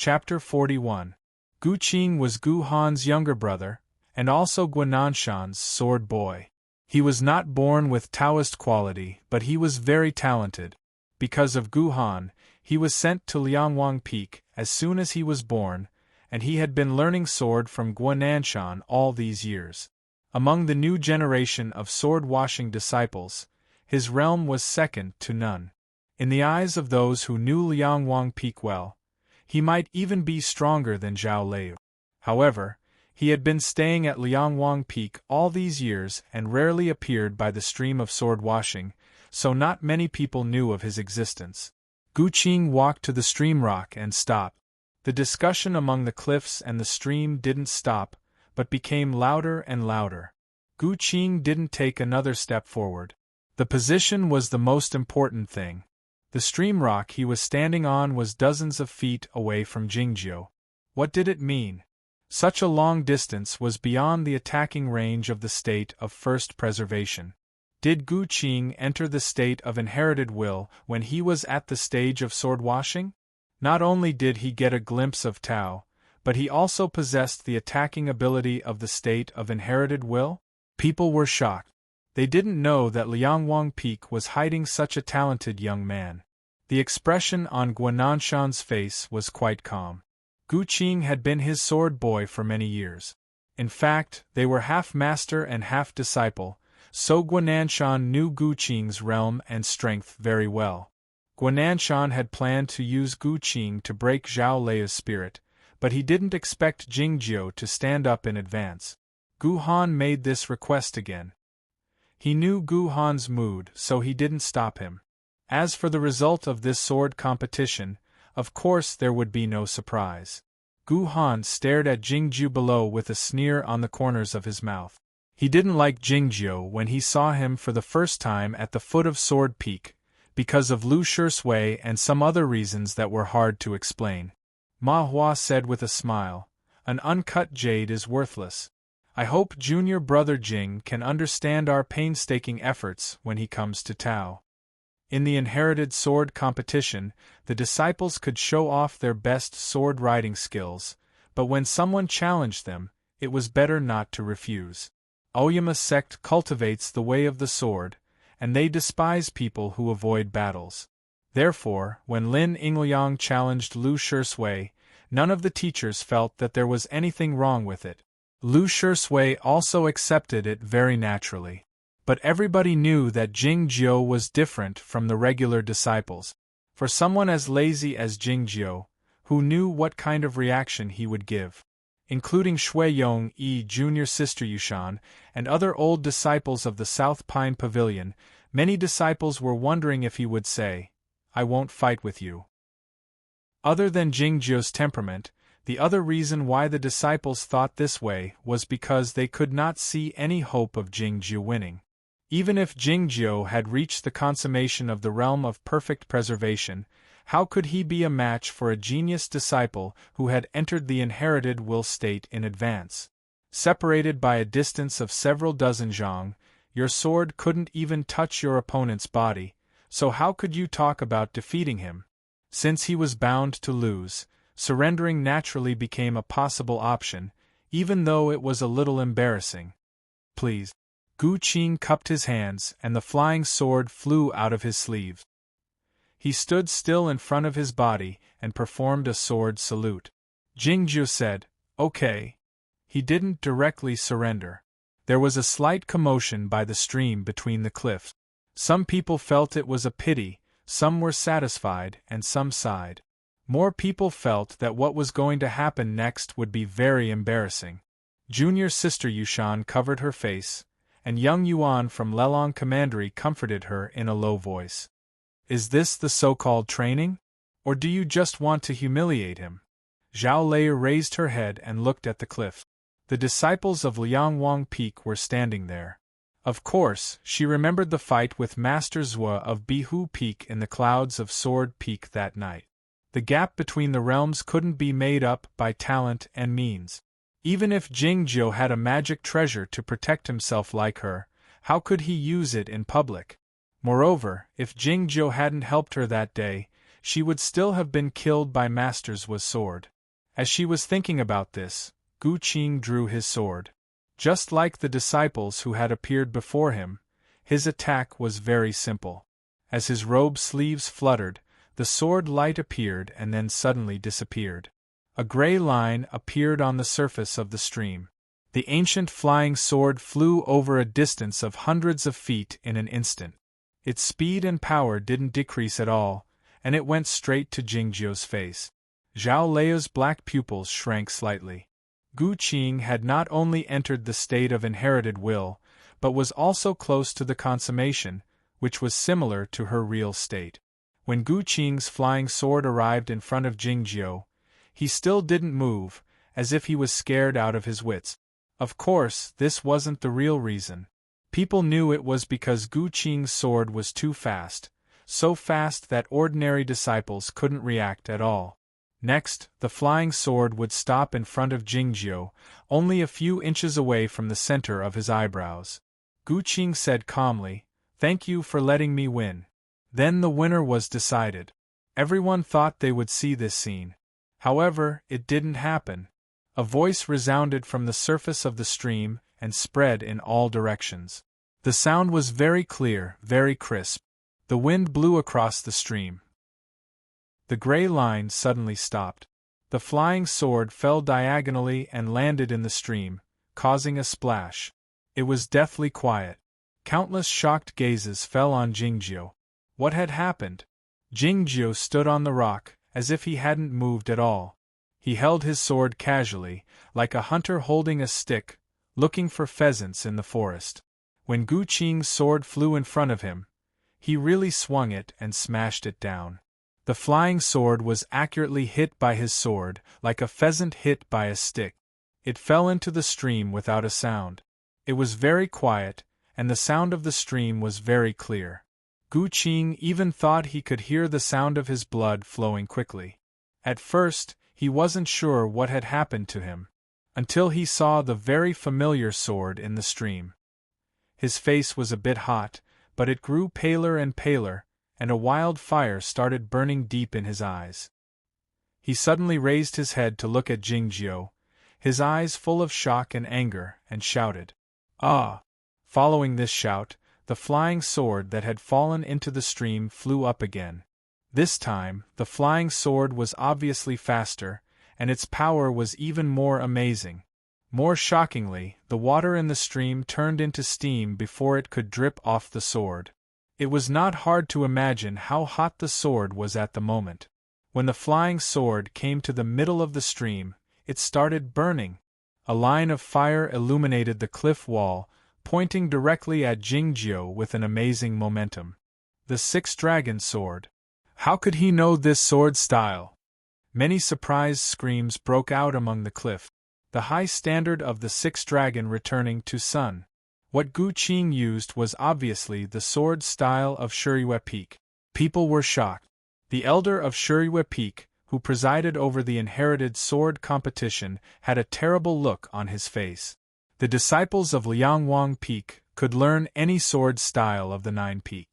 Chapter 41. Gu Qing was Gu Han's younger brother, and also Guananshan's sword boy. He was not born with Taoist quality, but he was very talented. Because of Gu Han, he was sent to Liangwang Peak as soon as he was born, and he had been learning sword from Guananshan all these years. Among the new generation of sword-washing disciples, his realm was second to none. In the eyes of those who knew Liangwang Peak well, he might even be stronger than Zhao Lei. However, he had been staying at Liangwang Peak all these years and rarely appeared by the stream of sword-washing, so not many people knew of his existence. Gu Qing walked to the stream rock and stopped. The discussion among the cliffs and the stream didn't stop, but became louder and louder. Gu Qing didn't take another step forward. The position was the most important thing. The stream rock he was standing on was dozens of feet away from Jingjiu. What did it mean? Such a long distance was beyond the attacking range of the state of first preservation. Did Gu Qing enter the state of inherited will when he was at the stage of sword-washing? Not only did he get a glimpse of Tao, but he also possessed the attacking ability of the state of inherited will? People were shocked. They didn't know that Liangwang Peak was hiding such a talented young man. The expression on Guananshan's face was quite calm. Gu Qing had been his sword boy for many years. In fact, they were half master and half disciple, so Guananshan knew Gu Qing's realm and strength very well. Guananshan had planned to use Gu Qing to break Zhao Lei's spirit, but he didn't expect Jingjiu to stand up in advance. Gu Han made this request again. He knew Gu Han's mood, so he didn't stop him. As for the result of this sword competition, of course there would be no surprise. Gu Han stared at Jingjiu below with a sneer on the corners of his mouth. He didn't like Jingjiu when he saw him for the first time at the foot of Sword Peak, because of Lu Shui and some other reasons that were hard to explain. Ma Hua said with a smile, "An uncut jade is worthless. I hope junior brother Jing can understand our painstaking efforts when he comes to Tao." In the inherited sword competition, the disciples could show off their best sword-riding skills, but when someone challenged them, it was better not to refuse. Aoyama sect cultivates the way of the sword, and they despise people who avoid battles. Therefore, when Lin Yingliang challenged Lu Shui, none of the teachers felt that there was anything wrong with it. Lu Shui also accepted it very naturally. But everybody knew that Jingjiu was different from the regular disciples. For someone as lazy as Jingjiu, who knew what kind of reaction he would give, including Shui Yong Yi, junior sister Yushan, and other old disciples of the South Pine Pavilion, many disciples were wondering if he would say, "I won't fight with you." Other than Jingjiu's temperament, the other reason why the disciples thought this way was because they could not see any hope of Jingjiu winning. Even if Jingjiu had reached the consummation of the realm of perfect preservation, how could he be a match for a genius disciple who had entered the inherited will state in advance? Separated by a distance of several dozen zhang, your sword couldn't even touch your opponent's body, so how could you talk about defeating him? Since he was bound to lose, surrendering naturally became a possible option, even though it was a little embarrassing. "Please." Gu Qing cupped his hands and the flying sword flew out of his sleeve. He stood still in front of his body and performed a sword salute. Jingjiu said, "Okay." He didn't directly surrender. There was a slight commotion by the stream between the cliffs. Some people felt it was a pity, some were satisfied, and some sighed. More people felt that what was going to happen next would be very embarrassing. Junior sister Yushan covered her face, and young Yuan from Lelong Commandery comforted her in a low voice. "Is this the so-called training? Or do you just want to humiliate him?" Zhao Lei raised her head and looked at the cliff. The disciples of Liangwang Peak were standing there. Of course, she remembered the fight with Master Zhua of Bihu Peak in the clouds of Sword Peak that night. The gap between the realms couldn't be made up by talent and means. Even if Jingjiu had a magic treasure to protect himself like her, how could he use it in public? Moreover, if Jingjiu hadn't helped her that day, she would still have been killed by Master's sword. As she was thinking about this, Gu Qing drew his sword. Just like the disciples who had appeared before him, his attack was very simple. As his robe sleeves fluttered, the sword light appeared and then suddenly disappeared. A gray line appeared on the surface of the stream. The ancient flying sword flew over a distance of hundreds of feet in an instant. Its speed and power didn't decrease at all, and it went straight to Jingjiu's face. Zhao Leo's black pupils shrank slightly. Gu Qing had not only entered the state of inherited will, but was also close to the consummation, which was similar to her real state. When Gu Qing's flying sword arrived in front of Jingjiu, he still didn't move, as if he was scared out of his wits. Of course, this wasn't the real reason. People knew it was because Gu Qing's sword was too fast, so fast that ordinary disciples couldn't react at all. Next, the flying sword would stop in front of Jingjiu, only a few inches away from the center of his eyebrows. Gu Qing said calmly, "Thank you for letting me win." Then the winner was decided. Everyone thought they would see this scene. However, it didn't happen. A voice resounded from the surface of the stream and spread in all directions. The sound was very clear, very crisp. The wind blew across the stream. The gray line suddenly stopped. The flying sword fell diagonally and landed in the stream, causing a splash. It was deathly quiet. Countless shocked gazes fell on Jingjiu. What had happened? Jingjiu stood on the rock, as if he hadn't moved at all. He held his sword casually, like a hunter holding a stick, looking for pheasants in the forest. When Gu Qing's sword flew in front of him, he really swung it and smashed it down. The flying sword was accurately hit by his sword, like a pheasant hit by a stick. It fell into the stream without a sound. It was very quiet, and the sound of the stream was very clear. Gu Qing even thought he could hear the sound of his blood flowing quickly. At first, he wasn't sure what had happened to him, until he saw the very familiar sword in the stream. His face was a bit hot, but it grew paler and paler, and a wild fire started burning deep in his eyes. He suddenly raised his head to look at Jingjiu, his eyes full of shock and anger, and shouted, "Ah!" Following this shout, the flying sword that had fallen into the stream flew up again. This time, the flying sword was obviously faster, and its power was even more amazing. More shockingly, the water in the stream turned into steam before it could drip off the sword. It was not hard to imagine how hot the sword was at the moment. When the flying sword came to the middle of the stream, it started burning. A line of fire illuminated the cliff wall, pointing directly at Jingjiu with an amazing momentum. The six-dragon sword. How could he know this sword style? Many surprised screams broke out among the cliff. The high standard of the six-dragon returning to Sun. What Gu Qing used was obviously the sword style of Shuyue Peak. People were shocked. The elder of Shuyue Peak, who presided over the inherited sword competition, had a terrible look on his face. The disciples of Liangwang Peak could learn any sword style of the Nine Peak.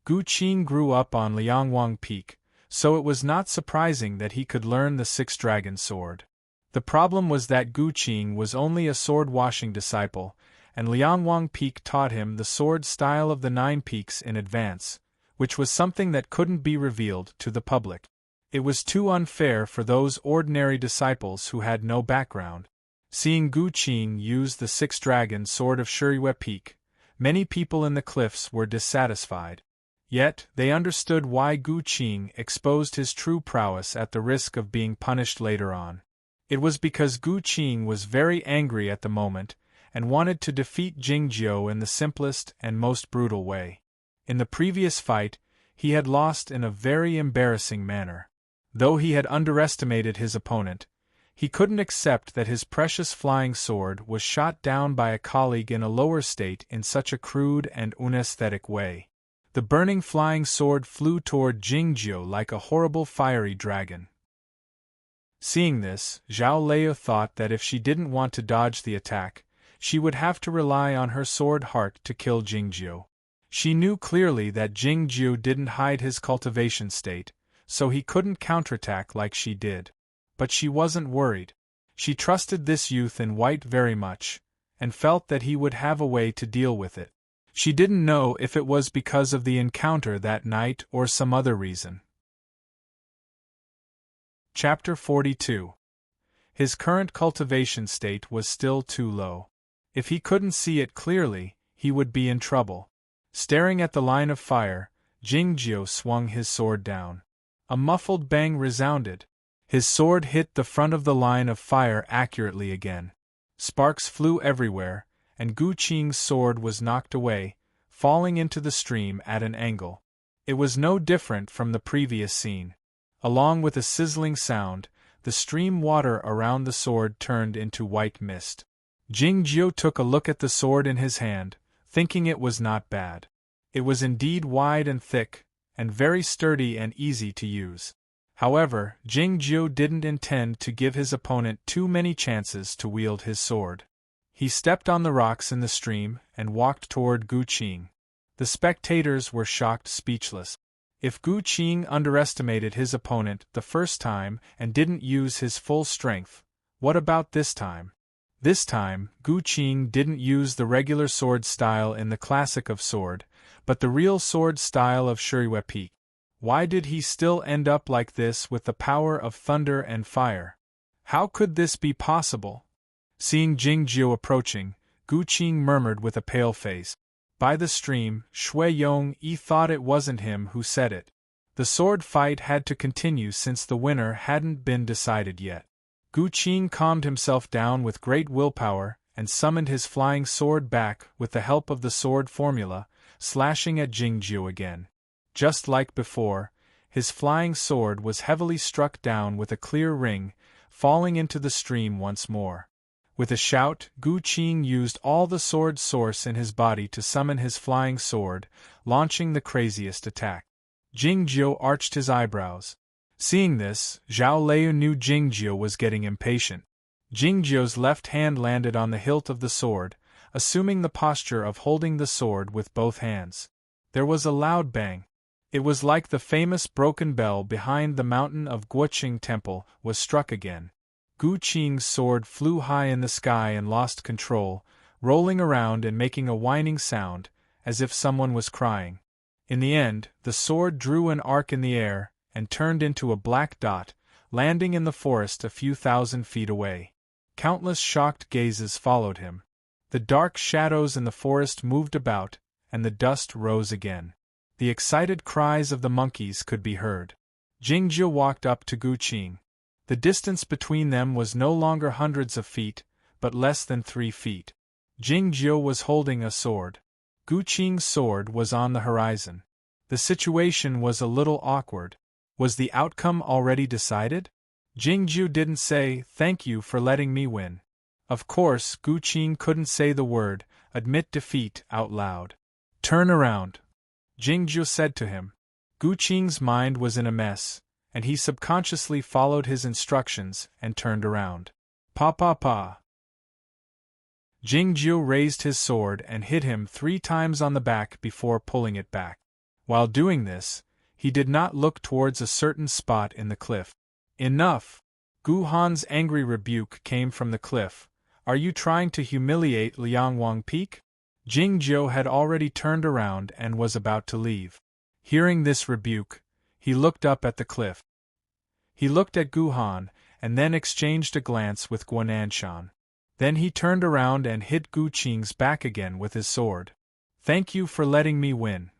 Gu Qing grew up on Liangwang Peak, so it was not surprising that he could learn the six-dragon sword. The problem was that Gu Qing was only a sword-washing disciple, and Liangwang Peak taught him the sword style of the Nine Peaks in advance, which was something that couldn't be revealed to the public. It was too unfair for those ordinary disciples who had no background. Seeing Gu Qing use the six-dragon sword of Shuyue Peak, many people in the cliffs were dissatisfied. Yet, they understood why Gu Qing exposed his true prowess at the risk of being punished later on. It was because Gu Qing was very angry at the moment, and wanted to defeat Jingjiu in the simplest and most brutal way. In the previous fight, he had lost in a very embarrassing manner. Though he had underestimated his opponent, he couldn't accept that his precious flying sword was shot down by a colleague in a lower state in such a crude and unesthetic way. The burning flying sword flew toward Jingjiu like a horrible fiery dragon. Seeing this, Zhao Lei thought that if she didn't want to dodge the attack, she would have to rely on her sword heart to kill Jingjiu. She knew clearly that Jingjiu didn't hide his cultivation state, so he couldn't counterattack like she did. But she wasn't worried. She trusted this youth in white very much, and felt that he would have a way to deal with it. She didn't know if it was because of the encounter that night or some other reason. Chapter 42. His current cultivation state was still too low. If he couldn't see it clearly, he would be in trouble. Staring at the line of fire, Jingjiu swung his sword down. A muffled bang resounded. His sword hit the front of the line of fire accurately again. Sparks flew everywhere, and Gu Qing's sword was knocked away, falling into the stream at an angle. It was no different from the previous scene. Along with a sizzling sound, the stream water around the sword turned into white mist. Jingjiu took a look at the sword in his hand, thinking it was not bad. It was indeed wide and thick, and very sturdy and easy to use. However, Jingjiu didn't intend to give his opponent too many chances to wield his sword. He stepped on the rocks in the stream and walked toward Gu Qing. The spectators were shocked speechless. If Gu Qing underestimated his opponent the first time and didn't use his full strength, what about this time? This time, Gu Qing didn't use the regular sword style in the classic of sword, but the real sword style of Shuriwe Peak. Why did he still end up like this with the power of thunder and fire? How could this be possible? Seeing Jingjiu approaching, Gu Qing murmured with a pale face. By the stream, Shui Yong-yi thought it wasn't him who said it. The sword fight had to continue since the winner hadn't been decided yet. Gu Qing calmed himself down with great willpower and summoned his flying sword back with the help of the sword formula, slashing at Jingjiu again. Just like before, his flying sword was heavily struck down with a clear ring, falling into the stream once more. With a shout, Gu Qing used all the sword source in his body to summon his flying sword, launching the craziest attack. Jingjiu arched his eyebrows. Seeing this, Zhao Liu knew Jingjiu was getting impatient. Jingjiu's left hand landed on the hilt of the sword, assuming the posture of holding the sword with both hands. There was a loud bang. It was like the famous broken bell behind the mountain of Guoqing Temple was struck again. Gu Qing's sword flew high in the sky and lost control, rolling around and making a whining sound, as if someone was crying. In the end, the sword drew an arc in the air and turned into a black dot, landing in the forest a few thousand feet away. Countless shocked gazes followed him. The dark shadows in the forest moved about, and the dust rose again. The excited cries of the monkeys could be heard. Jingjiu walked up to Gu Qing. The distance between them was no longer hundreds of feet, but less than 3 feet. Jingjiu was holding a sword. Gu Qing's sword was on the horizon. The situation was a little awkward. Was the outcome already decided? Jingjiu didn't say, "Thank you for letting me win." Of course, Gu Qing couldn't say the word, "admit defeat," out loud. "Turn around," Jingjiu said to him. Gu Qing's mind was in a mess, and he subconsciously followed his instructions and turned around. Pa pa pa. Jingjiu raised his sword and hit him 3 times on the back before pulling it back. While doing this, he did not look towards a certain spot in the cliff. "Enough!" Gu Han's angry rebuke came from the cliff. "Are you trying to humiliate Liangwang Peak?" Jingjiu had already turned around and was about to leave. Hearing this rebuke, he looked up at the cliff. He looked at Gu Han, and then exchanged a glance with Guananshan. Then he turned around and hit Gu Qing's back again with his sword. "Thank you for letting me win."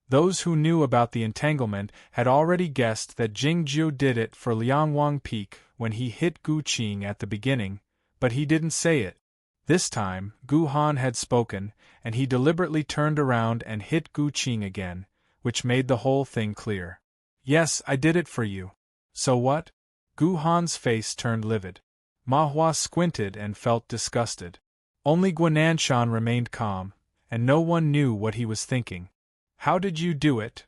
Those who knew about the entanglement had already guessed that Jingjiu did it for Liangwang Peak when he hit Gu Qing at the beginning, but he didn't say it. This time, Gu Han had spoken, and he deliberately turned around and hit Gu Qing again, which made the whole thing clear. "Yes, I did it for you. So what?" Gu Han's face turned livid. Ma Hua squinted and felt disgusted. Only Guananshan remained calm, and no one knew what he was thinking. "How did you do it?"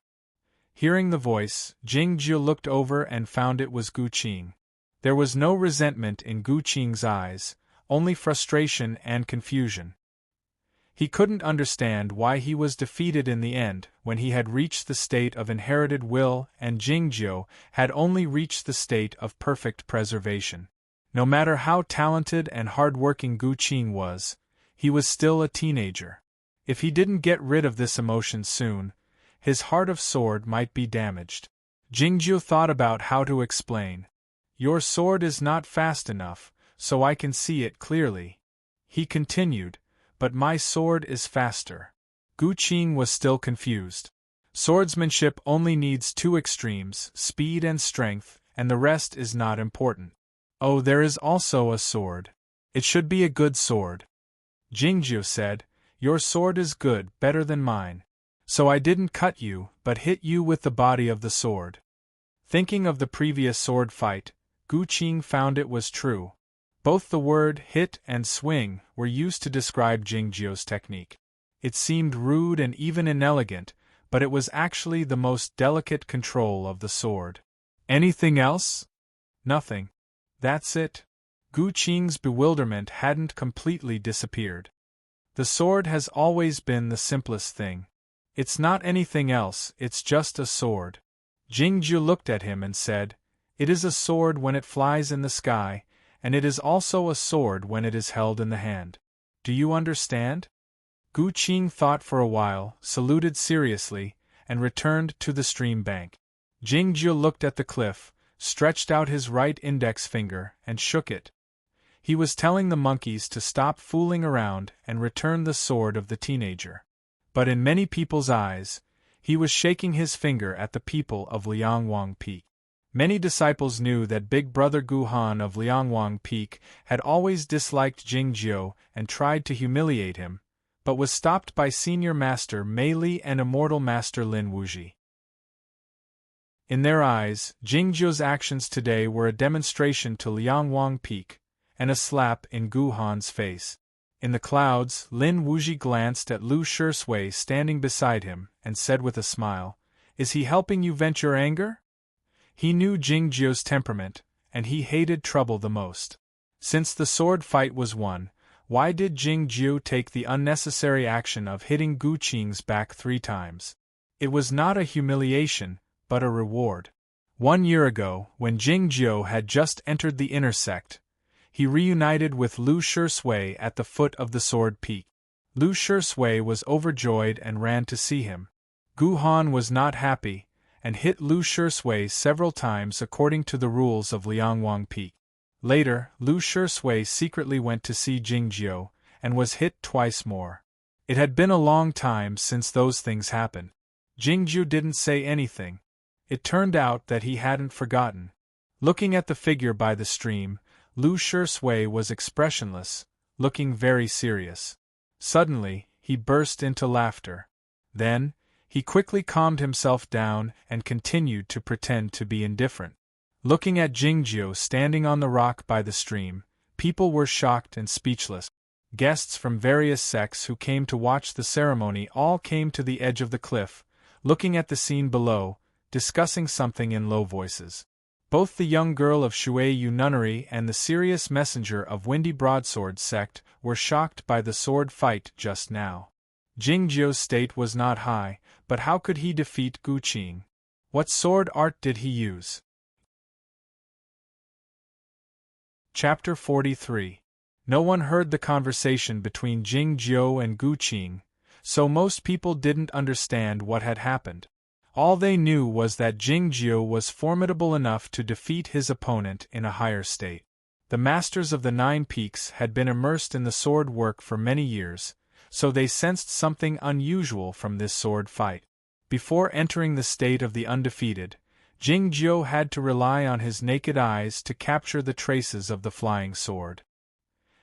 Hearing the voice, Jingjiu looked over and found it was Gu Qing. There was no resentment in Gu Qing's eyes, only frustration and confusion. He couldn't understand why he was defeated in the end when he had reached the state of inherited will and Jingjiu had only reached the state of perfect preservation. No matter how talented and hard-working Gu Qing was, he was still a teenager. If he didn't get rid of this emotion soon, his heart of sword might be damaged. Jingjiu thought about how to explain. "Your sword is not fast enough, so I can see it clearly," he continued, "but my sword is faster." Gu Qing was still confused. Swordsmanship only needs two extremes, speed and strength, and the rest is not important. "Oh, there is also a sword. It should be a good sword." Jingjiu said, "Your sword is good, better than mine. So I didn't cut you, but hit you with the body of the sword." Thinking of the previous sword fight, Gu Qing found it was true. Both the word hit and swing were used to describe Jingjiu's technique. It seemed rude and even inelegant, but it was actually the most delicate control of the sword. "Anything else?" "Nothing. That's it." Gu Qing's bewilderment hadn't completely disappeared. "The sword has always been the simplest thing. It's not anything else, it's just a sword." Jingjiu looked at him and said, "It is a sword when it flies in the sky, and it is also a sword when it is held in the hand. Do you understand?" Gu Qing thought for a while, saluted seriously, and returned to the stream bank. Jingjiu looked at the cliff, stretched out his right index finger, and shook it. He was telling the monkeys to stop fooling around and return the sword of the teenager. But in many people's eyes, he was shaking his finger at the people of Liangwang Peak. Many disciples knew that Big Brother Guhan of Liangwang Peak had always disliked Jingjiu and tried to humiliate him, but was stopped by Senior Master Mei Li and Immortal Master Lin Wuji. In their eyes, Jingjiu's actions today were a demonstration to Liangwang Peak, and a slap in Guhan's face. In the clouds, Lin Wuji glanced at Lu Shisui standing beside him, and said with a smile, "Is he helping you vent your anger?" He knew Jingjiu's temperament, and he hated trouble the most. Since the sword fight was won, why did Jingjiu take the unnecessary action of hitting Gu Qing's back 3 times? It was not a humiliation, but a reward. 1 year ago, when Jingjiu had just entered the inner sect, he reunited with Lu Shisui at the foot of the sword peak. Lu Shisui was overjoyed and ran to see him. Guhan was not happy, and hit Lu Shisui several times according to the rules of Liangwang Peak. Later, Lu Shisui secretly went to see Jingjiu, and was hit twice more. It had been a long time since those things happened. Jingjiu didn't say anything. It turned out that he hadn't forgotten. Looking at the figure by the stream, Lu Shisui was expressionless, looking very serious. Suddenly, he burst into laughter. Then, he quickly calmed himself down and continued to pretend to be indifferent. Looking at Jingjiu standing on the rock by the stream, people were shocked and speechless. Guests from various sects who came to watch the ceremony all came to the edge of the cliff, looking at the scene below, discussing something in low voices. Both the young girl of Shuiyu Nunnery and the serious messenger of Windy Broadsword sect were shocked by the sword fight just now. Jingjiu's state was not high, but how could he defeat Gu Qing? What sword art did he use? Chapter 43. No one heard the conversation between Jingjiu and Gu Qing, so most people didn't understand what had happened. All they knew was that Jingjiu was formidable enough to defeat his opponent in a higher state. The masters of the 9 peaks had been immersed in the sword work for many years, so they sensed something unusual from this sword fight. Before entering the state of the undefeated, Jingjiu had to rely on his naked eyes to capture the traces of the flying sword.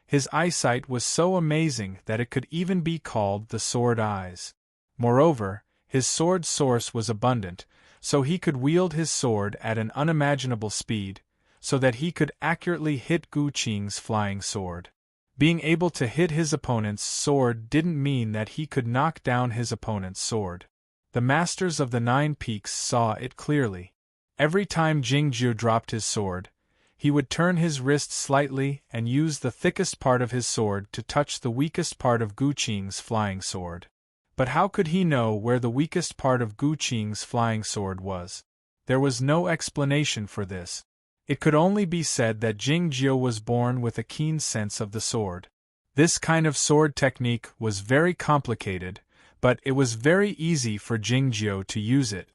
His eyesight was so amazing that it could even be called the sword eyes. Moreover, his sword source was abundant, so he could wield his sword at an unimaginable speed, so that he could accurately hit Gu Qing's flying sword. Being able to hit his opponent's sword didn't mean that he could knock down his opponent's sword. The masters of the 9 peaks saw it clearly. Every time Jingjiu dropped his sword, He would turn his wrist slightly and use the thickest part of his sword to touch the weakest part of Gu Qing's flying sword. But how could he know where the weakest part of Gu Qing's flying sword was? There was no explanation for this. It could only be said that Jing Jiu was born with a keen sense of the sword. This kind of sword technique was very complicated, but it was very easy for Jing Jiu to use it.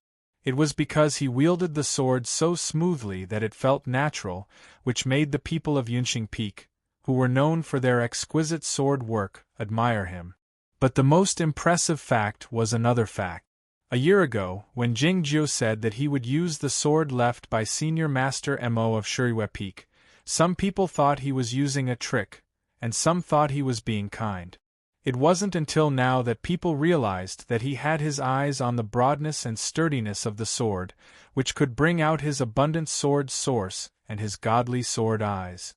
It was because he wielded the sword so smoothly that it felt natural, which made the people of Yunqing Peak, who were known for their exquisite sword work, admire him. But the most impressive fact was another fact. A year ago, when Jing Jiu said that he would use the sword left by Senior Master Mo of Shiriyue Peak, some people thought he was using a trick, and some thought he was being kind. It wasn't until now that people realized that he had his eyes on the broadness and sturdiness of the sword, which could bring out his abundant sword source and his godly sword eyes.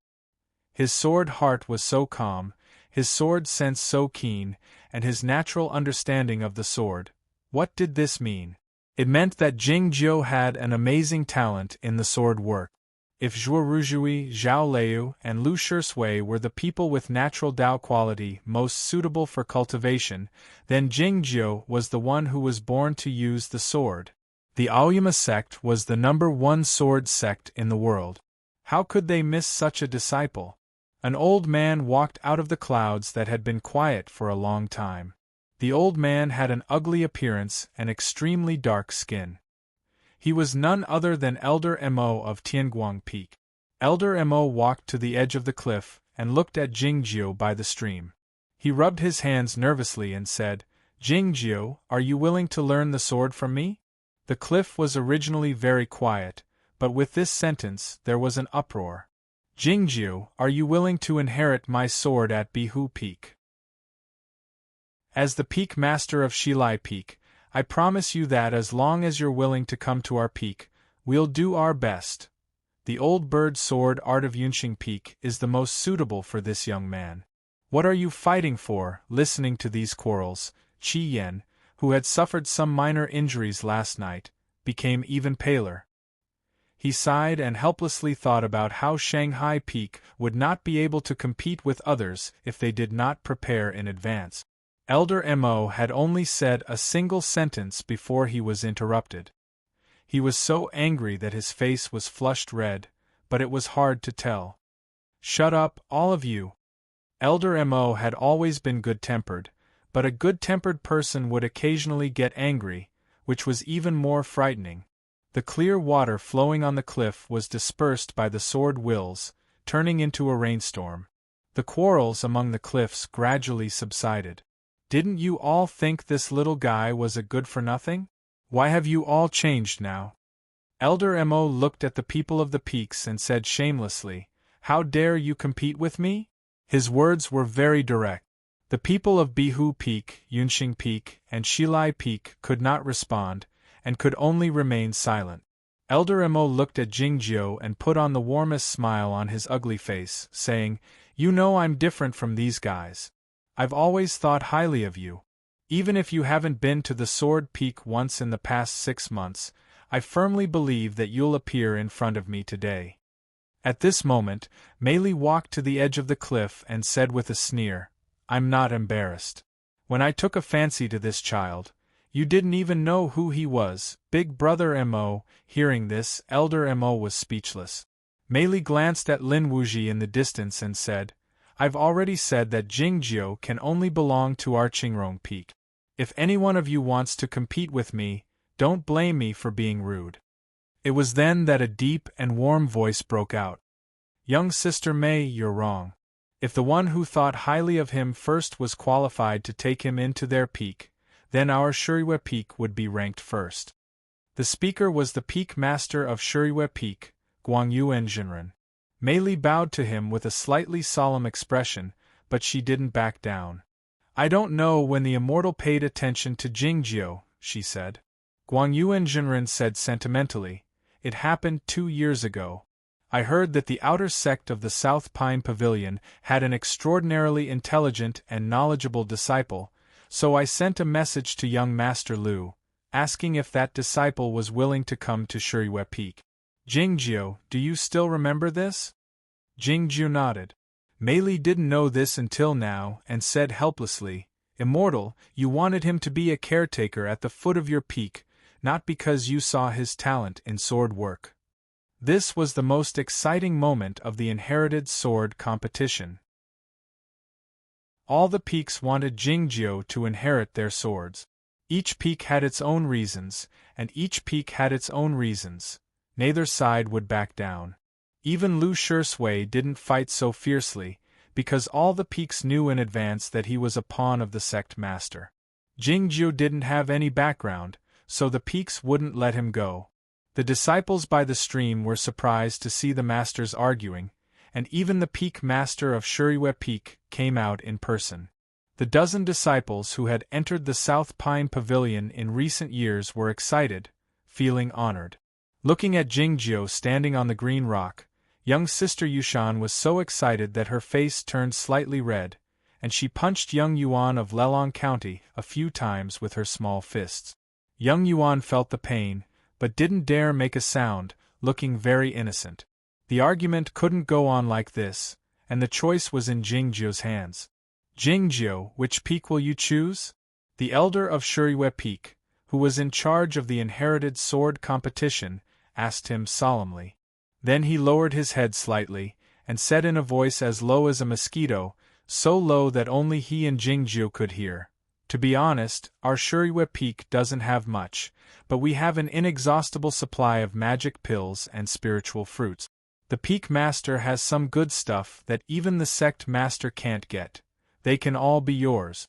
His sword heart was so calm, his sword sense so keen, and his natural understanding of the sword. What did this mean? It meant that Jing Jiu had an amazing talent in the sword work. If Zhuo Ruzhui, Zhao Leu, and Lu Shisui were the people with natural Dao quality most suitable for cultivation, then Jing Jiu was the one who was born to use the sword. The Aoyama sect was the #1 sword sect in the world. How could they miss such a disciple? An old man walked out of the clouds that had been quiet for a long time. The old man had an ugly appearance and extremely dark skin. He was none other than Elder Mo of Tianguang Peak. Elder Mo walked to the edge of the cliff and looked at Jing Jiu by the stream. He rubbed his hands nervously and said, "Jing Jiu, are you willing to learn the sword from me?" The cliff was originally very quiet, but with this sentence there was an uproar. "Jing Jiu, are you willing to inherit my sword at Bihu Peak?" As the peak master of Shilai Peak, I promise you that as long as you're willing to come to our peak, we'll do our best. The old bird sword art of Yunqing Peak is the most suitable for this young man. What are you fighting for? Listening to these quarrels, Qi Yan, who had suffered some minor injuries last night, became even paler. He sighed and helplessly thought about how Shanghai Peak would not be able to compete with others if they did not prepare in advance. Elder Mo had only said a single sentence before he was interrupted. He was so angry that his face was flushed red, but it was hard to tell. "Shut up, all of you." Elder Mo had always been good-tempered, but a good-tempered person would occasionally get angry, which was even more frightening. The clear water flowing on the cliff was dispersed by the sword wills, turning into a rainstorm. The quarrels among the cliffs gradually subsided. "Didn't you all think this little guy was a good-for-nothing? Why have you all changed now?" Elder Mo looked at the people of the peaks and said shamelessly, "How dare you compete with me?" His words were very direct. The people of Bihu Peak, Yunqing Peak, and Shilai Peak could not respond, and could only remain silent. Elder Mo looked at Jing Jiu and put on the warmest smile on his ugly face, saying, "You know I'm different from these guys. I've always thought highly of you. Even if you haven't been to the Sword Peak once in the past 6 months, I firmly believe that you'll appear in front of me today." At this moment, Mei Li walked to the edge of the cliff and said with a sneer, "I'm not embarrassed. When I took a fancy to this child, you didn't even know who he was." Big Brother Mo. Hearing this, Elder Mo was speechless. Mei Li glanced at Lin Wuji in the distance and said, "I've already said that Jing Jiu can only belong to our Qingrong Peak. If any one of you wants to compete with me, don't blame me for being rude." It was then that a deep and warm voice broke out. "Young Sister Mei, you're wrong. If the one who thought highly of him first was qualified to take him into their peak, then our Shiriyue Peak would be ranked first." The speaker was the peak master of Shiriyue Peak, Guangyu Enjinren. Mei Li bowed to him with a slightly solemn expression, but she didn't back down. "I don't know when the immortal paid attention to Jing Jiu," she said. Guangyu Enjinren said sentimentally, "It happened 2 years ago. I heard that the outer sect of the South Pine Pavilion had an extraordinarily intelligent and knowledgeable disciple, so I sent a message to young Master Lu, asking if that disciple was willing to come to Shiriyue Peak. Jingjiu, do you still remember this? Jingjiu nodded. Mei Li didn't know this until now and said helplessly, Immortal, you wanted him to be a caretaker at the foot of your peak, not because you saw his talent in sword work. This was the most exciting moment of the inherited sword competition. All the peaks wanted Jingjiu to inherit their swords. Each peak had its own reasons, and each peak had its own reasons. Neither side would back down. Even Lu Shisui didn't fight so fiercely, because all the peaks knew in advance that he was a pawn of the sect master. Jingjiu didn't have any background, so the peaks wouldn't let him go. The disciples by the stream were surprised to see the masters arguing, and even the peak master of Shirui Peak came out in person. The dozen disciples who had entered the South Pine Pavilion in recent years were excited, feeling honored. Looking at Jingjiu standing on the green rock, young sister Yushan was so excited that her face turned slightly red, and she punched young Yuan of Lelong County a few times with her small fists. Young Yuan felt the pain, but didn't dare make a sound, looking very innocent. The argument couldn't go on like this, and the choice was in Jingjiu's hands. Jingjiu, which peak will you choose? The elder of Shirui Peak, who was in charge of the inherited sword competition, asked him solemnly. Then he lowered his head slightly, and said in a voice as low as a mosquito, so low that only he and Jingjiu could hear. To be honest, our Shirui Peak doesn't have much, but we have an inexhaustible supply of magic pills and spiritual fruits. The Peak Master has some good stuff that even the Sect Master can't get. They can all be yours.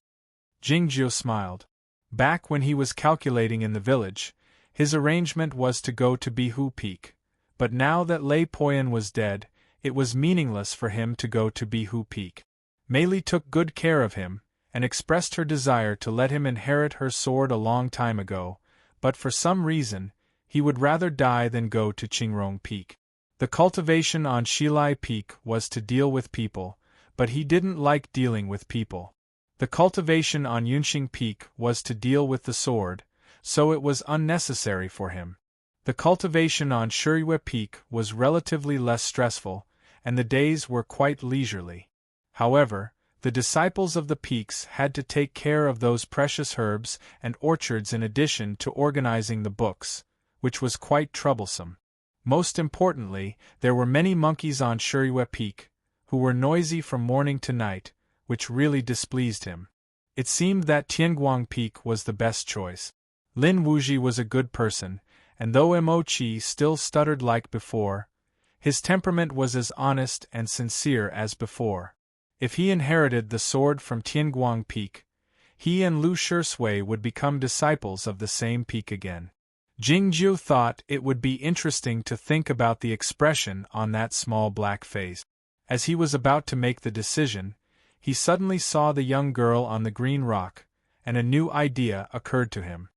Jingjiu smiled. Back when he was calculating in the village, his arrangement was to go to Bihu Peak, but now that Lei Poyan was dead, it was meaningless for him to go to Bihu Peak. Mei Li took good care of him, and expressed her desire to let him inherit her sword a long time ago, but for some reason, he would rather die than go to Qingrong Peak. The cultivation on Shilai Peak was to deal with people, but he didn't like dealing with people. The cultivation on Yunxing Peak was to deal with the sword, so it was unnecessary for him. The cultivation on Shirui Peak was relatively less stressful, and the days were quite leisurely. However, the disciples of the peaks had to take care of those precious herbs and orchards in addition to organizing the books, which was quite troublesome. Most importantly, there were many monkeys on Shirui Peak, who were noisy from morning to night, which really displeased him. It seemed that Tianguang Peak was the best choice. Lin Wuji was a good person, and though Mo Qi still stuttered like before, his temperament was as honest and sincere as before. If he inherited the sword from Tianguang Peak, he and Lu Shisui would become disciples of the same peak again. Jingjiu thought it would be interesting to think about the expression on that small black face. As he was about to make the decision, he suddenly saw the young girl on the green rock, and a new idea occurred to him.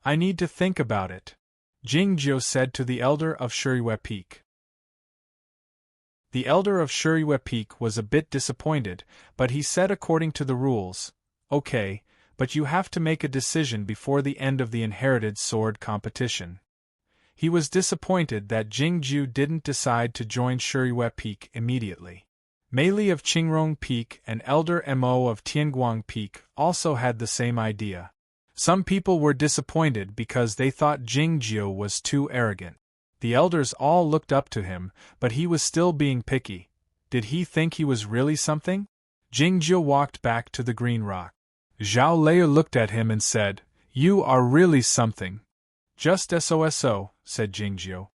I need to think about it, Jingjiu said to the elder of Shirui Peak. The elder of Shirui Peak was a bit disappointed, but he said according to the rules, okay, but you have to make a decision before the end of the inherited sword competition. He was disappointed that Jingjiu didn't decide to join Shirui Peak immediately. Mei Li of Qingrong Peak and Elder Mo of Tianguang Peak also had the same idea. Some people were disappointed because they thought Jingjiu was too arrogant. The elders all looked up to him, but he was still being picky. Did he think he was really something? Jingjiu walked back to the green rock. Zhao Lei looked at him and said, "You are really something." "Just so," said Jingjiu.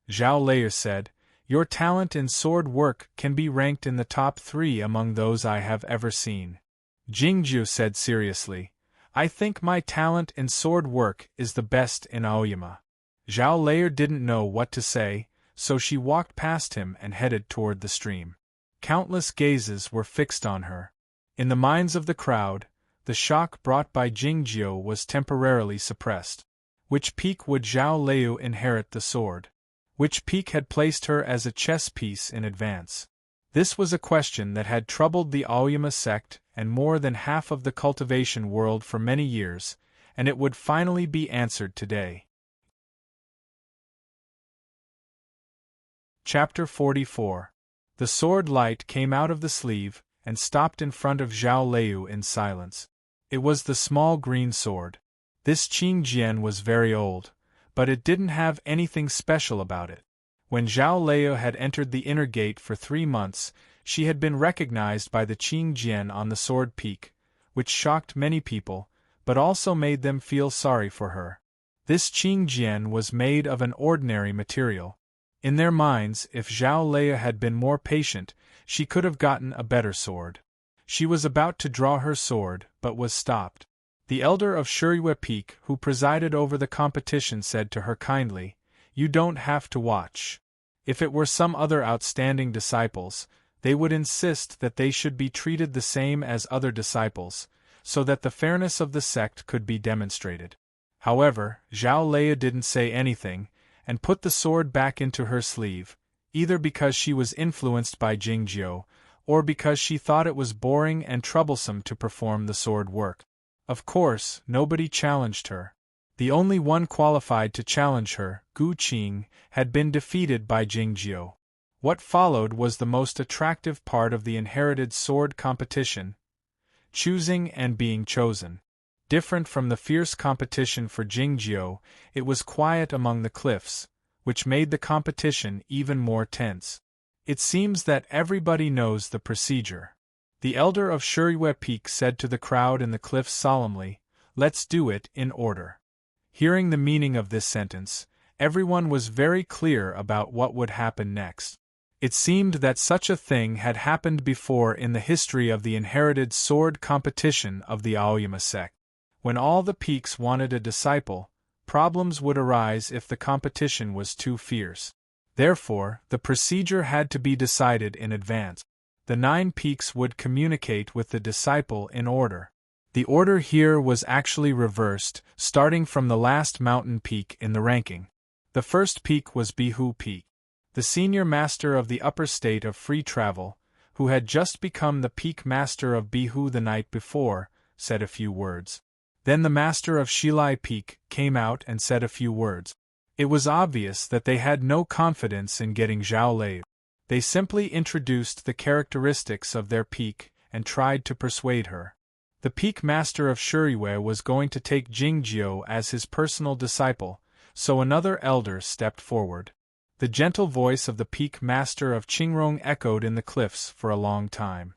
Zhao Lei said, "Your talent in sword work can be ranked in the top 3 among those I have ever seen." Jingjiu said seriously, "I think my talent in sword work is the best in Aoyama." Zhao Lei didn't know what to say, so she walked past him and headed toward the stream. Countless gazes were fixed on her. In the minds of the crowd, the shock brought by Jingjiu was temporarily suppressed. Which peak would Zhao Lei inherit the sword? Which peak had placed her as a chess piece in advance? This was a question that had troubled the Aoyama sect and more than half of the cultivation world for many years, and it would finally be answered today. Chapter 44. The sword light came out of the sleeve, and stopped in front of Zhao Lei in silence. It was the small green sword. This Qing Jian was very old, but it didn't have anything special about it. When Zhao Lei had entered the inner gate for 3 months, she had been recognized by the Qing Jian on the sword peak, which shocked many people, but also made them feel sorry for her. This Qing Jian was made of an ordinary material. In their minds, if Zhao Lei had been more patient, she could have gotten a better sword. She was about to draw her sword, but was stopped. The elder of Shuriyue Peak, who presided over the competition, said to her kindly, "You don't have to watch. If it were some other outstanding disciples, they would insist that they should be treated the same as other disciples, so that the fairness of the sect could be demonstrated." However, Zhao Lei didn't say anything, and put the sword back into her sleeve, either because she was influenced by Jingjiu, or because she thought it was boring and troublesome to perform the sword work. Of course, nobody challenged her. The only one qualified to challenge her, Gu Qing, had been defeated by Jingjiu. What followed was the most attractive part of the inherited sword competition: choosing and being chosen. Different from the fierce competition for Jingjiu, it was quiet among the cliffs, which made the competition even more tense. It seems that everybody knows the procedure. The elder of Shuriyue Peak said to the crowd in the cliffs solemnly, "Let's do it in order." Hearing the meaning of this sentence, everyone was very clear about what would happen next. It seemed that such a thing had happened before in the history of the inherited sword competition of the Aoyama sect. When all the peaks wanted a disciple, problems would arise if the competition was too fierce. Therefore, the procedure had to be decided in advance. The 9 peaks would communicate with the disciple in order. The order here was actually reversed, starting from the last mountain peak in the ranking. The first peak was Bihu Peak. The senior master of the upper state of free travel, who had just become the peak master of Bihu the night before, said a few words. Then the master of Shilai Peak came out and said a few words. It was obvious that they had no confidence in getting Zhao Lei. They simply introduced the characteristics of their peak and tried to persuade her. The peak master of Shuriyue was going to take Jingjiu as his personal disciple, so another elder stepped forward. The gentle voice of the peak master of Qingrong echoed in the cliffs for a long time.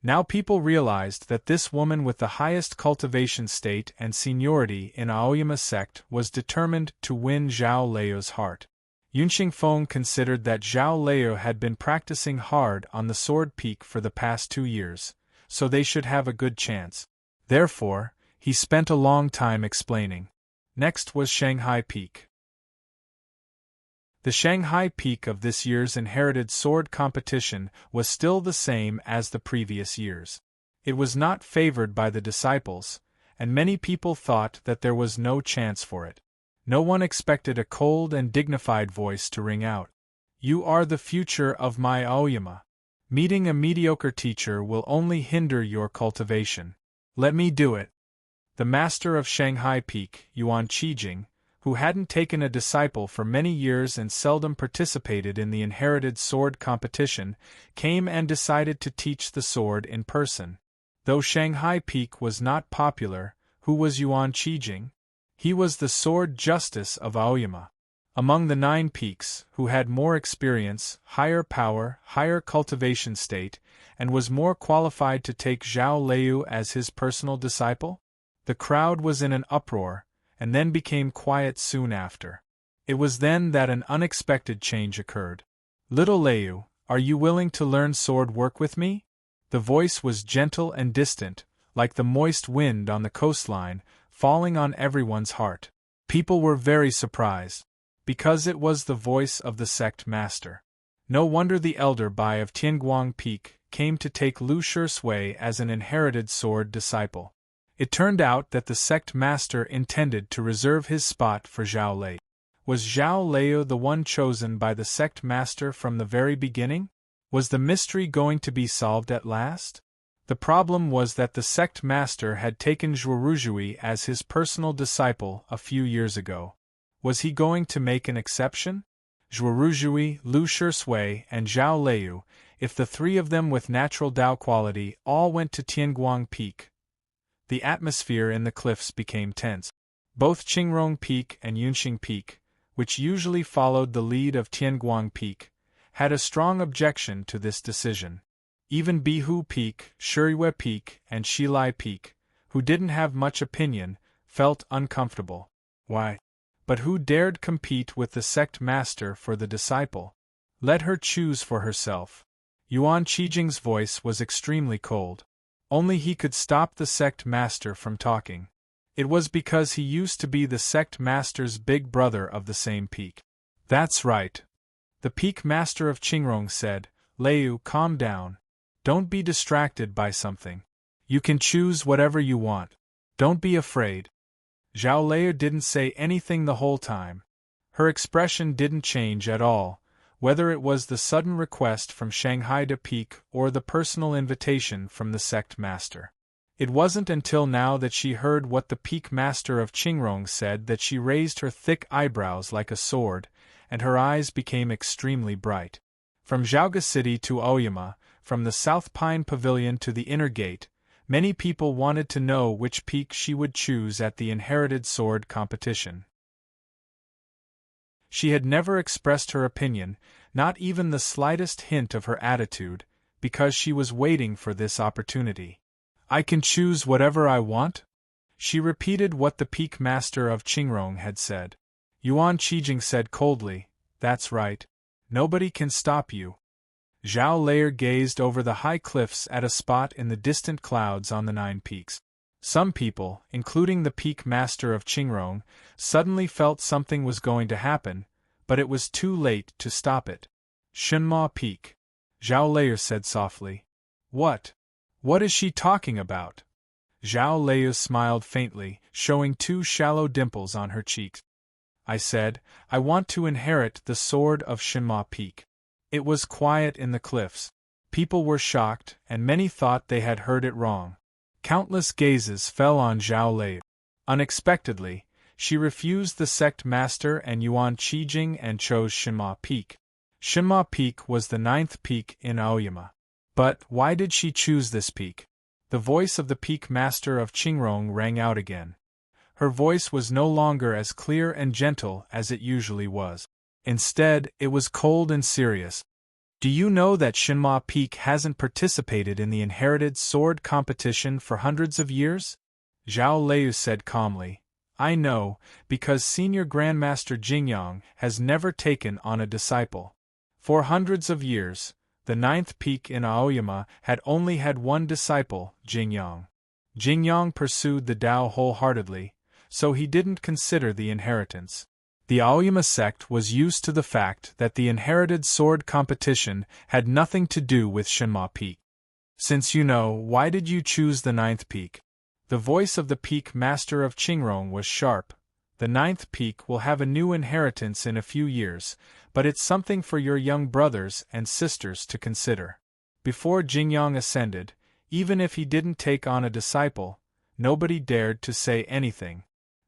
Now people realized that this woman with the highest cultivation state and seniority in Aoyama sect was determined to win Zhao Lei's heart. Yunqing Feng considered that Zhao Lei had been practicing hard on the sword peak for the past 2 years, so they should have a good chance. Therefore, he spent a long time explaining. Next was Shanghai Peak. The Shanghai Peak of this year's inherited sword competition was still the same as the previous years. It was not favored by the disciples, and many people thought that there was no chance for it. No one expected a cold and dignified voice to ring out, "You are the future of my Aoyama. Meeting a mediocre teacher will only hinder your cultivation. Let me do it." The master of Shanghai Peak, Yuan Qijing, who hadn't taken a disciple for many years and seldom participated in the inherited sword competition, came and decided to teach the sword in person. Though Shanghai Peak was not popular, who was Yuan Qijing? He was the sword justice of Aoyama. Among the 9 peaks, who had more experience, higher power, higher cultivation state, and was more qualified to take Zhao Lei as his personal disciple? The crowd was in an uproar, and then became quiet soon after. It was then that an unexpected change occurred. "Little Lei, are you willing to learn sword work with me?" The voice was gentle and distant, like the moist wind on the coastline, falling on everyone's heart. People were very surprised, because it was the voice of the sect master. No wonder the elder Bai of Tianguang Peak came to take Lu Shui as an inherited sword disciple. It turned out that the sect master intended to reserve his spot for Zhao Lei. Was Zhao Lei the one chosen by the sect master from the very beginning? Was the mystery going to be solved at last? The problem was that the sect master had taken Zhuoruzhui as his personal disciple a few years ago. Was he going to make an exception? Zhuoruzhui, Lu Shisui, and Zhao Leiyu, if the three of them with natural Tao quality all went to Tianguang Peak, the atmosphere in the cliffs became tense. Both Qingrong Peak and Yunxing Peak, which usually followed the lead of Tianguang Peak, had a strong objection to this decision. Even Bihu Peak, Shiyue Peak, and Shilai Peak, who didn't have much opinion, felt uncomfortable. Why? But who dared compete with the sect master for the disciple? Let her choose for herself. Yuan Qijing's voice was extremely cold. Only he could stop the sect master from talking. It was because he used to be the sect master's big brother of the same peak. That's right. The peak master of Qingrong said, Leiyu, calm down. Don't be distracted by something. You can choose whatever you want. Don't be afraid. Zhao Leiyu didn't say anything the whole time. Her expression didn't change at all, whether it was the sudden request from Shanghai to Peak or the personal invitation from the sect master. It wasn't until now that she heard what the peak master of Qingrong said that she raised her thick eyebrows like a sword, and her eyes became extremely bright. From Zhaoga City to Aoyama, from the South Pine Pavilion to the Inner Gate, many people wanted to know which peak she would choose at the inherited sword competition. She had never expressed her opinion, not even the slightest hint of her attitude, because she was waiting for this opportunity. I can choose whatever I want? She repeated what the peak master of Qingrong had said. Yuan Qijing said coldly, That's right. Nobody can stop you. Zhao Leiyu gazed over the high cliffs at a spot in the distant clouds on the 9 peaks. Some people, including the peak master of Qingrong, suddenly felt something was going to happen, but it was too late to stop it. Shenma Peak. Zhao Leiyu said softly. What? What is she talking about? Zhao Leiyu smiled faintly, showing 2 shallow dimples on her cheeks. I said, I want to inherit the sword of Shenma Peak. It was quiet in the cliffs. People were shocked, and many thought they had heard it wrong. Countless gazes fell on Zhao Leiyu. Unexpectedly, she refused the sect master and Yuan Qijing and chose Shenma Peak. Shenma Peak was the 9th peak in Aoyama. But why did she choose this peak? The voice of the peak master of Qingrong rang out again. Her voice was no longer as clear and gentle as it usually was. Instead, it was cold and serious. Do you know that Shenma Peak hasn't participated in the inherited sword competition for hundreds of years? Zhao Leiyu said calmly. I know, because Senior Grandmaster Jingyang has never taken on a disciple. For hundreds of years, the 9th peak in Aoyama had only had one disciple, Jingyang. Jingyang pursued the Tao wholeheartedly, so he didn't consider the inheritance. The Aoyama sect was used to the fact that the inherited sword competition had nothing to do with Shenma Peak. Since you know, why did you choose the 9th peak? The voice of the peak master of Qingrong was sharp. The 9th peak will have a new inheritance in a few years, but it's something for your young brothers and sisters to consider. Before Jingyang ascended, even if he didn't take on a disciple, nobody dared to say anything.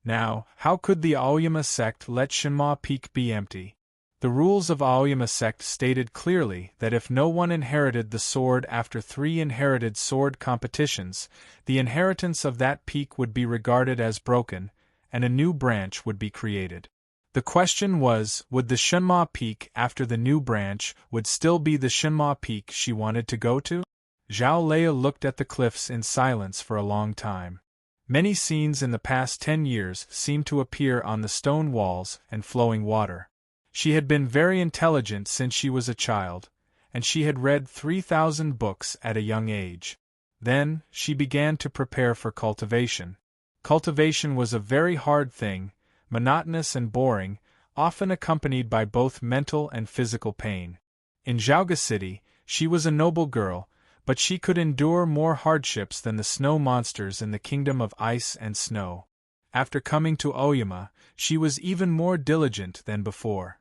Now, how could the Aoyama sect let Shenma Peak be empty? The rules of Aoyama sect stated clearly that if no one inherited the sword after 3 inherited sword competitions, the inheritance of that peak would be regarded as broken, and a new branch would be created. The question was, would the Shenma Peak after the new branch would still be the Shenma Peak she wanted to go to? Zhao Leiyu looked at the cliffs in silence for a long time. Many scenes in the past 10 years seemed to appear on the stone walls and flowing water. She had been very intelligent since she was a child, and she had read 3,000 books at a young age. Then, she began to prepare for cultivation. Cultivation was a very hard thing, monotonous and boring, often accompanied by both mental and physical pain. In Zhaoga City, she was a noble girl, but she could endure more hardships than the snow monsters in the kingdom of ice and snow. After coming to Aoyama, she was even more diligent than before.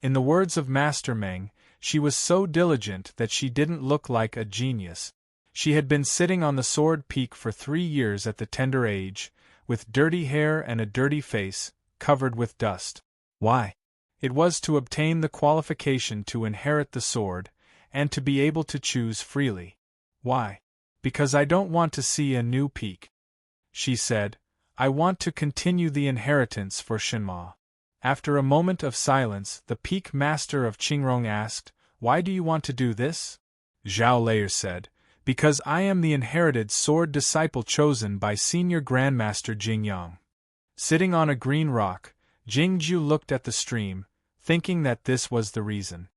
In the words of Master Meng, she was so diligent that she didn't look like a genius. She had been sitting on the sword peak for 3 years at the tender age, with dirty hair and a dirty face, covered with dust. Why? It was to obtain the qualification to inherit the sword, and to be able to choose freely. Why? Because I don't want to see a new peak. She said, I want to continue the inheritance for Shinma. After a moment of silence, the peak master of Qingrong asked, Why do you want to do this? Zhao Lei said, Because I am the inherited sword disciple chosen by Senior Grandmaster Jingyang. Sitting on a green rock, Jingju looked at the stream, thinking that this was the reason.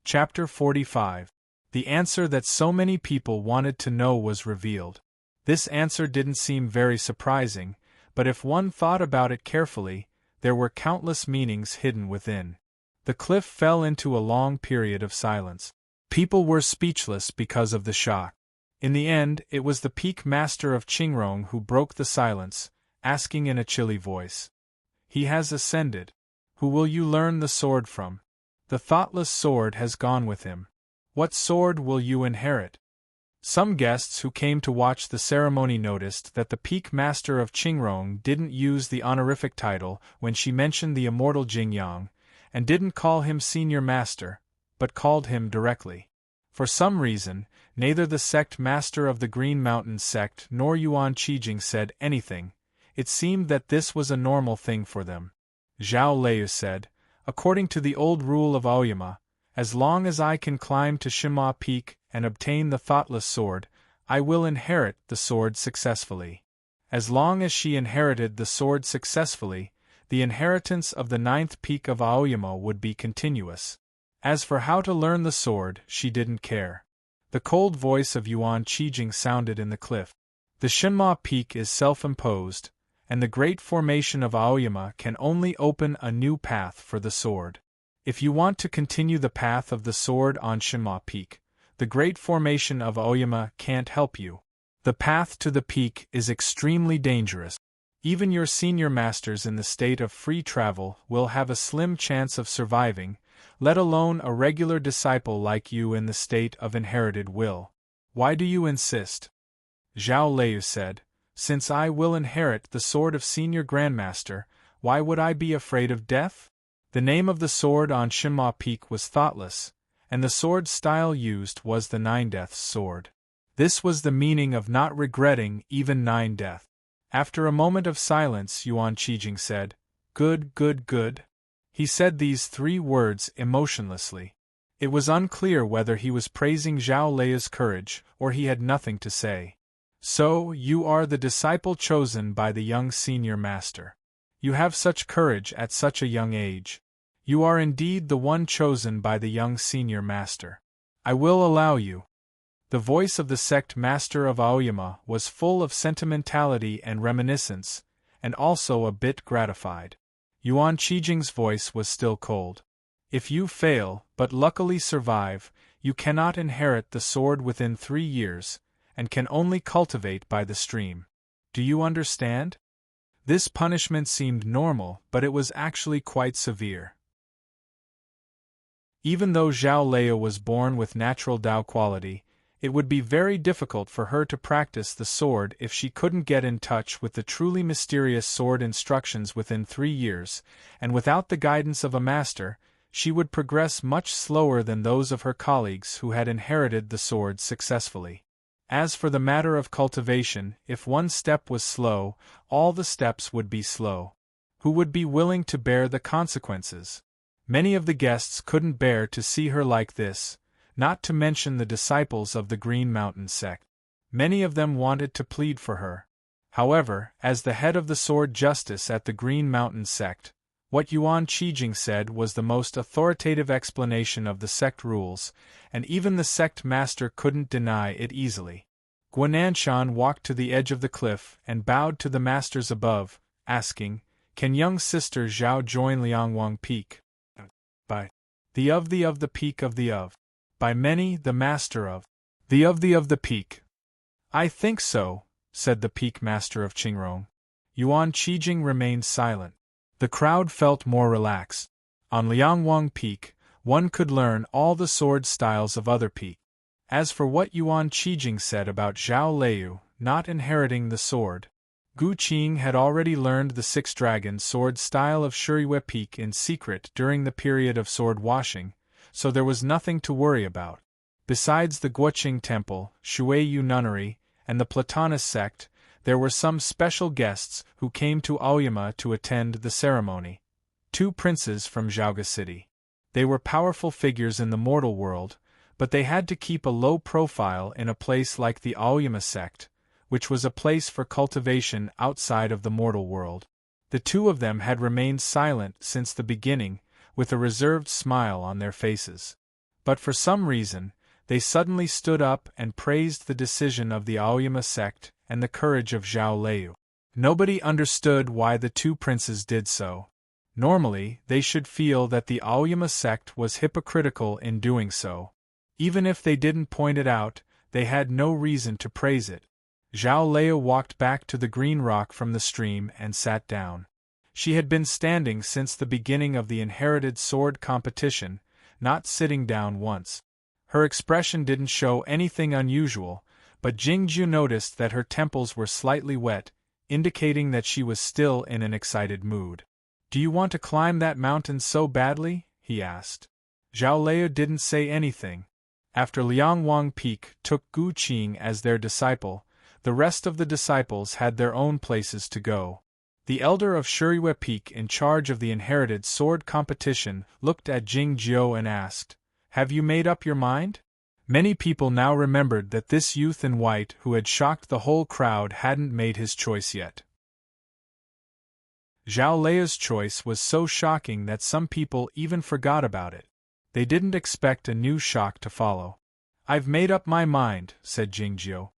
Chapter 45. The answer that so many people wanted to know was revealed. This answer didn't seem very surprising, but if one thought about it carefully, there were countless meanings hidden within. The cliff fell into a long period of silence. People were speechless because of the shock. In the end, it was the peak master of Qingrong who broke the silence, asking in a chilly voice. He has ascended. Who will you learn the sword from? The thoughtless sword has gone with him. What sword will you inherit? Some guests who came to watch the ceremony noticed that the peak master of Qingrong didn't use the honorific title when she mentioned the immortal Jingyang, and didn't call him senior master, but called him directly. For some reason, neither the sect master of the Green Mountain sect nor Yuan Qijing said anything. It seemed that this was a normal thing for them. Zhao Lei said, According to the old rule of Aoyama, as long as I can climb to Shima Peak and obtain the thoughtless sword, I will inherit the sword successfully. As long as she inherited the sword successfully, the inheritance of the 9th peak of Aoyama would be continuous. As for how to learn the sword, she didn't care. The cold voice of Yuan Qijing sounded in the cliff. The Shinma Peak is self-imposed, and the great formation of Aoyama can only open a new path for the sword. If you want to continue the path of the sword on Shinma Peak, the great formation of Aoyama can't help you. The path to the peak is extremely dangerous. Even your senior masters in the state of free travel will have a slim chance of surviving, let alone a regular disciple like you in the state of inherited will. Why do you insist? Zhao Lei said, Since I will inherit the sword of Senior Grandmaster, why would I be afraid of death? The name of the sword on Shinma Peak was Thoughtless, and the sword style used was the Nine Deaths sword. This was the meaning of not regretting even 9 deaths. After a moment of silence, Yuan Qijing said, Good, good, good. He said these 3 words emotionlessly. It was unclear whether he was praising Zhao Lei's courage or he had nothing to say. So, you are the disciple chosen by the young senior master. You have such courage at such a young age. You are indeed the one chosen by the young senior master. I will allow you. The voice of the sect master of Aoyama was full of sentimentality and reminiscence, and also a bit gratified. Yuan Qijing's voice was still cold. If you fail, but luckily survive, you cannot inherit the sword within 3 years, and can only cultivate by the stream. Do you understand? This punishment seemed normal, but it was actually quite severe. Even though Zhao Lei was born with natural Dao quality, it would be very difficult for her to practice the sword if she couldn't get in touch with the truly mysterious sword instructions within 3 years, and without the guidance of a master, she would progress much slower than those of her colleagues who had inherited the sword successfully. As for the matter of cultivation, if one step was slow, all the steps would be slow. Who would be willing to bear the consequences? Many of the guests couldn't bear to see her like this, not to mention the disciples of the Green Mountain sect. Many of them wanted to plead for her. However, as the head of the sword justice at the Green Mountain sect, what Yuan Qijing said was the most authoritative explanation of the sect rules, and even the sect master couldn't deny it easily. Guananshan walked to the edge of the cliff and bowed to the masters above, asking, Can young sister Zhao join Liangwang Peak? By the peak of the of. By many, the master of the peak. I think so, said the peak master of Qingrong. Yuan Qijing remained silent. The crowd felt more relaxed. On Liangwang Peak, one could learn all the sword styles of other peaks. As for what Yuan Qijing said about Zhao Lei not inheriting the sword, Gu Qing had already learned the six-dragon sword style of Shuriwe Peak in secret during the period of sword washing, so there was nothing to worry about. Besides the Guoqing Temple, Shuiyu Nunnery, and the Platonist sect, there were some special guests who came to Aoyama to attend the ceremony. 2 princes from Zhaoga City. They were powerful figures in the mortal world, but they had to keep a low profile in a place like the Aoyama sect, which was a place for cultivation outside of the mortal world. The 2 of them had remained silent since the beginning, with a reserved smile on their faces. But for some reason, they suddenly stood up and praised the decision of the Aoyama sect and the courage of Zhao Lei. Nobody understood why the 2 princes did so. Normally, they should feel that the Aoyama sect was hypocritical in doing so. Even if they didn't point it out, they had no reason to praise it. Zhao Lei walked back to the green rock from the stream and sat down. She had been standing since the beginning of the inherited sword competition, not sitting down once. Her expression didn't show anything unusual, but Jingju noticed that her temples were slightly wet, indicating that she was still in an excited mood. "Do you want to climb that mountain so badly?" he asked. Zhao Lei didn't say anything. After Liangwang Peak took Gu Qing as their disciple, the rest of the disciples had their own places to go. The elder of Shuriwe Peak in charge of the inherited sword competition looked at Jingjiu and asked, "Have you made up your mind?" Many people now remembered that this youth in white who had shocked the whole crowd hadn't made his choice yet. Zhao Lei's choice was so shocking that some people even forgot about it. They didn't expect a new shock to follow. "I've made up my mind," said Jingjiu.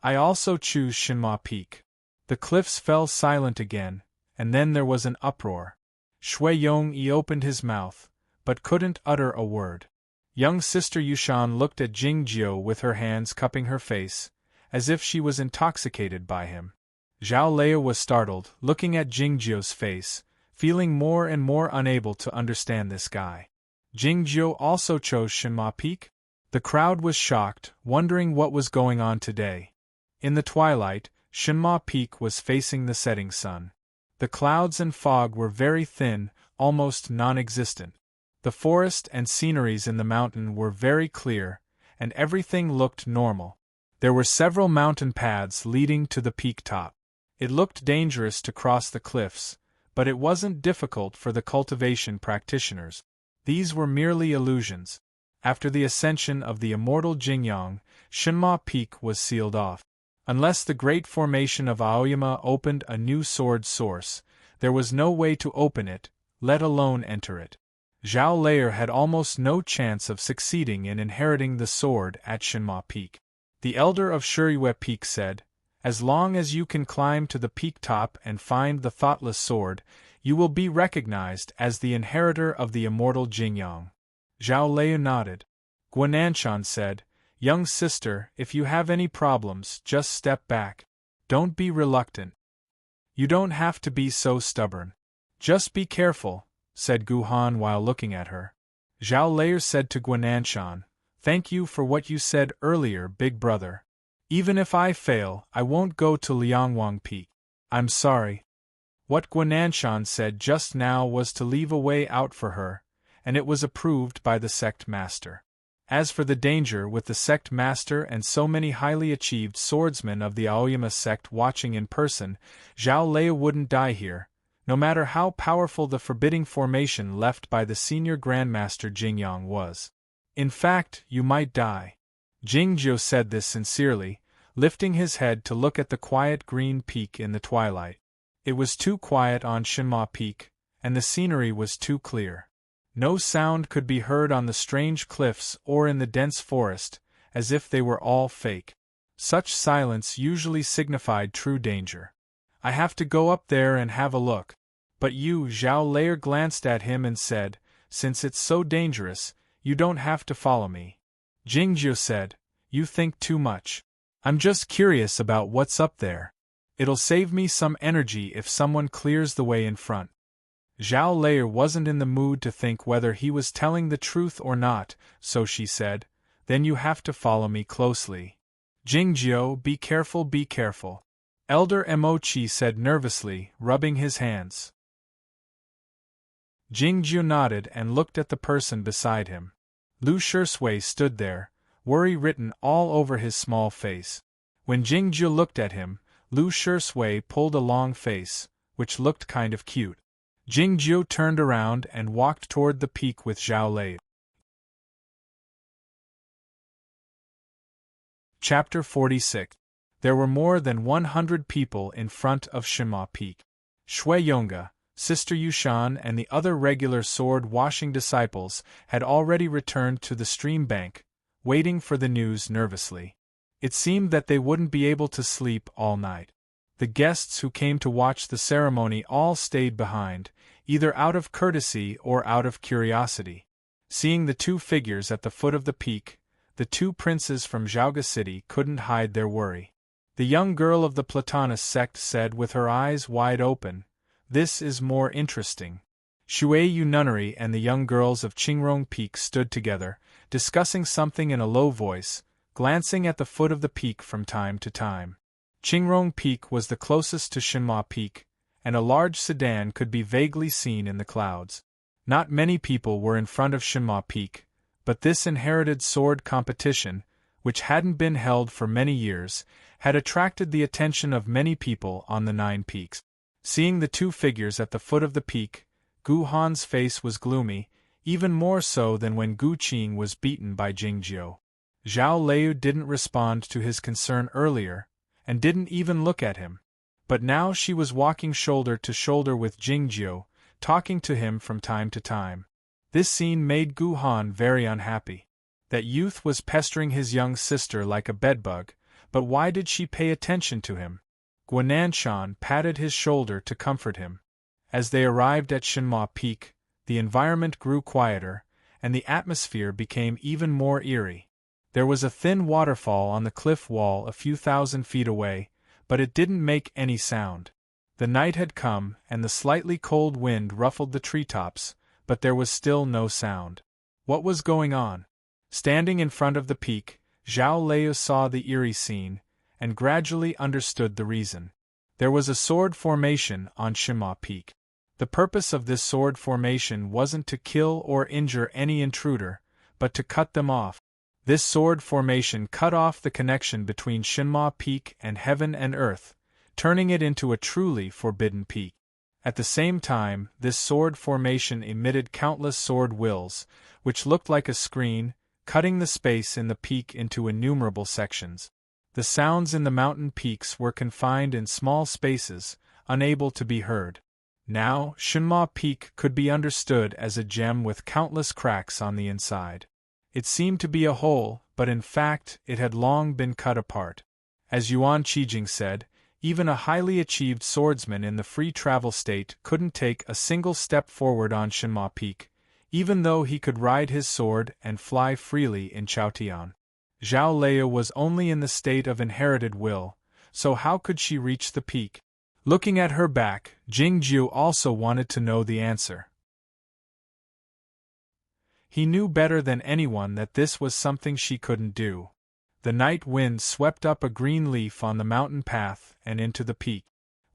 "I also choose Shinma Peak." The cliffs fell silent again, and then there was an uproar. Shui Yongyi opened his mouth, but couldn't utter a word. Young sister Yushan looked at Jingjiu with her hands cupping her face, as if she was intoxicated by him. Zhao Lei was startled, looking at Jingjiu's face, feeling more and more unable to understand this guy. Jingjiu also chose Shinma Peak? The crowd was shocked, wondering what was going on today. In the twilight, Shinma Peak was facing the setting sun. The clouds and fog were very thin, almost non-existent. The forest and sceneries in the mountain were very clear, and everything looked normal. There were several mountain paths leading to the peak top. It looked dangerous to cross the cliffs, but it wasn't difficult for the cultivation practitioners. These were merely illusions. After the ascension of the immortal Jingyang, Shinma Peak was sealed off. Unless the great formation of Aoyama opened a new sword source, there was no way to open it, let alone enter it. Zhao Lei had almost no chance of succeeding in inheriting the sword at Shinma Peak. The elder of Shuriwe Peak said, "As long as you can climb to the peak top and find the thoughtless sword, you will be recognized as the inheritor of the immortal Jingyang." Zhao Lei nodded. Guananshan said, "Young sister, if you have any problems, just step back. Don't be reluctant. You don't have to be so stubborn. Just be careful," said Guhan while looking at her. Zhao Lei said to Guananshan, "Thank you for what you said earlier, big brother. Even if I fail, I won't go to Liangwang Peak. I'm sorry." What Guananshan said just now was to leave a way out for her, and it was approved by the sect master. As for the danger with the sect master and so many highly achieved swordsmen of the Aoyama sect watching in person, Zhao Lei wouldn't die here, no matter how powerful the forbidding formation left by the senior grandmaster Jingyang was. In fact, you might die. Jingjiu said this sincerely, lifting his head to look at the quiet green peak in the twilight. It was too quiet on Shinma Peak, and the scenery was too clear. No sound could be heard on the strange cliffs or in the dense forest, as if they were all fake. Such silence usually signified true danger. "I have to go up there and have a look." "But you," Zhao Lei glanced at him and said, "since it's so dangerous, you don't have to follow me." Jingjiu said, "You think too much. I'm just curious about what's up there. It'll save me some energy if someone clears the way in front." Zhao Lei wasn't in the mood to think whether he was telling the truth or not, so she said, "Then you have to follow me closely. Jingjiu, be careful, be careful. Elder Emochi said nervously, rubbing his hands. Jingjiu nodded and looked at the person beside him. Lu Shisui stood there, worry written all over his small face. When Jingjiu looked at him, Lu Shisui pulled a long face, which looked kind of cute. Jingjiu turned around and walked toward the peak with Zhao Lei. Chapter 46. There were more than 100 people in front of Shima Peak. Shui Yonga, Sister Yushan and the other regular sword-washing disciples had already returned to the stream bank, waiting for the news nervously. It seemed that they wouldn't be able to sleep all night. The guests who came to watch the ceremony all stayed behind, either out of courtesy or out of curiosity. Seeing the two figures at the foot of the peak, the two princes from Zhaoga City couldn't hide their worry. The young girl of the Platonist sect said with her eyes wide open, "This is more interesting." Shuiyu Nunnery and the young girls of Qingrong Peak stood together, discussing something in a low voice, glancing at the foot of the peak from time to time. Qingrong Peak was the closest to Shinma Peak, and a large sedan could be vaguely seen in the clouds. Not many people were in front of Shinma Peak, but this inherited sword competition, which hadn't been held for many years, had attracted the attention of many people on the 9 peaks. Seeing the two figures at the foot of the peak, Gu Han's face was gloomy, even more so than when Gu Qing was beaten by Jingjiu. Zhao Lei didn't respond to his concern earlier, and didn't even look at him. But now she was walking shoulder to shoulder with Jingjiu, talking to him from time to time. This scene made Gu Han very unhappy. That youth was pestering his young sister like a bedbug, but why did she pay attention to him? Guananshan patted his shoulder to comfort him. As they arrived at Shinma Peak, the environment grew quieter, and the atmosphere became even more eerie. There was a thin waterfall on the cliff wall a few thousand feet away, but it didn't make any sound. The night had come, and the slightly cold wind ruffled the treetops, but there was still no sound. What was going on? Standing in front of the peak, Zhao Lei saw the eerie scene, and gradually understood the reason. There was a sword formation on Shima Peak. The purpose of this sword formation wasn't to kill or injure any intruder, but to cut them off. This sword formation cut off the connection between Shinma Peak and heaven and earth, turning it into a truly forbidden peak. At the same time, this sword formation emitted countless sword wills, which looked like a screen, cutting the space in the peak into innumerable sections. The sounds in the mountain peaks were confined in small spaces, unable to be heard. Now, Shinma Peak could be understood as a gem with countless cracks on the inside. It seemed to be a whole, but in fact, it had long been cut apart. As Yuan Qijing said, even a highly achieved swordsman in the free travel state couldn't take a single step forward on Shinma Peak, even though he could ride his sword and fly freely in Chaotian. Zhao Lei was only in the state of inherited will, so how could she reach the peak? Looking at her back, Jingjiu also wanted to know the answer. He knew better than anyone that this was something she couldn't do. The night wind swept up a green leaf on the mountain path and into the peak.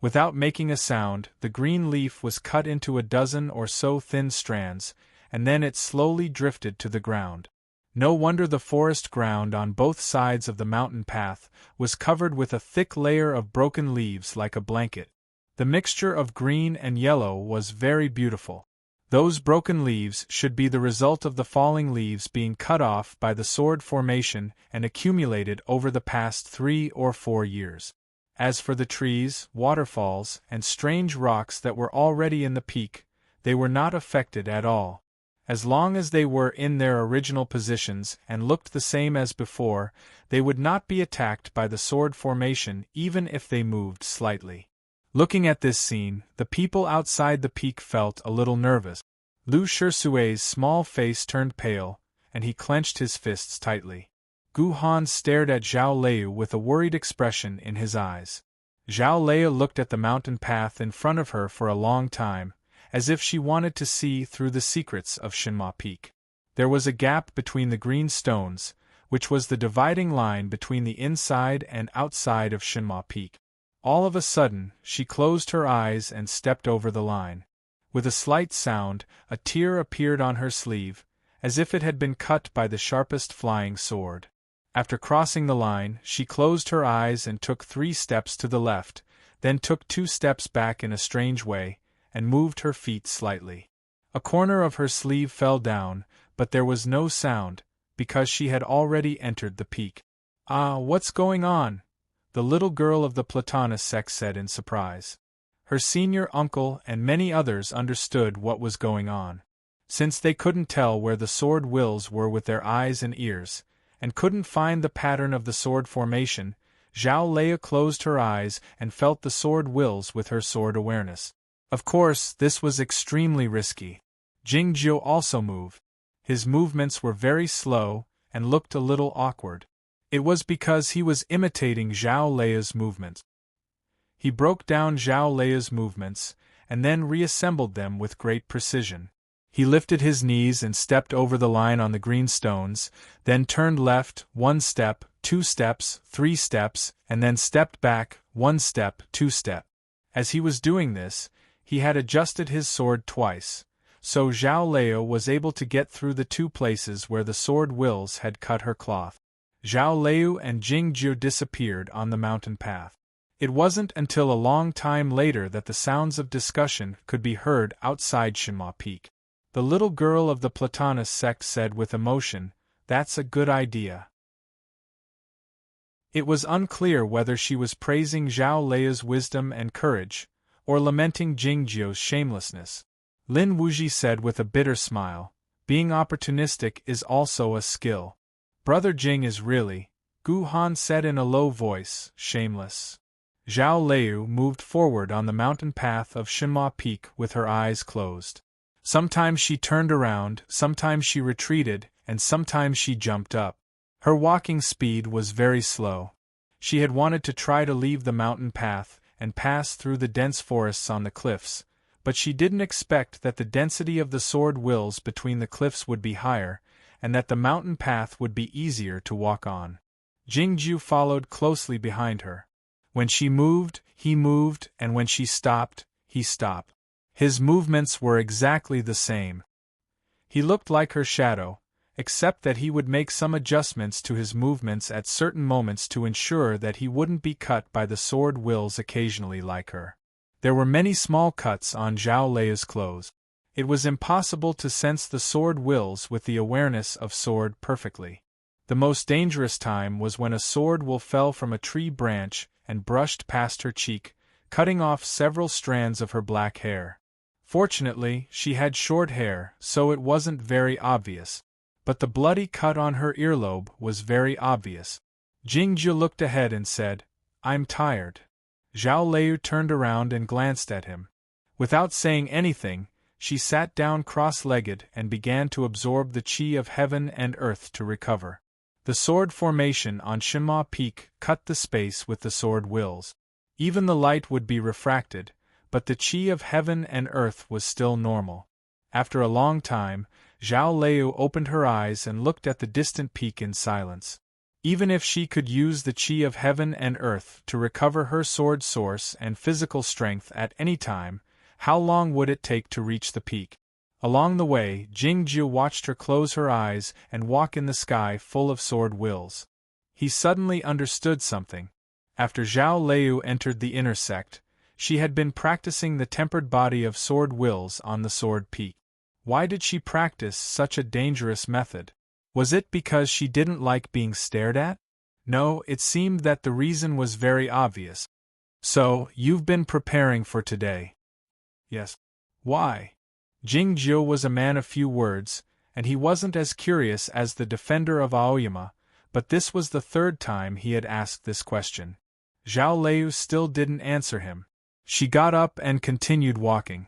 Without making a sound, the green leaf was cut into a dozen or so thin strands, and then it slowly drifted to the ground. No wonder the forest ground on both sides of the mountain path was covered with a thick layer of broken leaves like a blanket. The mixture of green and yellow was very beautiful. Those broken leaves should be the result of the falling leaves being cut off by the sword formation and accumulated over the past 3 or 4 years. As for the trees, waterfalls, and strange rocks that were already in the peak, they were not affected at all. As long as they were in their original positions and looked the same as before, they would not be attacked by the sword formation even if they moved slightly. Looking at this scene, the people outside the peak felt a little nervous. Lu Shisui's small face turned pale, and he clenched his fists tightly. Gu Han stared at Zhao Lei with a worried expression in his eyes. Zhao Lei looked at the mountain path in front of her for a long time, as if she wanted to see through the secrets of Shinma Peak. There was a gap between the green stones, which was the dividing line between the inside and outside of Shinma Peak. All of a sudden, she closed her eyes and stepped over the line. With a slight sound, a tear appeared on her sleeve, as if it had been cut by the sharpest flying sword. After crossing the line, she closed her eyes and took 3 steps to the left, then took 2 steps back in a strange way, and moved her feet slightly. A corner of her sleeve fell down, but there was no sound, because she had already entered the peak. "Ah, what's going on?" the little girl of the Platonist sect said in surprise. Her senior uncle and many others understood what was going on. Since they couldn't tell where the sword wills were with their eyes and ears, and couldn't find the pattern of the sword formation, Zhao Leia closed her eyes and felt the sword wills with her sword awareness. Of course, this was extremely risky. Jingjiu also moved. His movements were very slow and looked a little awkward. It was because he was imitating Zhao Leia's movements. He broke down Zhao Leia's movements, and then reassembled them with great precision. He lifted his knees and stepped over the line on the green stones, then turned left, 1 step, 2 steps, 3 steps, and then stepped back, 1 step, 2 step. As he was doing this, he had adjusted his sword twice, so Zhao Leia was able to get through the 2 places where the sword wills had cut her cloth. Zhao Lei and Jingjiu disappeared on the mountain path. It wasn't until a long time later that the sounds of discussion could be heard outside Shinma Peak. The little girl of the Platonist sect said with emotion, "That's a good idea." It was unclear whether she was praising Zhao Leia's wisdom and courage, or lamenting Jingjiu's shamelessness. Lin Wuji said with a bitter smile, "Being opportunistic is also a skill. Brother Jing is really," Gu Han said in a low voice, "shameless." Zhao Lei moved forward on the mountain path of Shinma Peak with her eyes closed. Sometimes she turned around, sometimes she retreated, and sometimes she jumped up. Her walking speed was very slow. She had wanted to try to leave the mountain path and pass through the dense forests on the cliffs, but she didn't expect that the density of the sword wills between the cliffs would be higher, and that the mountain path would be easier to walk on. Jingjiu followed closely behind her. When she moved, he moved, and when she stopped, he stopped. His movements were exactly the same. He looked like her shadow, except that he would make some adjustments to his movements at certain moments to ensure that he wouldn't be cut by the sword wills occasionally like her. There were many small cuts on Zhao Leia's clothes. It was impossible to sense the sword wills with the awareness of sword perfectly. The most dangerous time was when a sword will fell from a tree branch and brushed past her cheek, cutting off several strands of her black hair. Fortunately, she had short hair, so it wasn't very obvious. But the bloody cut on her earlobe was very obvious. Jingjiu looked ahead and said, "I'm tired." Zhao Lei turned around and glanced at him. Without saying anything, she sat down cross-legged and began to absorb the qi of heaven and earth to recover. The sword formation on Shinma Peak cut the space with the sword wills. Even the light would be refracted, but the qi of heaven and earth was still normal. After a long time, Zhao Lei opened her eyes and looked at the distant peak in silence. Even if she could use the qi of heaven and earth to recover her sword source and physical strength at any time, how long would it take to reach the peak? Along the way, Jingjiu watched her close her eyes and walk in the sky full of sword wills. He suddenly understood something. After Zhao Lei entered the inner sect, she had been practicing the tempered body of sword wills on the sword peak. Why did she practice such a dangerous method? Was it because she didn't like being stared at? No, it seemed that the reason was very obvious. "So, you've been preparing for today?" "Yes." "Why?" Jingjiu was a man of few words, and he wasn't as curious as the defender of Aoyama, but this was the 3rd time he had asked this question. Zhao Lei still didn't answer him. She got up and continued walking.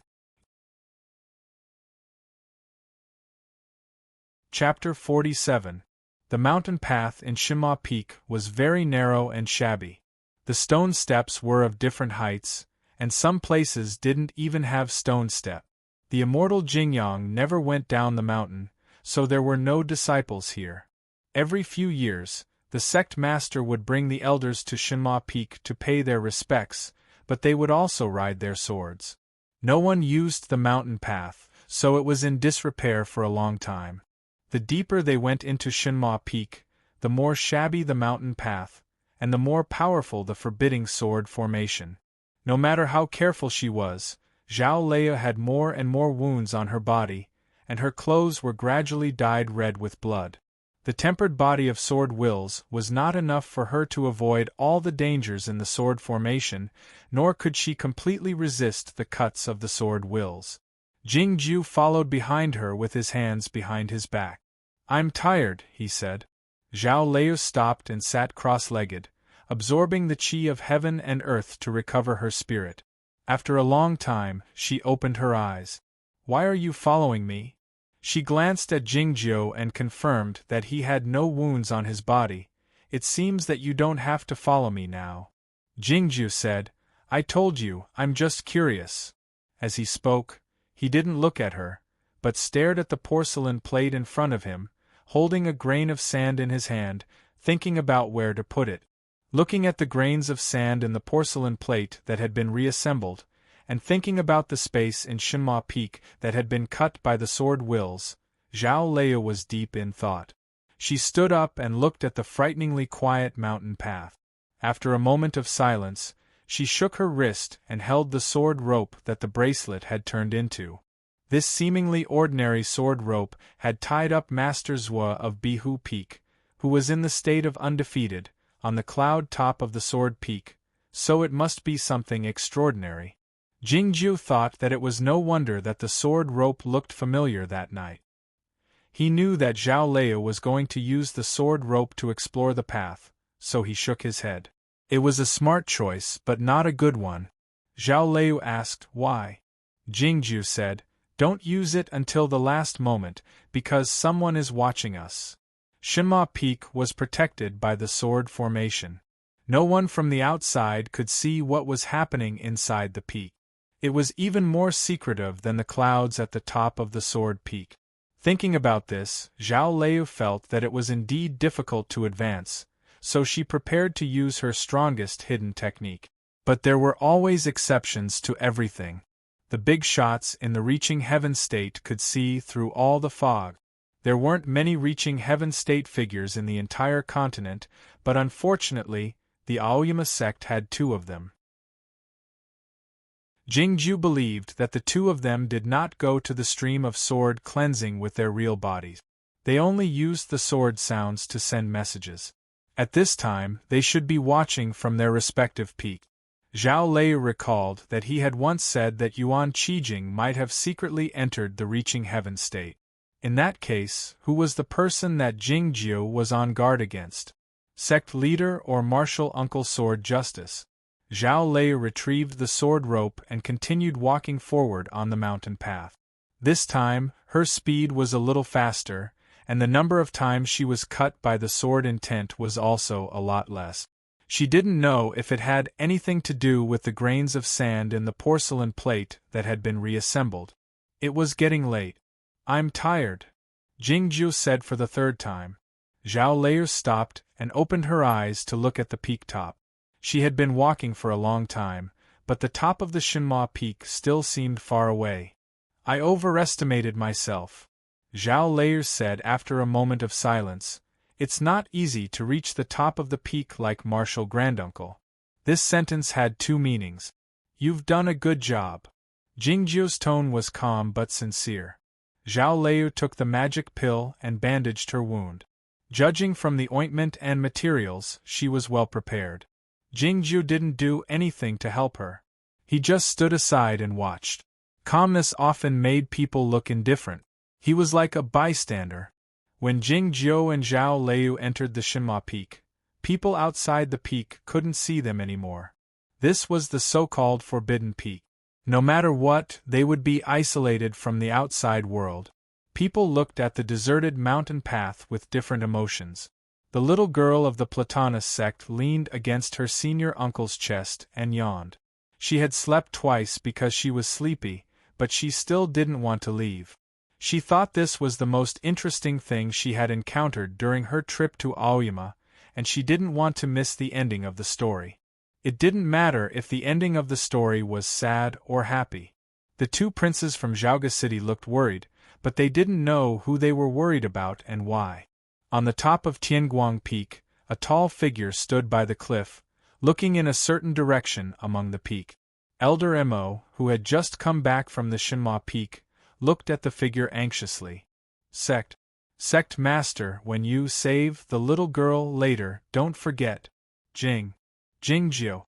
Chapter 47. The mountain path in Shinma Peak was very narrow and shabby. The stone steps were of different heights, and some places didn't even have stone step. The immortal Jingyang never went down the mountain, so there were no disciples here. Every few years, The sect master would bring the elders to Shinma Peak to pay their respects, but they would also ride their swords. No one used the mountain path, so it was in disrepair for a long time. The deeper they went into Shinma Peak, the more shabby the mountain path, and the more powerful the forbidding sword formation. No matter how careful she was, Zhao Leia had more and more wounds on her body, and her clothes were gradually dyed red with blood. The tempered body of Sword Wills was not enough for her to avoid all the dangers in the sword formation, nor could she completely resist the cuts of the Sword Wills. Jingju followed behind her with his hands behind his back. "I'm tired," he said. Zhao Lei stopped and sat cross-legged, absorbing the qi of heaven and earth to recover her spirit. After a long time, she opened her eyes. "Why are you following me?" She glanced at Jingzhou and confirmed that he had no wounds on his body. "It seems that you don't have to follow me now." Jingzhou said, "I told you, I'm just curious." As he spoke, he didn't look at her, but stared at the porcelain plate in front of him, holding a grain of sand in his hand, thinking about where to put it. Looking at the grains of sand in the porcelain plate that had been reassembled, and thinking about the space in Shinma Peak that had been cut by the Sword Wills, Zhao Lei was deep in thought. She stood up and looked at the frighteningly quiet mountain path. After a moment of silence, she shook her wrist and held the sword rope that the bracelet had turned into. This seemingly ordinary sword rope had tied up Master Zhua of Bihu Peak, who was in the state of undefeated, on the cloud top of the Sword Peak, so it must be something extraordinary. Jingju thought that it was no wonder that the sword rope looked familiar that night. He knew that Zhao Lei was going to use the sword rope to explore the path, so he shook his head. It was a smart choice, but not a good one. Zhao Lei asked, "Why?" Jingju said, "Don't use it until the last moment, because someone is watching us." Shinma Peak was protected by the sword formation. No one from the outside could see what was happening inside the peak. It was even more secretive than the clouds at the top of the Sword Peak. Thinking about this, Zhao Lei felt that it was indeed difficult to advance, so she prepared to use her strongest hidden technique. But there were always exceptions to everything. The big shots in the Reaching Heaven state could see through all the fog. There weren't many Reaching Heaven state figures in the entire continent, but unfortunately, the Aoyama sect had 2 of them. Jingju believed that the 2 of them did not go to the stream of sword cleansing with their real bodies. They only used the sword sounds to send messages. At this time, they should be watching from their respective peak. Zhao Lei recalled that he had once said that Yuan Qijing might have secretly entered the Reaching Heaven state. In that case, who was the person that Jingju was on guard against? Sect leader or martial uncle Sword Justice? Zhao Lei retrieved the sword rope and continued walking forward on the mountain path. This time, her speed was a little faster, and the number of times she was cut by the sword intent was also a lot less. She didn't know if it had anything to do with the grains of sand in the porcelain plate that had been reassembled. It was getting late. "I'm tired," Jingju said for the 3rd time. Zhao Lei stopped and opened her eyes to look at the peak top. She had been walking for a long time, but the top of the Shinma Peak still seemed far away. "I overestimated myself," Zhao Lei said after a moment of silence. "It's not easy to reach the top of the peak like Martial Granduncle." This sentence had 2 meanings. "You've done a good job." Jingju's tone was calm but sincere. Zhao Lei took the magic pill and bandaged her wound. Judging from the ointment and materials, she was well prepared. Jingju didn't do anything to help her. He just stood aside and watched. Calmness often made people look indifferent. He was like a bystander. When Jingzhou and Zhao Lei entered the Shinma Peak, people outside the peak couldn't see them anymore. This was the so-called Forbidden Peak. No matter what, they would be isolated from the outside world. People looked at the deserted mountain path with different emotions. The little girl of the Platonist sect leaned against her senior uncle's chest and yawned. She had slept twice because she was sleepy, but she still didn't want to leave. She thought this was the most interesting thing she had encountered during her trip to Aoyama, and she didn't want to miss the ending of the story. It didn't matter if the ending of the story was sad or happy. The two princes from Zhaoga City looked worried, but they didn't know who they were worried about and why. On the top of Tianguang Peak, a tall figure stood by the cliff, looking in a certain direction among the peak. Elder Mo, who had just come back from the Shenhua Peak, looked at the figure anxiously. Sect Master, when you save the little girl later, don't forget. Jingjiu.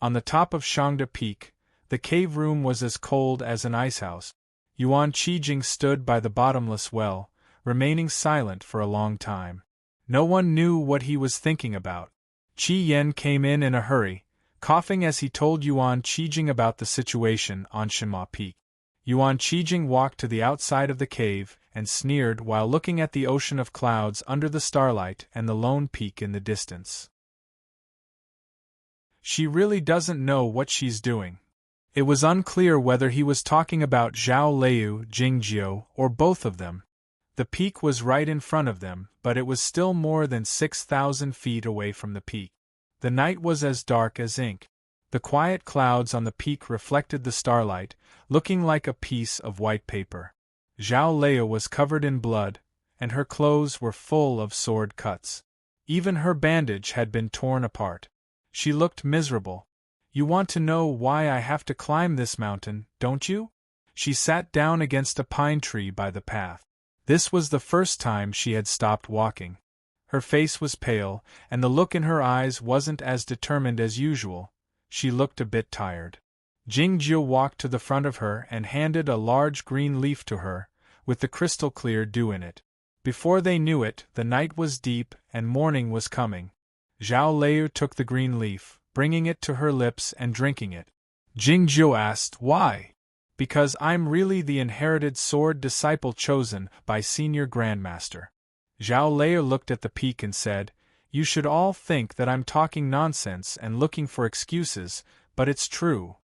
On the top of Shangda Peak, the cave room was as cold as an icehouse. Yuan Qijing stood by the bottomless well, remaining silent for a long time. No one knew what he was thinking about. Qi Yen came in a hurry, coughing as he told Yuan Qijing about the situation on Shenhua Peak. Yuan Qijing walked to the outside of the cave and sneered while looking at the ocean of clouds under the starlight and the lone peak in the distance. She really doesn't know what she's doing. It was unclear whether he was talking about Zhao Liu, Jingjiu, or both of them. The peak was right in front of them, but it was still more than 6,000 feet away from the peak. The night was as dark as ink. The quiet clouds on the peak reflected the starlight, looking like a piece of white paper. Zhao Liu was covered in blood, and her clothes were full of sword cuts. Even her bandage had been torn apart. She looked miserable. You want to know why I have to climb this mountain, don't you? She sat down against a pine tree by the path. This was the first time she had stopped walking. Her face was pale, and the look in her eyes wasn't as determined as usual. She looked a bit tired. Jingjiu walked to the front of her and handed a large green leaf to her, with the crystal-clear dew in it. Before they knew it, the night was deep and morning was coming. Zhao Liu took the green leaf, bringing it to her lips and drinking it. Jingjiu asked, "Why?" "Because I'm really the inherited sword disciple chosen by Senior Grandmaster." Zhao Liu looked at the peak and said, "You should all think that I'm talking nonsense and looking for excuses, but it's true."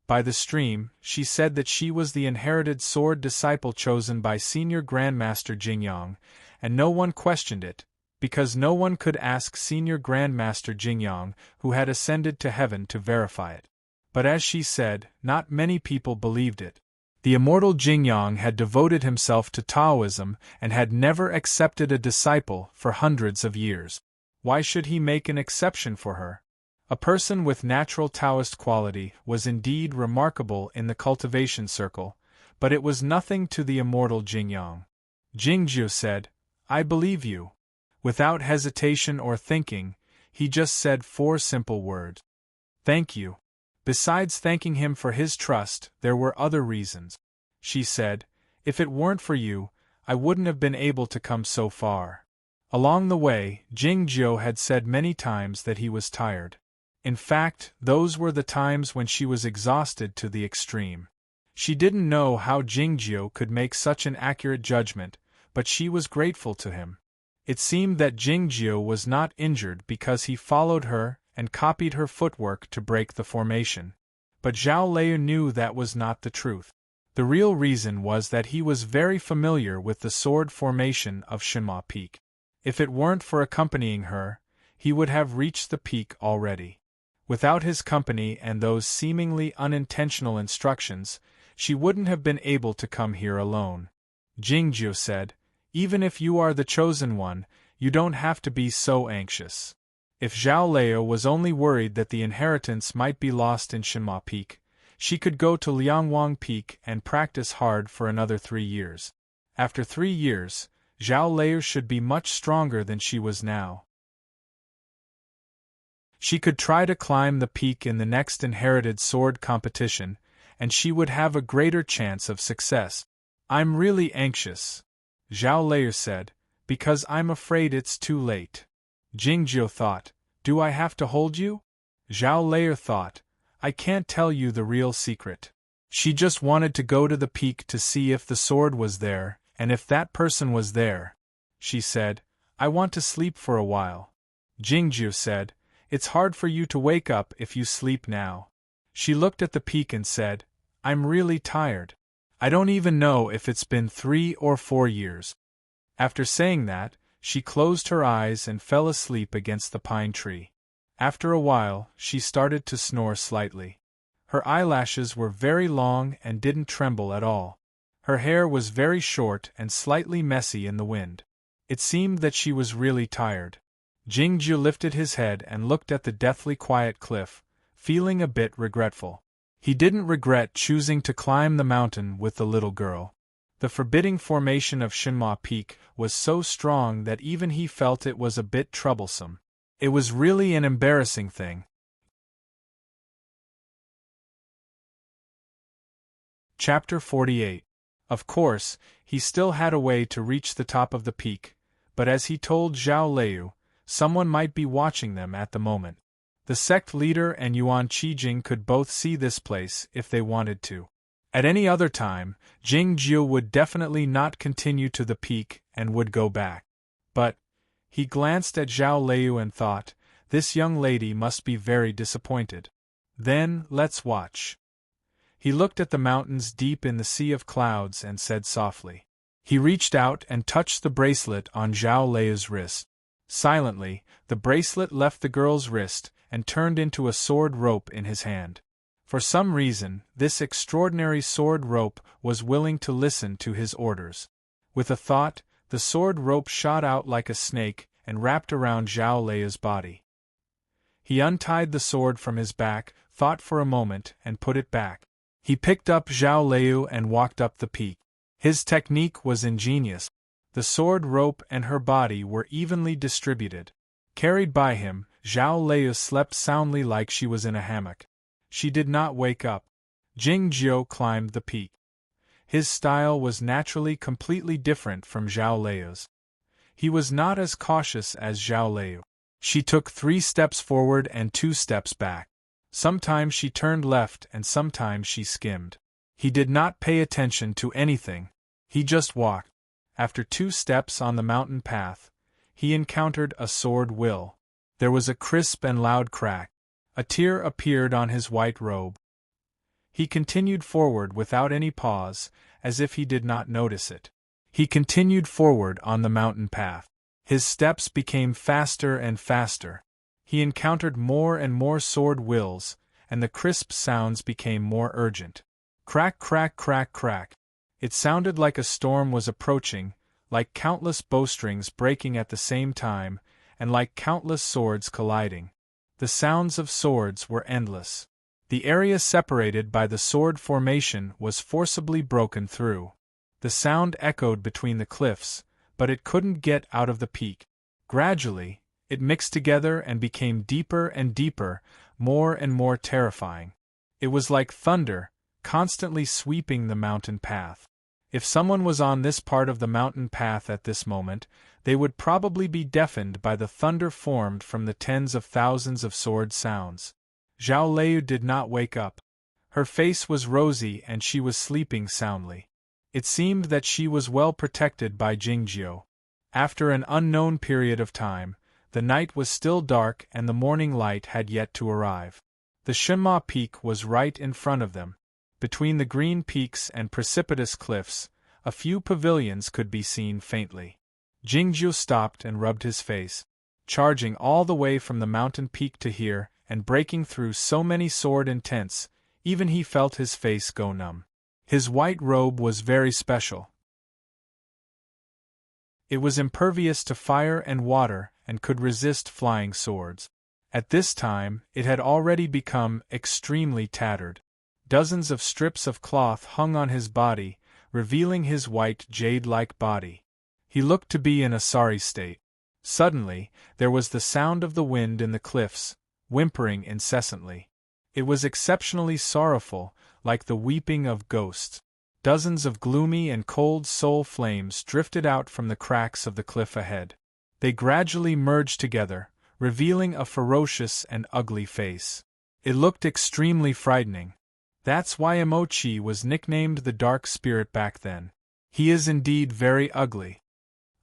By the stream, she said that she was the inherited sword disciple chosen by Senior Grandmaster Jingyang, and no one questioned it, because no one could ask Senior Grandmaster Jingyang, who had ascended to heaven, to verify it. But as she said, not many people believed it. The immortal Jingyang had devoted himself to Taoism and had never accepted a disciple for hundreds of years. Why should he make an exception for her? A person with natural Taoist quality was indeed remarkable in the cultivation circle, but it was nothing to the immortal Jingyang. Jingjiu said, "I believe you." Without hesitation or thinking, he just said 4 simple words. "Thank you." Besides thanking him for his trust, there were other reasons. She said, "If it weren't for you, I wouldn't have been able to come so far." Along the way, Jingjiu had said many times that he was tired. In fact, those were the times when she was exhausted to the extreme. She didn't know how Jingjiu could make such an accurate judgment, but she was grateful to him. It seemed that Jingjiu was not injured because he followed her and copied her footwork to break the formation. But Zhao Liu knew that was not the truth. The real reason was that he was very familiar with the sword formation of Shenhua Peak. If it weren't for accompanying her, he would have reached the peak already. Without his company and those seemingly unintentional instructions, she wouldn't have been able to come here alone. Jingjiu said, "Even if you are the chosen one, you don't have to be so anxious." If Zhao Liu was only worried that the inheritance might be lost in Shenhua Peak, she could go to Liangwang Peak and practice hard for another 3 years. After 3 years, Zhao Liu should be much stronger than she was now. She could try to climb the peak in the next inherited sword competition, and she would have a greater chance of success. "I'm really anxious," Zhao Liu said, "because I'm afraid it's too late." Jingjiu thought, "Do I have to hold you?" Zhao Liu thought, "I can't tell you the real secret." She just wanted to go to the peak to see if the sword was there, and if that person was there. She said, "I want to sleep for a while." Jingjiu said, "It's hard for you to wake up if you sleep now." She looked at the peak and said, "I'm really tired. I don't even know if it's been 3 or 4 years." After saying that, She closed her eyes and fell asleep against the pine tree. After a while, she started to snore slightly. Her eyelashes were very long and didn't tremble at all. Her hair was very short and slightly messy in the wind. It seemed that she was really tired. Jingju lifted his head and looked at the deathly quiet cliff, feeling a bit regretful. He didn't regret choosing to climb the mountain with the little girl. The forbidding formation of Shinma Peak was so strong that even he felt it was a bit troublesome. It was really an embarrassing thing. Chapter 48. Of course, he still had a way to reach the top of the peak, but as he told Zhao Lei, someone might be watching them at the moment. The sect leader and Yuan Qijing could both see this place if they wanted to. At any other time, Jing Jiu would definitely not continue to the peak and would go back. But he glanced at Zhao Lei and thought, this young lady must be very disappointed. Then, let's watch. He looked at the mountains deep in the sea of clouds and said softly. He reached out and touched the bracelet on Zhao Lei's wrist. Silently, the bracelet left the girl's wrist and turned into a sword rope in his hand. For some reason, this extraordinary sword rope was willing to listen to his orders. With a thought, the sword rope shot out like a snake and wrapped around Zhao Lei's body. He untied the sword from his back, thought for a moment, and put it back. He picked up Zhao Lei and walked up the peak. His technique was ingenious. The sword rope and her body were evenly distributed. Carried by him, Zhao Lei slept soundly like she was in a hammock. She did not wake up. Jing Jiu climbed the peak. His style was naturally completely different from Zhao Lei's. He was not as cautious as Zhao Lei. She took 3 steps forward and 2 steps back. Sometimes she turned left and sometimes she skimmed. He did not pay attention to anything. He just walked. After 2 steps on the mountain path, he encountered a sword will. There was a crisp and loud crack. A tear appeared on his white robe. He continued forward without any pause, as if he did not notice it. He continued forward on the mountain path. His steps became faster and faster. He encountered more and more sword wills, and the crisp sounds became more urgent. Crack, crack, crack, crack. It sounded like a storm was approaching, like countless bowstrings breaking at the same time, and like countless swords colliding. The sounds of swords were endless. The area separated by the sword formation was forcibly broken through. The sound echoed between the cliffs, but it couldn't get out of the peak. Gradually, it mixed together and became deeper and deeper, more and more terrifying. It was like thunder, constantly sweeping the mountain path. If someone was on this part of the mountain path at this moment, they would probably be deafened by the thunder formed from the tens of thousands of sword sounds. Zhao Lei did not wake up. Her face was rosy and she was sleeping soundly. It seemed that she was well protected by Jingjiu. After an unknown period of time, the night was still dark and the morning light had yet to arrive. The Shinma Peak was right in front of them. Between the green peaks and precipitous cliffs, a few pavilions could be seen faintly. Jingjiu stopped and rubbed his face. Charging all the way from the mountain peak to here, and breaking through so many sword and tents, even he felt his face go numb. His white robe was very special. It was impervious to fire and water and could resist flying swords. At this time, it had already become extremely tattered. Dozens of strips of cloth hung on his body, revealing his white jade-like body. He looked to be in a sorry state. Suddenly, there was the sound of the wind in the cliffs, whimpering incessantly. It was exceptionally sorrowful, like the weeping of ghosts. Dozens of gloomy and cold soul flames drifted out from the cracks of the cliff ahead. They gradually merged together, revealing a ferocious and ugly face. It looked extremely frightening. That's why Emochi was nicknamed the Dark Spirit back then. He is indeed very ugly.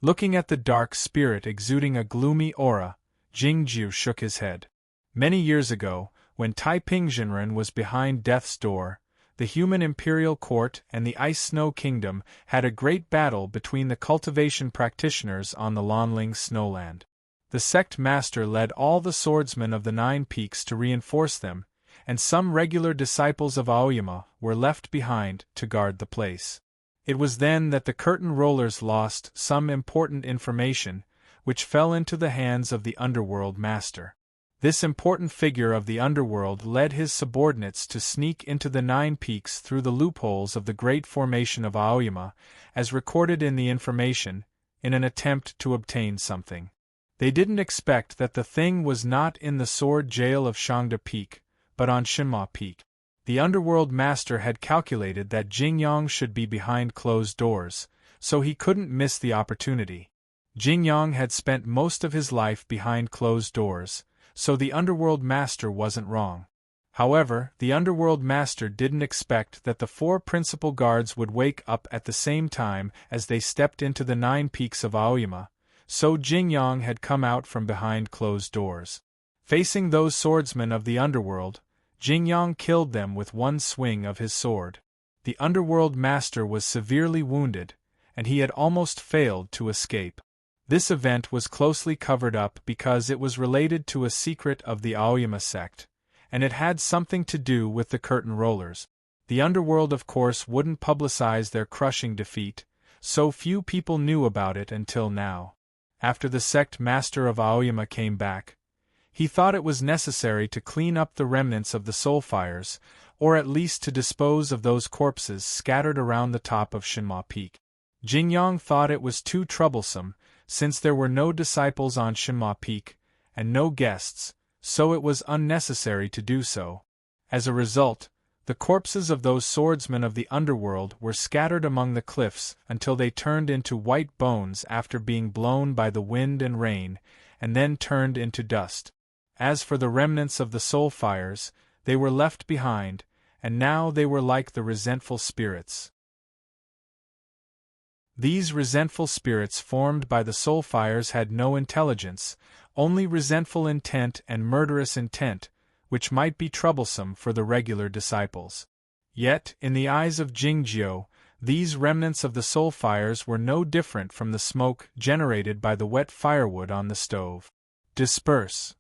Looking at the Dark Spirit exuding a gloomy aura, Jingjiu shook his head. Many years ago, when Taiping Jinren was behind death's door, the human imperial court and the ice-snow kingdom had a great battle between the cultivation practitioners on the Lonling snowland. The sect master led all the swordsmen of the 9 peaks to reinforce them, and some regular disciples of Aoyama were left behind to guard the place. It was then that the curtain rollers lost some important information, which fell into the hands of the underworld master. This important figure of the underworld led his subordinates to sneak into the 9 peaks through the loopholes of the great formation of Aoyama, as recorded in the information, in an attempt to obtain something. They didn't expect that the thing was not in the sword jail of Shangda Peak, but on Shinma Peak. The underworld master had calculated that Jingyang should be behind closed doors, so he couldn't miss the opportunity. Jingyang had spent most of his life behind closed doors, so the underworld master wasn't wrong. However, the underworld master didn't expect that the 4 principal guards would wake up at the same time as they stepped into the 9 peaks of Aoyama, so Jingyang had come out from behind closed doors. Facing those swordsmen of the underworld, Jingyang killed them with one swing of his sword. The underworld master was severely wounded, and he had almost failed to escape. This event was closely covered up because it was related to a secret of the Aoyama sect, and it had something to do with the curtain rollers. The underworld of course wouldn't publicize their crushing defeat, so few people knew about it until now. After the sect master of Aoyama came back, he thought it was necessary to clean up the remnants of the soul fires, or at least to dispose of those corpses scattered around the top of Shinma Peak. Jingyang thought it was too troublesome, since there were no disciples on Shinma Peak, and no guests, so it was unnecessary to do so. As a result, the corpses of those swordsmen of the underworld were scattered among the cliffs until they turned into white bones after being blown by the wind and rain, and then turned into dust. As for the remnants of the soul fires, they were left behind, and now they were like the resentful spirits. These resentful spirits formed by the soul fires had no intelligence, only resentful intent and murderous intent, which might be troublesome for the regular disciples. Yet, in the eyes of Jingjiu, these remnants of the soul fires were no different from the smoke generated by the wet firewood on the stove. Disperse.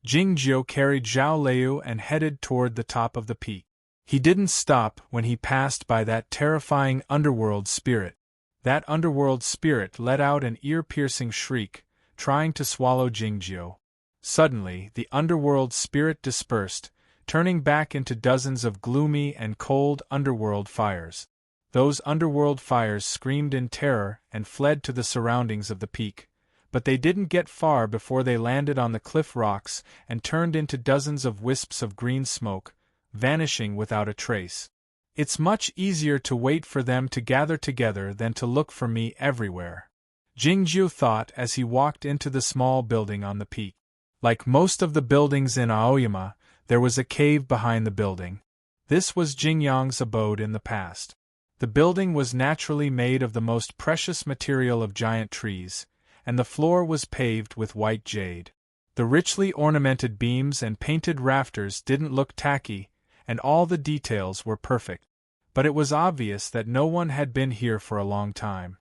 Jingjiu carried Zhao Liu and headed toward the top of the peak. He didn't stop when he passed by that terrifying underworld spirit. That underworld spirit let out an ear-piercing shriek, trying to swallow Jingjiu. Suddenly, the underworld spirit dispersed, turning back into dozens of gloomy and cold underworld fires. Those underworld fires screamed in terror and fled to the surroundings of the peak, but they didn't get far before they landed on the cliff rocks and turned into dozens of wisps of green smoke, vanishing without a trace. It's much easier to wait for them to gather together than to look for me everywhere, Jingjiu thought as he walked into the small building on the peak. Like most of the buildings in Aoyama, there was a cave behind the building. This was Jingyang's abode in the past. The building was naturally made of the most precious material of giant trees, and the floor was paved with white jade. The richly ornamented beams and painted rafters didn't look tacky, and all the details were perfect. But it was obvious that no one had been here for a long time.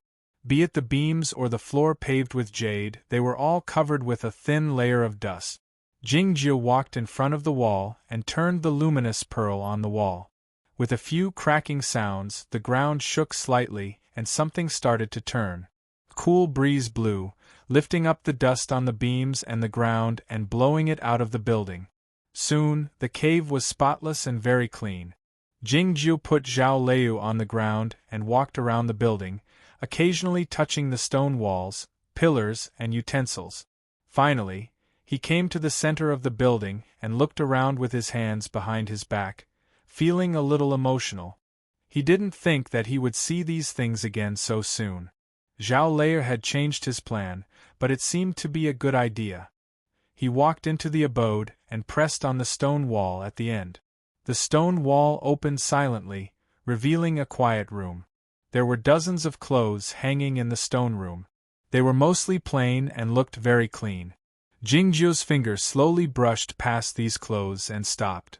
Be it the beams or the floor paved with jade, they were all covered with a thin layer of dust. Jingjiu walked in front of the wall and turned the luminous pearl on the wall. With a few cracking sounds, the ground shook slightly and something started to turn. Cool breeze blew, lifting up the dust on the beams and the ground and blowing it out of the building. Soon, the cave was spotless and very clean. Jingjiu put Zhao Liu on the ground and walked around the building, occasionally touching the stone walls, pillars, and utensils. Finally, he came to the center of the building and looked around with his hands behind his back, feeling a little emotional. He didn't think that he would see these things again so soon. Zhao Liu had changed his plan, but it seemed to be a good idea. He walked into the abode and pressed on the stone wall at the end. The stone wall opened silently, revealing a quiet room. There were dozens of clothes hanging in the stone room. They were mostly plain and looked very clean. Jingjiu's fingers slowly brushed past these clothes and stopped.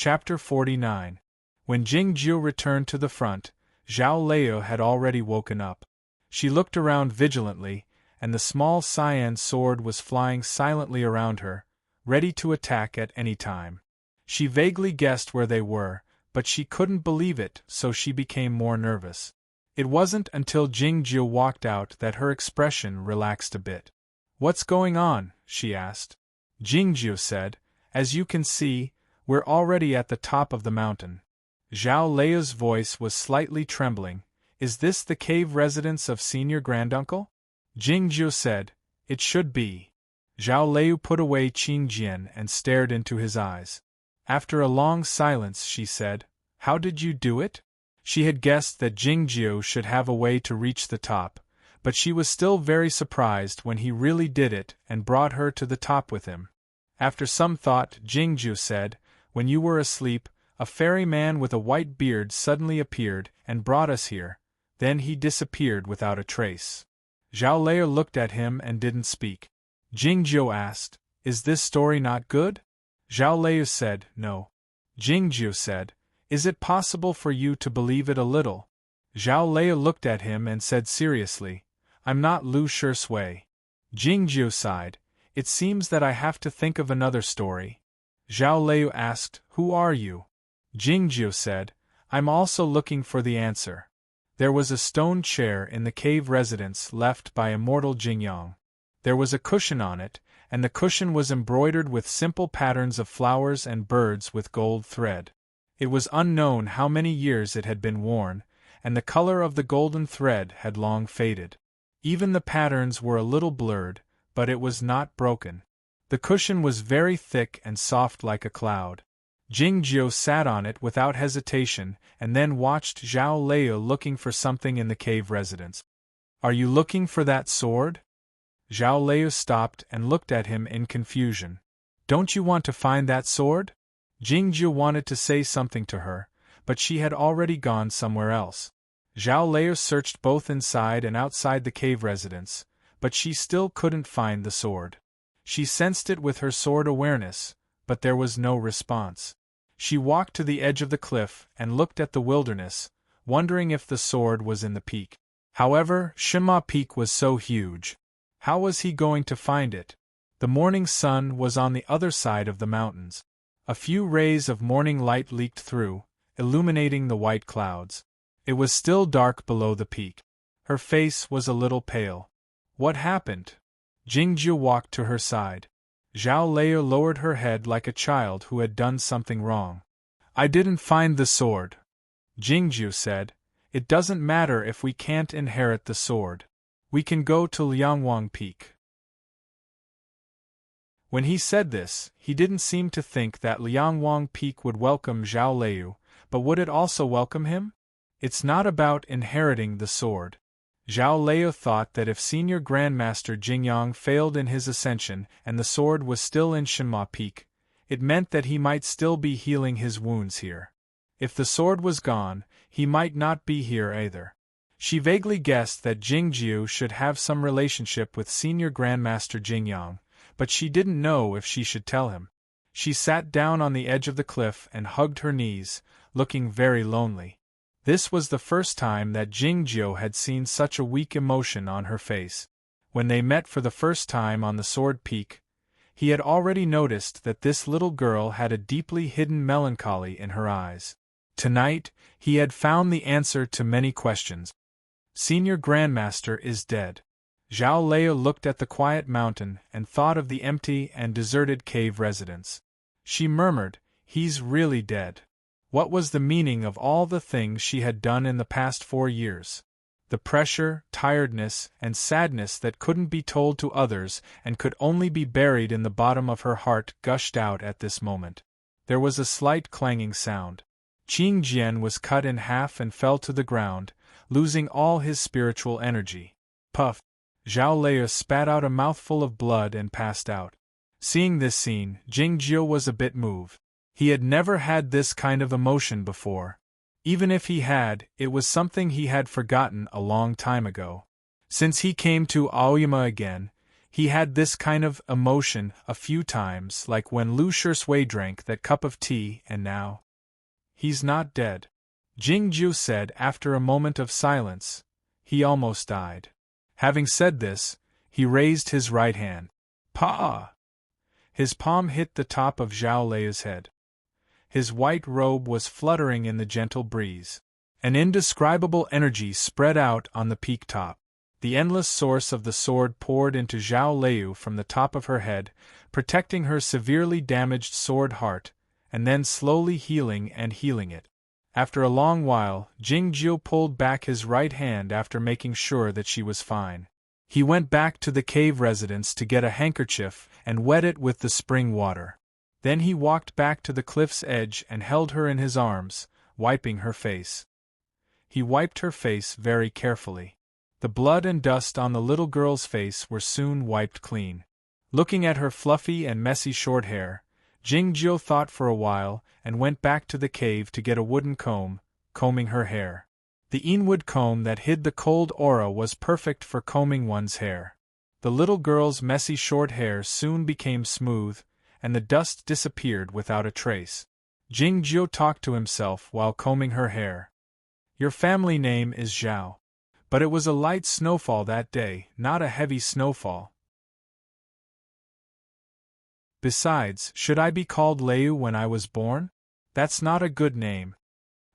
Chapter 49. When Jingjiu returned to the front, Zhao Lei had already woken up. She looked around vigilantly, and the small cyan sword was flying silently around her, ready to attack at any time. She vaguely guessed where they were, but she couldn't believe it, so she became more nervous. It wasn't until Jingjiu walked out that her expression relaxed a bit. "What's going on?" she asked. Jingjiu said, "As you can see, we're already at the top of the mountain." Zhao Lei's voice was slightly trembling. "Is this the cave residence of Senior Granduncle?" Jingjiu said, "It should be." Zhao Lei put away Qingjian and stared into his eyes. After a long silence she said, "How did you do it?" She had guessed that Jingjiu should have a way to reach the top, but she was still very surprised when he really did it and brought her to the top with him. After some thought, Jingjiu said, "When you were asleep, a fairy man with a white beard suddenly appeared and brought us here, then he disappeared without a trace." Zhao Lei looked at him and didn't speak. Jingjiu asked, "Is this story not good?" Zhao Lei said, "No." Jingjiu said, "Is it possible for you to believe it a little?" Zhao Lei looked at him and said seriously, "I'm not Lu Shui." Jingjiu sighed, "It seems that I have to think of another story." Zhao Lei asked, "Who are you?" Jingjiu said, "I'm also looking for the answer." There was a stone chair in the cave residence left by immortal Jingyang. There was a cushion on it, and the cushion was embroidered with simple patterns of flowers and birds with gold thread. It was unknown how many years it had been worn, and the color of the golden thread had long faded. Even the patterns were a little blurred, but it was not broken. The cushion was very thick and soft like a cloud. Jingjiu sat on it without hesitation and then watched Zhao Lei looking for something in the cave residence. "Are you looking for that sword?" Zhao Lei stopped and looked at him in confusion. "Don't you want to find that sword?" Jingjiu wanted to say something to her, but she had already gone somewhere else. Zhao Lei searched both inside and outside the cave residence, but she still couldn't find the sword. She sensed it with her sword awareness, but there was no response. She walked to the edge of the cliff and looked at the wilderness, wondering if the sword was in the peak. However, Shima Peak was so huge. How was he going to find it? The morning sun was on the other side of the mountains. A few rays of morning light leaked through, illuminating the white clouds. It was still dark below the peak. Her face was a little pale. What happened? Jingjiu walked to her side. Zhao Lei lowered her head like a child who had done something wrong. "I didn't find the sword." Jingjiu said, "It doesn't matter if we can't inherit the sword. We can go to Liangwang Peak." When he said this, he didn't seem to think that Liangwang Peak would welcome Zhao Lei, but would it also welcome him? It's not about inheriting the sword. Zhao Lei thought that if Senior Grandmaster Jingyang failed in his ascension and the sword was still in Shinma Peak, it meant that he might still be healing his wounds here. If the sword was gone, he might not be here either. She vaguely guessed that Jingjiu should have some relationship with Senior Grandmaster Jingyang, but she didn't know if she should tell him. She sat down on the edge of the cliff and hugged her knees, looking very lonely. This was the first time that Jingjiu had seen such a weak emotion on her face. When they met for the first time on the Sword Peak, he had already noticed that this little girl had a deeply hidden melancholy in her eyes. Tonight, he had found the answer to many questions. Senior Grandmaster is dead. Zhao Lei looked at the quiet mountain and thought of the empty and deserted cave residence. She murmured, "He's really dead." What was the meaning of all the things she had done in the past 4 years? The pressure, tiredness, and sadness that couldn't be told to others and could only be buried in the bottom of her heart gushed out at this moment. There was a slight clanging sound. Qingjian was cut in half and fell to the ground, losing all his spiritual energy. Puff! Zhao Lei spat out a mouthful of blood and passed out. Seeing this scene, Jingjiu was a bit moved. He had never had this kind of emotion before. Even if he had, it was something he had forgotten a long time ago. Since he came to Aoyama again, He had this kind of emotion a few times, like when Lu Shui drank that cup of tea, and now. He's not dead, Jingju said after a moment of silence. He almost died. Having said this, he raised his right hand. Pa! His palm hit the top of Zhao Lei's head. His white robe was fluttering in the gentle breeze. An indescribable energy spread out on the peak top. The endless source of the sword poured into Zhao Lei from the top of her head, protecting her severely damaged sword heart, and then slowly healing and healing it. After a long while, Jingjiu pulled back his right hand after making sure that she was fine. He went back to the cave residence to get a handkerchief and wet it with the spring water. Then he walked back to the cliff's edge and held her in his arms, wiping her face. He wiped her face very carefully. The blood and dust on the little girl's face were soon wiped clean. Looking at her fluffy and messy short hair, Jingjiu thought for a while and went back to the cave to get a wooden comb, combing her hair. The ironwood comb that hid the cold aura was perfect for combing one's hair. The little girl's messy short hair soon became smooth, and the dust disappeared without a trace. Jingjiu talked to himself while combing her hair. Your family name is Zhao. But it was a light snowfall that day, not a heavy snowfall. Besides, should I be called Leu when I was born? That's not a good name.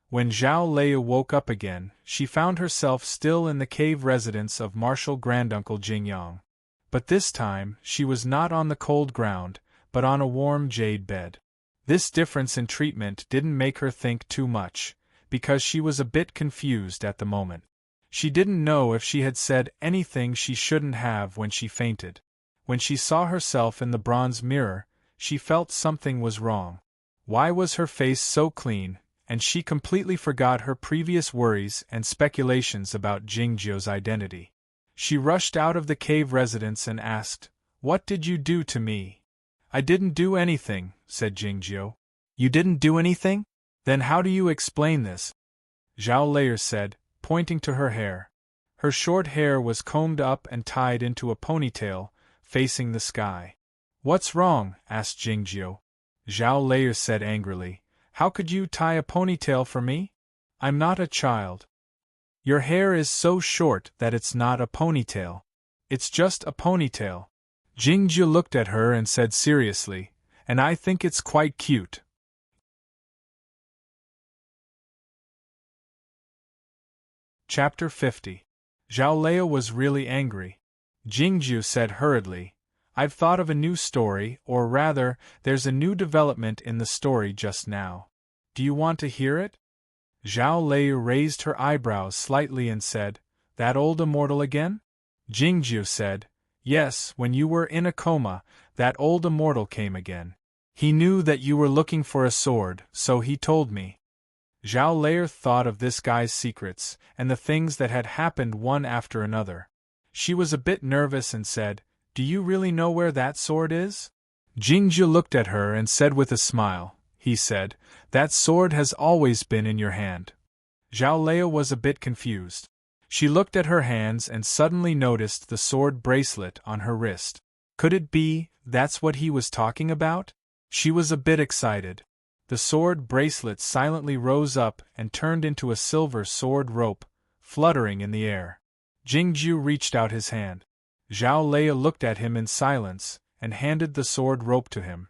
When Zhao Lei woke up again, she found herself still in the cave residence of Martial Granduncle Jingyang. But this time, she was not on the cold ground, but on a warm jade bed. This difference in treatment didn't make her think too much, because she was a bit confused at the moment. She didn't know if she had said anything she shouldn't have when she fainted. When she saw herself in the bronze mirror, she felt something was wrong. Why was her face so clean, and she completely forgot her previous worries and speculations about Jingjiu's identity. She rushed out of the cave residence and asked, "What did you do to me?" "I didn't do anything," said Jingjiu. "You didn't do anything? Then how do you explain this?" Zhao Lei said, pointing to her hair. Her short hair was combed up and tied into a ponytail, facing the sky. "What's wrong?" asked Jingjiu. Zhao Lei said angrily, "How could you tie a ponytail for me? I'm not a child. Your hair is so short that it's not a ponytail. It's just a ponytail." Jingjiu looked at her and said seriously, "And I think it's quite cute." Chapter 50. Zhao Lei was really angry. Jingjiu said hurriedly, "I've thought of a new story, or rather, there's a new development in the story just now. Do you want to hear it?" Zhao Lei raised her eyebrows slightly and said, "That old immortal again?" Jingjiu said, "Yes, when you were in a coma, that old immortal came again. He knew that you were looking for a sword, so he told me." Zhao Lei thought of this guy's secrets, and the things that had happened one after another. She was a bit nervous and said, "Do you really know where that sword is?" Jingjiu looked at her and said with a smile, he said, "That sword has always been in your hand." Zhao Lei was a bit confused. She looked at her hands and suddenly noticed the sword bracelet on her wrist. Could it be that's what he was talking about? She was a bit excited. The sword bracelet silently rose up and turned into a silver sword rope, fluttering in the air. Jingjiu reached out his hand. Zhao Lei looked at him in silence, and handed the sword rope to him.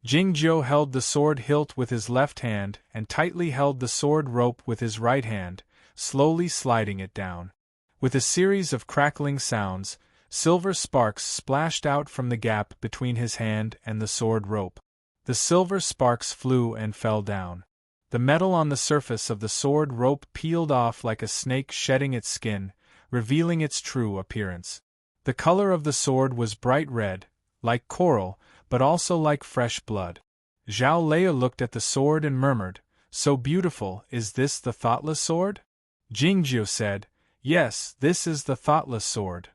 Jingjiu held the sword hilt with his left hand and tightly held the sword rope with his right hand, slowly sliding it down. With a series of crackling sounds, silver sparks splashed out from the gap between his hand and the sword rope. The silver sparks flew and fell down. The metal on the surface of the sword rope peeled off like a snake shedding its skin, revealing its true appearance. The color of the sword was bright red, like coral, but also like fresh blood. Zhao Lei looked at the sword and murmured, "So beautiful, is this the thoughtless sword?" Jingjiu said, "Yes, this is the thoughtless sword."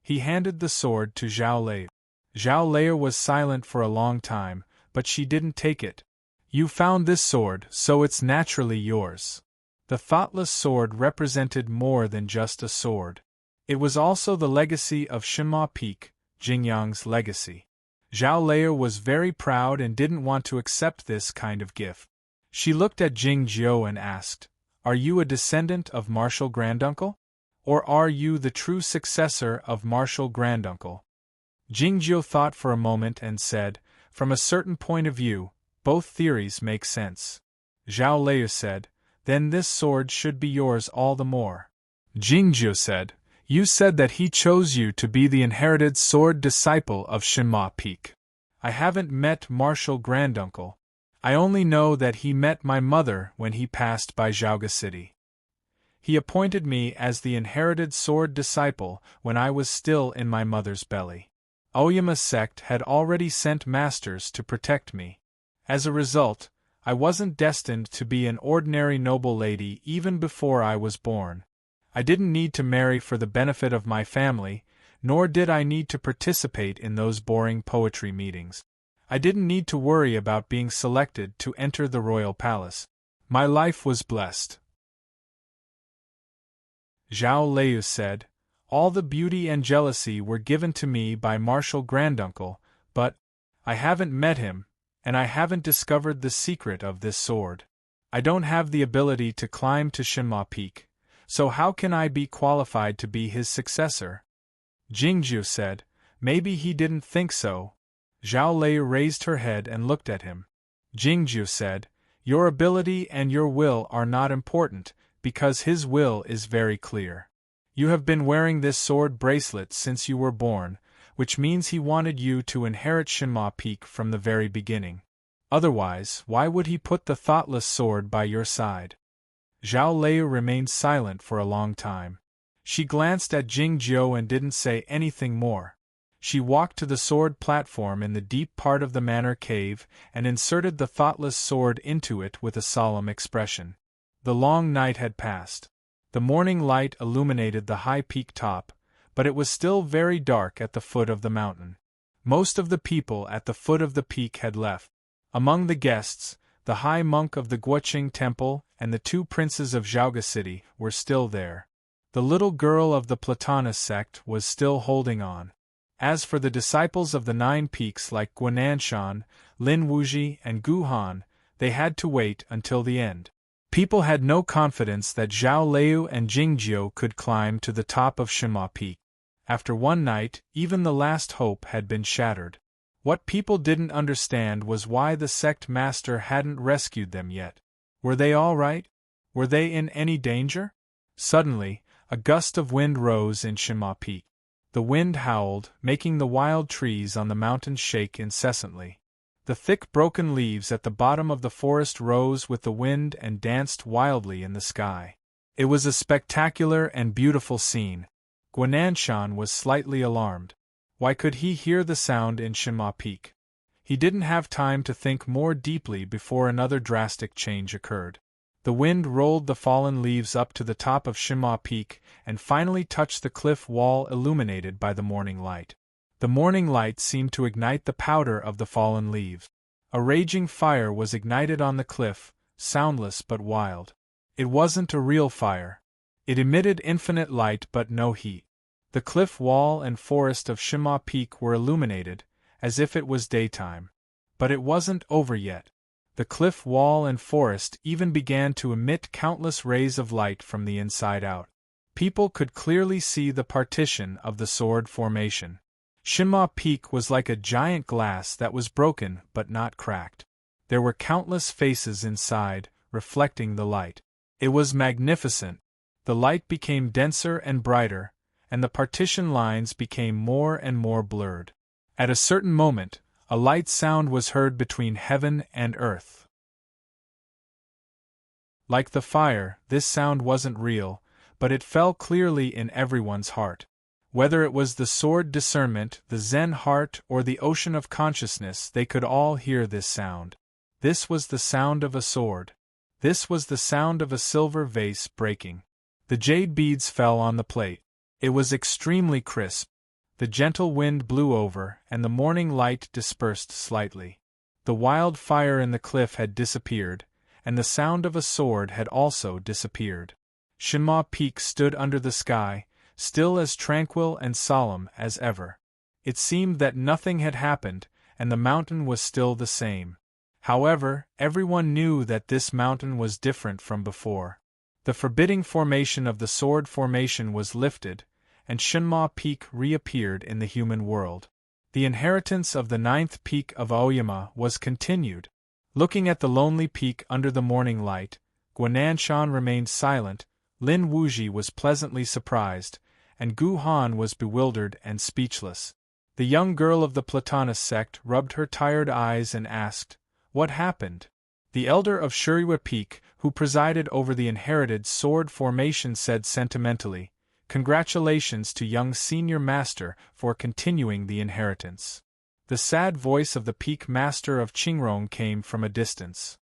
He handed the sword to Zhao Lei. Zhao Lei was silent for a long time, but she didn't take it. "You found this sword, so it's naturally yours." The thoughtless sword represented more than just a sword. It was also the legacy of Shenma Peak, Jingyang's legacy. Zhao Lei was very proud and didn't want to accept this kind of gift. She looked at Jingjiu and asked, "Are you a descendant of Martial Granduncle? Or are you the true successor of Martial Granduncle?" Jingjiu thought for a moment and said, "From a certain point of view, both theories make sense." Zhao Lei said, "Then this sword should be yours all the more." Jingjiu said, "You said that he chose you to be the inherited sword disciple of Shinma Peak. I haven't met Martial Granduncle. I only know that he met my mother when he passed by Zhaoga City. He appointed me as the inherited sword disciple when I was still in my mother's belly. Oyama sect had already sent masters to protect me. As a result, I wasn't destined to be an ordinary noble lady even before I was born. I didn't need to marry for the benefit of my family, nor did I need to participate in those boring poetry meetings. I didn't need to worry about being selected to enter the royal palace. My life was blessed." Zhao Lei said, "All the beauty and jealousy were given to me by Martial Granduncle, but I haven't met him, and I haven't discovered the secret of this sword. I don't have the ability to climb to Shinma Peak, so how can I be qualified to be his successor?" Jingjiu said, "Maybe he didn't think so." Zhao Lei raised her head and looked at him. Jingjiu said, "Your ability and your will are not important, because his will is very clear. You have been wearing this sword bracelet since you were born, which means he wanted you to inherit Shinma Peak from the very beginning. Otherwise, why would he put the thoughtless sword by your side?" Zhao Lei remained silent for a long time. She glanced at Jingjiu and didn't say anything more. She walked to the sword platform in the deep part of the manor cave and inserted the thoughtless sword into it with a solemn expression. The long night had passed. The morning light illuminated the high peak top, but it was still very dark at the foot of the mountain. Most of the people at the foot of the peak had left. Among the guests, the high monk of the Guoqing Temple and the 2 princes of Zhaoga City were still there. The little girl of the Platonist sect was still holding on. As for the disciples of the 9 peaks like Guananshan, Lin Wuji, and Gu Han, they had to wait until the end. People had no confidence that Zhao Lei and Jingjiu could climb to the top of Shinma Peak. After one night, even the last hope had been shattered. What people didn't understand was why the sect master hadn't rescued them yet. Were they all right? Were they in any danger? Suddenly, a gust of wind rose in Shinma Peak. The wind howled, making the wild trees on the mountain shake incessantly. The thick broken leaves at the bottom of the forest rose with the wind and danced wildly in the sky. It was a spectacular and beautiful scene. Guananshan was slightly alarmed. Why could he hear the sound in Shinma Peak? He didn't have time to think more deeply before another drastic change occurred. The wind rolled the fallen leaves up to the top of Shinma Peak and finally touched the cliff wall illuminated by the morning light. The morning light seemed to ignite the powder of the fallen leaves. A raging fire was ignited on the cliff, soundless but wild. It wasn't a real fire. It emitted infinite light but no heat. The cliff wall and forest of Shinma Peak were illuminated, as if it was daytime. But it wasn't over yet. The cliff wall and forest even began to emit countless rays of light from the inside out. People could clearly see the partition of the sword formation. Shinma Peak was like a giant glass that was broken but not cracked. There were countless faces inside, reflecting the light. It was magnificent. The light became denser and brighter, and the partition lines became more and more blurred. At a certain moment, a light sound was heard between heaven and earth. Like the fire, this sound wasn't real, but it fell clearly in everyone's heart. Whether it was the sword discernment, the Zen heart, or the ocean of consciousness, they could all hear this sound. This was the sound of a sword. This was the sound of a silver vase breaking. The jade beads fell on the plate. It was extremely crisp. The gentle wind blew over, and the morning light dispersed slightly. The wild fire in the cliff had disappeared, and the sound of a sword had also disappeared. Shinma Peak stood under the sky, still as tranquil and solemn as ever. It seemed that nothing had happened, and the mountain was still the same. However, everyone knew that this mountain was different from before. The forbidding formation of the sword formation was lifted, and Shinma Peak reappeared in the human world. The inheritance of the 9th peak of Aoyama was continued. Looking at the lonely peak under the morning light, Guananshan remained silent, Lin Wuji was pleasantly surprised, and Gu Han was bewildered and speechless. The young girl of the Platonist sect rubbed her tired eyes and asked, "What happened?" The elder of Shuriwa Peak, who presided over the inherited sword formation, said sentimentally, "Congratulations to young senior master for continuing the inheritance." The sad voice of the peak master of Qingrong came from a distance.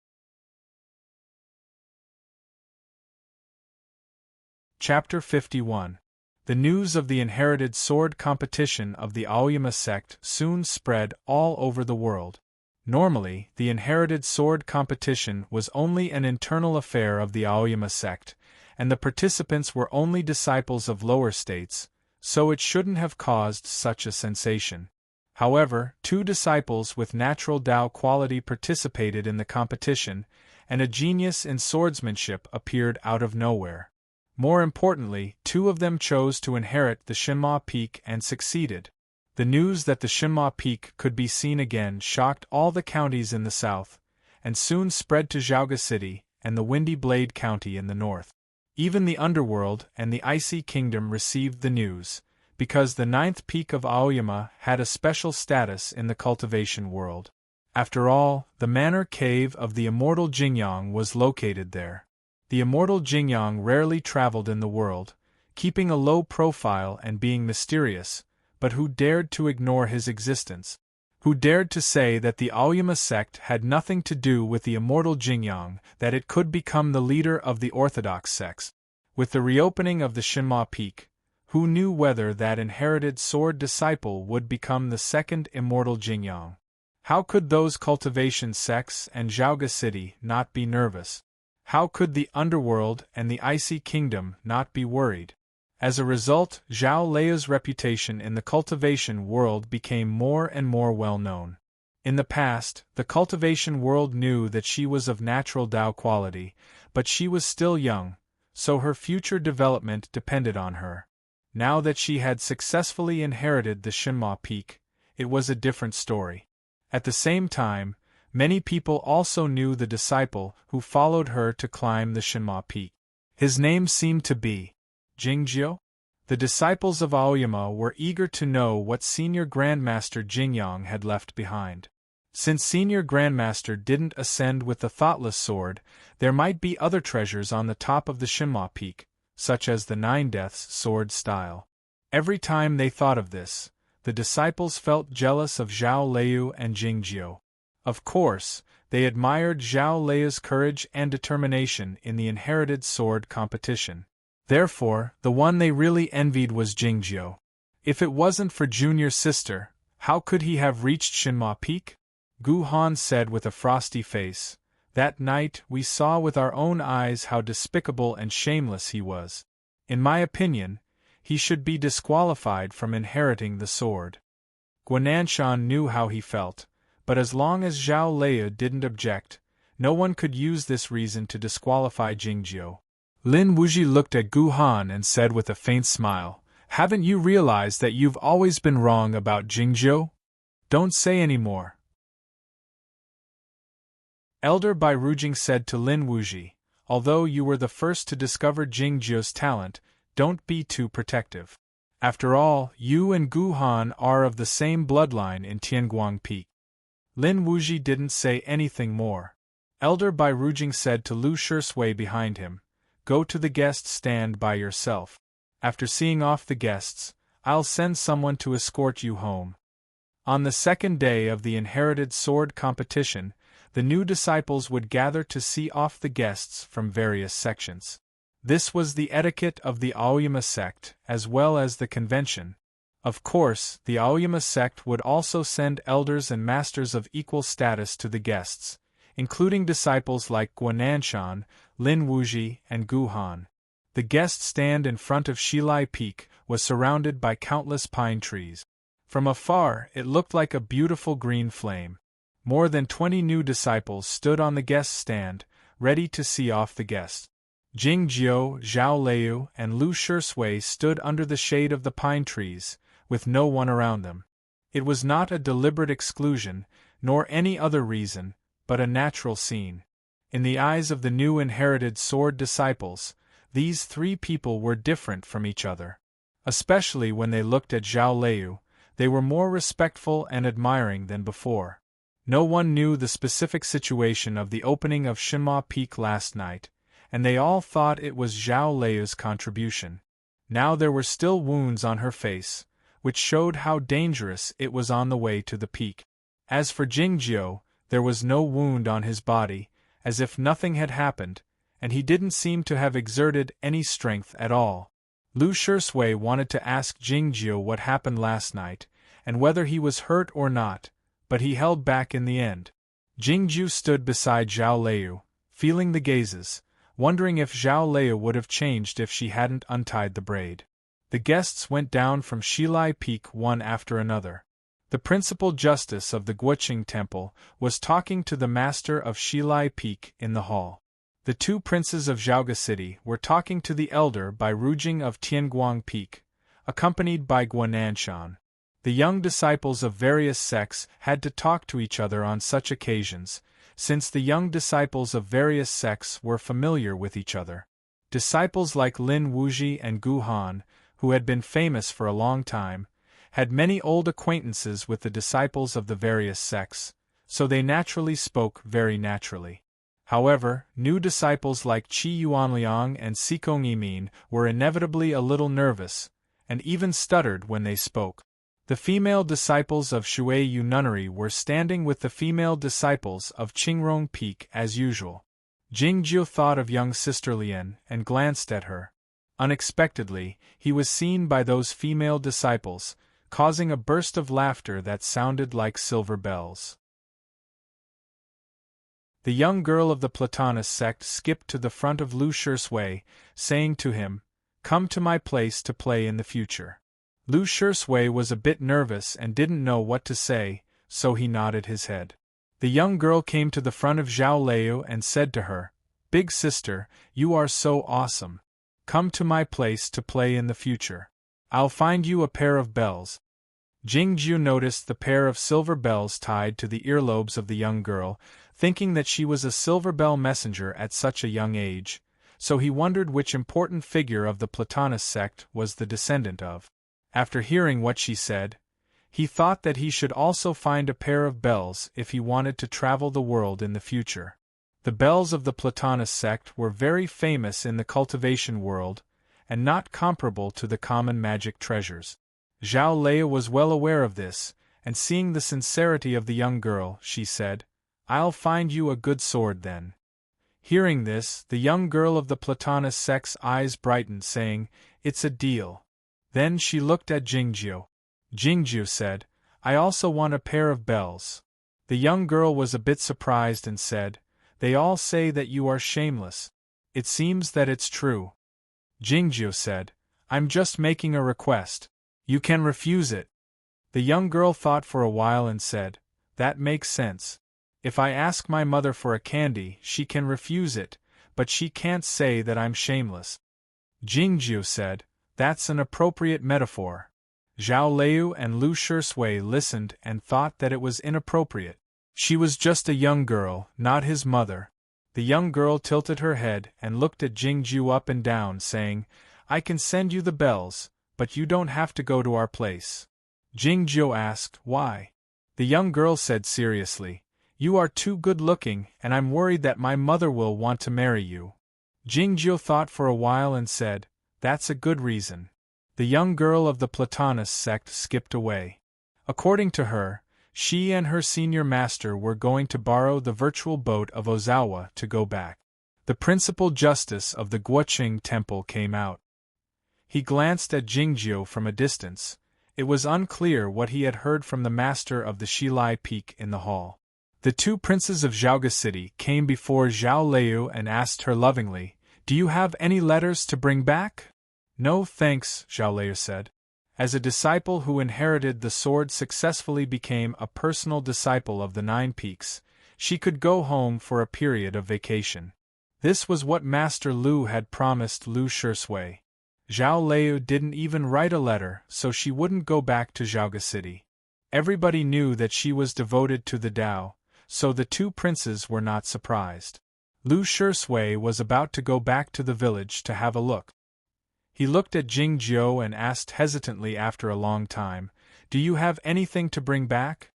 Chapter 51. The news of the inherited sword competition of the Aoyama sect soon spread all over the world. Normally, the inherited sword competition was only an internal affair of the Aoyama sect, and the participants were only disciples of lower states, so it shouldn't have caused such a sensation. However, 2 disciples with natural Dao quality participated in the competition, and a genius in swordsmanship appeared out of nowhere. More importantly, 2 of them chose to inherit the Shinma Peak and succeeded. The news that the Shinma Peak could be seen again shocked all the counties in the south, and soon spread to Zhaoga City and the Windy Blade County in the north. Even the underworld and the Icy Kingdom received the news, because the 9th peak of Aoyama had a special status in the cultivation world. After all, the manor cave of the immortal Jingyang was located there. The immortal Jingyang rarely traveled in the world, keeping a low profile and being mysterious, but who dared to ignore his existence? Who dared to say that the Aoyama sect had nothing to do with the immortal Jingyang, that it could become the leader of the orthodox sects? With the reopening of the Shinma Peak, who knew whether that inherited sword disciple would become the second immortal Jingyang? How could those cultivation sects and Zhaoga City not be nervous? How could the underworld and the Icy Kingdom not be worried? As a result, Zhao Leia's reputation in the cultivation world became more and more well known. In the past, the cultivation world knew that she was of natural Dao quality, but she was still young, so her future development depended on her. Now that she had successfully inherited the Shinma Peak, it was a different story. At the same time, many people also knew the disciple who followed her to climb the Shinma Peak. His name seemed to be Jingjiu. The disciples of Aoyama were eager to know what Senior Grandmaster Jingyang had left behind. Since Senior Grandmaster didn't ascend with the Thoughtless Sword, there might be other treasures on the top of the Shinma Peak, such as the 9 Deaths sword style. Every time they thought of this, the disciples felt jealous of Zhao Leiu and Jingjiu. Of course, they admired Zhao Leia's courage and determination in the inherited sword competition. Therefore, the one they really envied was Jingjiu. If it wasn't for Junior's sister, how could he have reached Shinma Peak? Gu Han said with a frosty face, "That night we saw with our own eyes how despicable and shameless he was. In my opinion, he should be disqualified from inheriting the sword." Guananshan knew how he felt, but as long as Zhao Leia didn't object, no one could use this reason to disqualify Jingjiu. Lin Wuji looked at Gu Han and said with a faint smile, "Haven't you realized that you've always been wrong about Jingjiu? Don't say any more." Elder Bai Rujing said to Lin Wuji, "Although you were the first to discover Jingjiu's talent, don't be too protective. After all, you and Gu Han are of the same bloodline in Tianguang Peak." Lin Wuji didn't say anything more. Elder Bai Rujing said to Lu Shisui behind him, "Go to the guest stand by yourself. After seeing off the guests, I'll send someone to escort you home." On the second day of the inherited sword competition, the new disciples would gather to see off the guests from various sections. This was the etiquette of the Aoyama sect as well as the convention. Of course, the Aoyama sect would also send elders and masters of equal status to the guests, including disciples like Guananshan, Lin Wuji, and Gu Han. The guest stand in front of Shilai Peak was surrounded by countless pine trees. From afar, it looked like a beautiful green flame. More than 20 new disciples stood on the guest stand, ready to see off the guests. Jingjiu, Zhao Lei, and Lu Shisui stood under the shade of the pine trees, with no one around them. It was not a deliberate exclusion, nor any other reason, but a natural scene. In the eyes of the new inherited sword disciples, these three people were different from each other. Especially when they looked at Zhao Lei, they were more respectful and admiring than before. No one knew the specific situation of the opening of Shinhua Peak last night, and they all thought it was Zhao Lei's contribution. Now there were still wounds on her face, which showed how dangerous it was on the way to the peak. As for Jingjiu, there was no wound on his body, as if nothing had happened, and he didn't seem to have exerted any strength at all. Lu Shisui wanted to ask Jingjiu what happened last night, and whether he was hurt or not, but he held back in the end. Jingjiu stood beside Zhao Lei, feeling the gazes, wondering if Zhao Lei would have changed if she hadn't untied the braid. The guests went down from Shilai Peak one after another. The principal justice of the Guoqing Temple was talking to the master of Shilai Peak in the hall. The two princes of Zhaoga City were talking to the elder Bai Rujing of Tianguang Peak, accompanied by Guananshan. The young disciples of various sects had to talk to each other on such occasions, since the young disciples of various sects were familiar with each other. Disciples like Lin Wuji and Gu Han, who had been famous for a long time, had many old acquaintances with the disciples of the various sects, so they naturally spoke very naturally. However, new disciples like Qi Yuanliang and Sikong Yimin were inevitably a little nervous, and even stuttered when they spoke. The female disciples of Shui Yu Nunnery were standing with the female disciples of Qingrong Peak as usual. Jingjiu thought of young sister Lian and glanced at her. Unexpectedly, he was seen by those female disciples, causing a burst of laughter that sounded like silver bells. The young girl of the Platonist sect skipped to the front of Lu Shisui, saying to him, "Come to my place to play in the future." Lu Shisui was a bit nervous and didn't know what to say, so he nodded his head. The young girl came to the front of Zhao Lei and said to her, "Big sister, you are so awesome. Come to my place to play in the future. I'll find you a pair of bells." Jingjiu noticed the pair of silver bells tied to the earlobes of the young girl, thinking that she was a silver bell messenger at such a young age, so he wondered which important figure of the Platonist sect was the descendant of. After hearing what she said, he thought that he should also find a pair of bells if he wanted to travel the world in the future. The bells of the Platonist sect were very famous in the cultivation world, and not comparable to the common magic treasures. Zhao Lei was well aware of this, and seeing the sincerity of the young girl, she said, "I'll find you a good sword then." Hearing this, the young girl of the Platonist sect's eyes brightened, saying, "It's a deal." Then she looked at Jingjiu. Jingjiu said, "I also want a pair of bells." The young girl was a bit surprised and said, "They all say that you are shameless. It seems that it's true." Jingjiu said, "I'm just making a request. You can refuse it." The young girl thought for a while and said, "That makes sense. If I ask my mother for a candy, she can refuse it, but she can't say that I'm shameless." Jingjiu said, "That's an appropriate metaphor." Zhao Lei and Lu Shisui listened and thought that it was inappropriate. She was just a young girl, not his mother. The young girl tilted her head and looked at Jingjiu up and down, saying, "I can send you the bells, but you don't have to go to our place." Jingjiu asked, "Why?" The young girl said seriously, "You are too good-looking, and I'm worried that my mother will want to marry you." Jingjiu thought for a while and said, "That's a good reason." The young girl of the Platonist sect skipped away. According to her, she and her senior master were going to borrow the virtual boat of Ozawa to go back. The principal justice of the Guoqing Temple came out. He glanced at Jingjiu from a distance. It was unclear what he had heard from the master of the Shilai Peak in the hall. The two princes of Zhaoga City came before Zhao Lei and asked her lovingly, "Do you have any letters to bring back?" "No thanks," Zhao Lei said. As a disciple who inherited the sword successfully became a personal disciple of the Nine Peaks, she could go home for a period of vacation. This was what Master Lu had promised Lu Shisui. Zhao Lei didn't even write a letter so she wouldn't go back to Zhaoga City. Everybody knew that she was devoted to the Tao, so the two princes were not surprised. Lu Shisui was about to go back to the village to have a look. He looked at Jingjiu and asked hesitantly after a long time, "Do you have anything to bring back?"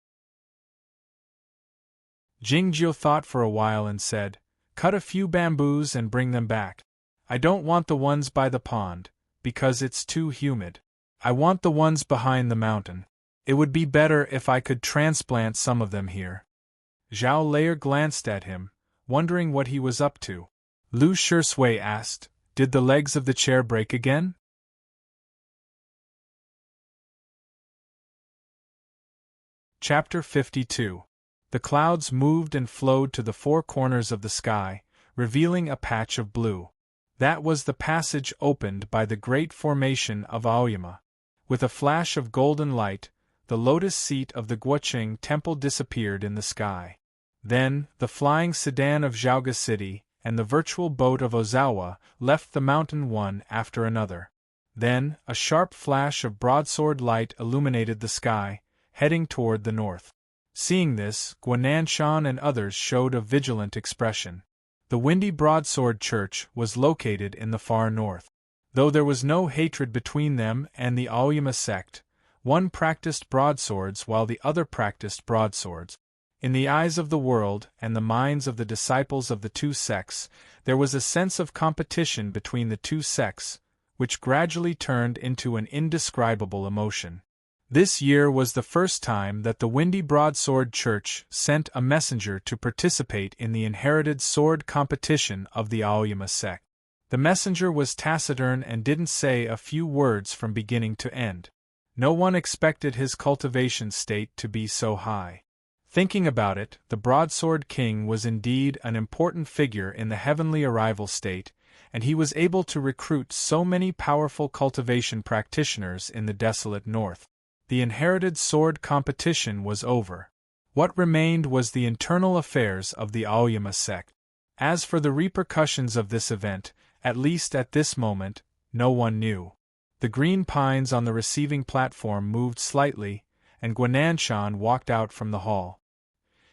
Jingjiu thought for a while and said, "Cut a few bamboos and bring them back. I don't want the ones by the pond, because it's too humid. I want the ones behind the mountain. It would be better if I could transplant some of them here." Zhao Lei glanced at him, wondering what he was up to. Lu Shisui asked, "Did the legs of the chair break again?" Chapter 52. The clouds moved and flowed to the four corners of the sky, revealing a patch of blue. That was the passage opened by the great formation of Aoyama. With a flash of golden light, the lotus seat of the Guoqing temple disappeared in the sky. Then, the flying sedan of Zhaoga City and the virtual boat of Ozawa left the mountain one after another. Then, a sharp flash of broadsword light illuminated the sky, heading toward the north. Seeing this, Guananshan and others showed a vigilant expression. The Windy Broadsword Church was located in the far north. Though there was no hatred between them and the Aoyama sect, one practiced broadswords while the other practiced broadswords. In the eyes of the world and the minds of the disciples of the two sects, there was a sense of competition between the two sects, which gradually turned into an indescribable emotion. This year was the first time that the Windy Broadsword Church sent a messenger to participate in the inherited sword competition of the Aoyama sect. The messenger was taciturn and didn't say a few words from beginning to end. No one expected his cultivation state to be so high. Thinking about it, the Broadsword King was indeed an important figure in the heavenly arrival state, and he was able to recruit so many powerful cultivation practitioners in the desolate north. The inherited sword competition was over. What remained was the internal affairs of the Aoyama sect. As for the repercussions of this event, at least at this moment, no one knew. The green pines on the receiving platform moved slightly, and Guananshan walked out from the hall.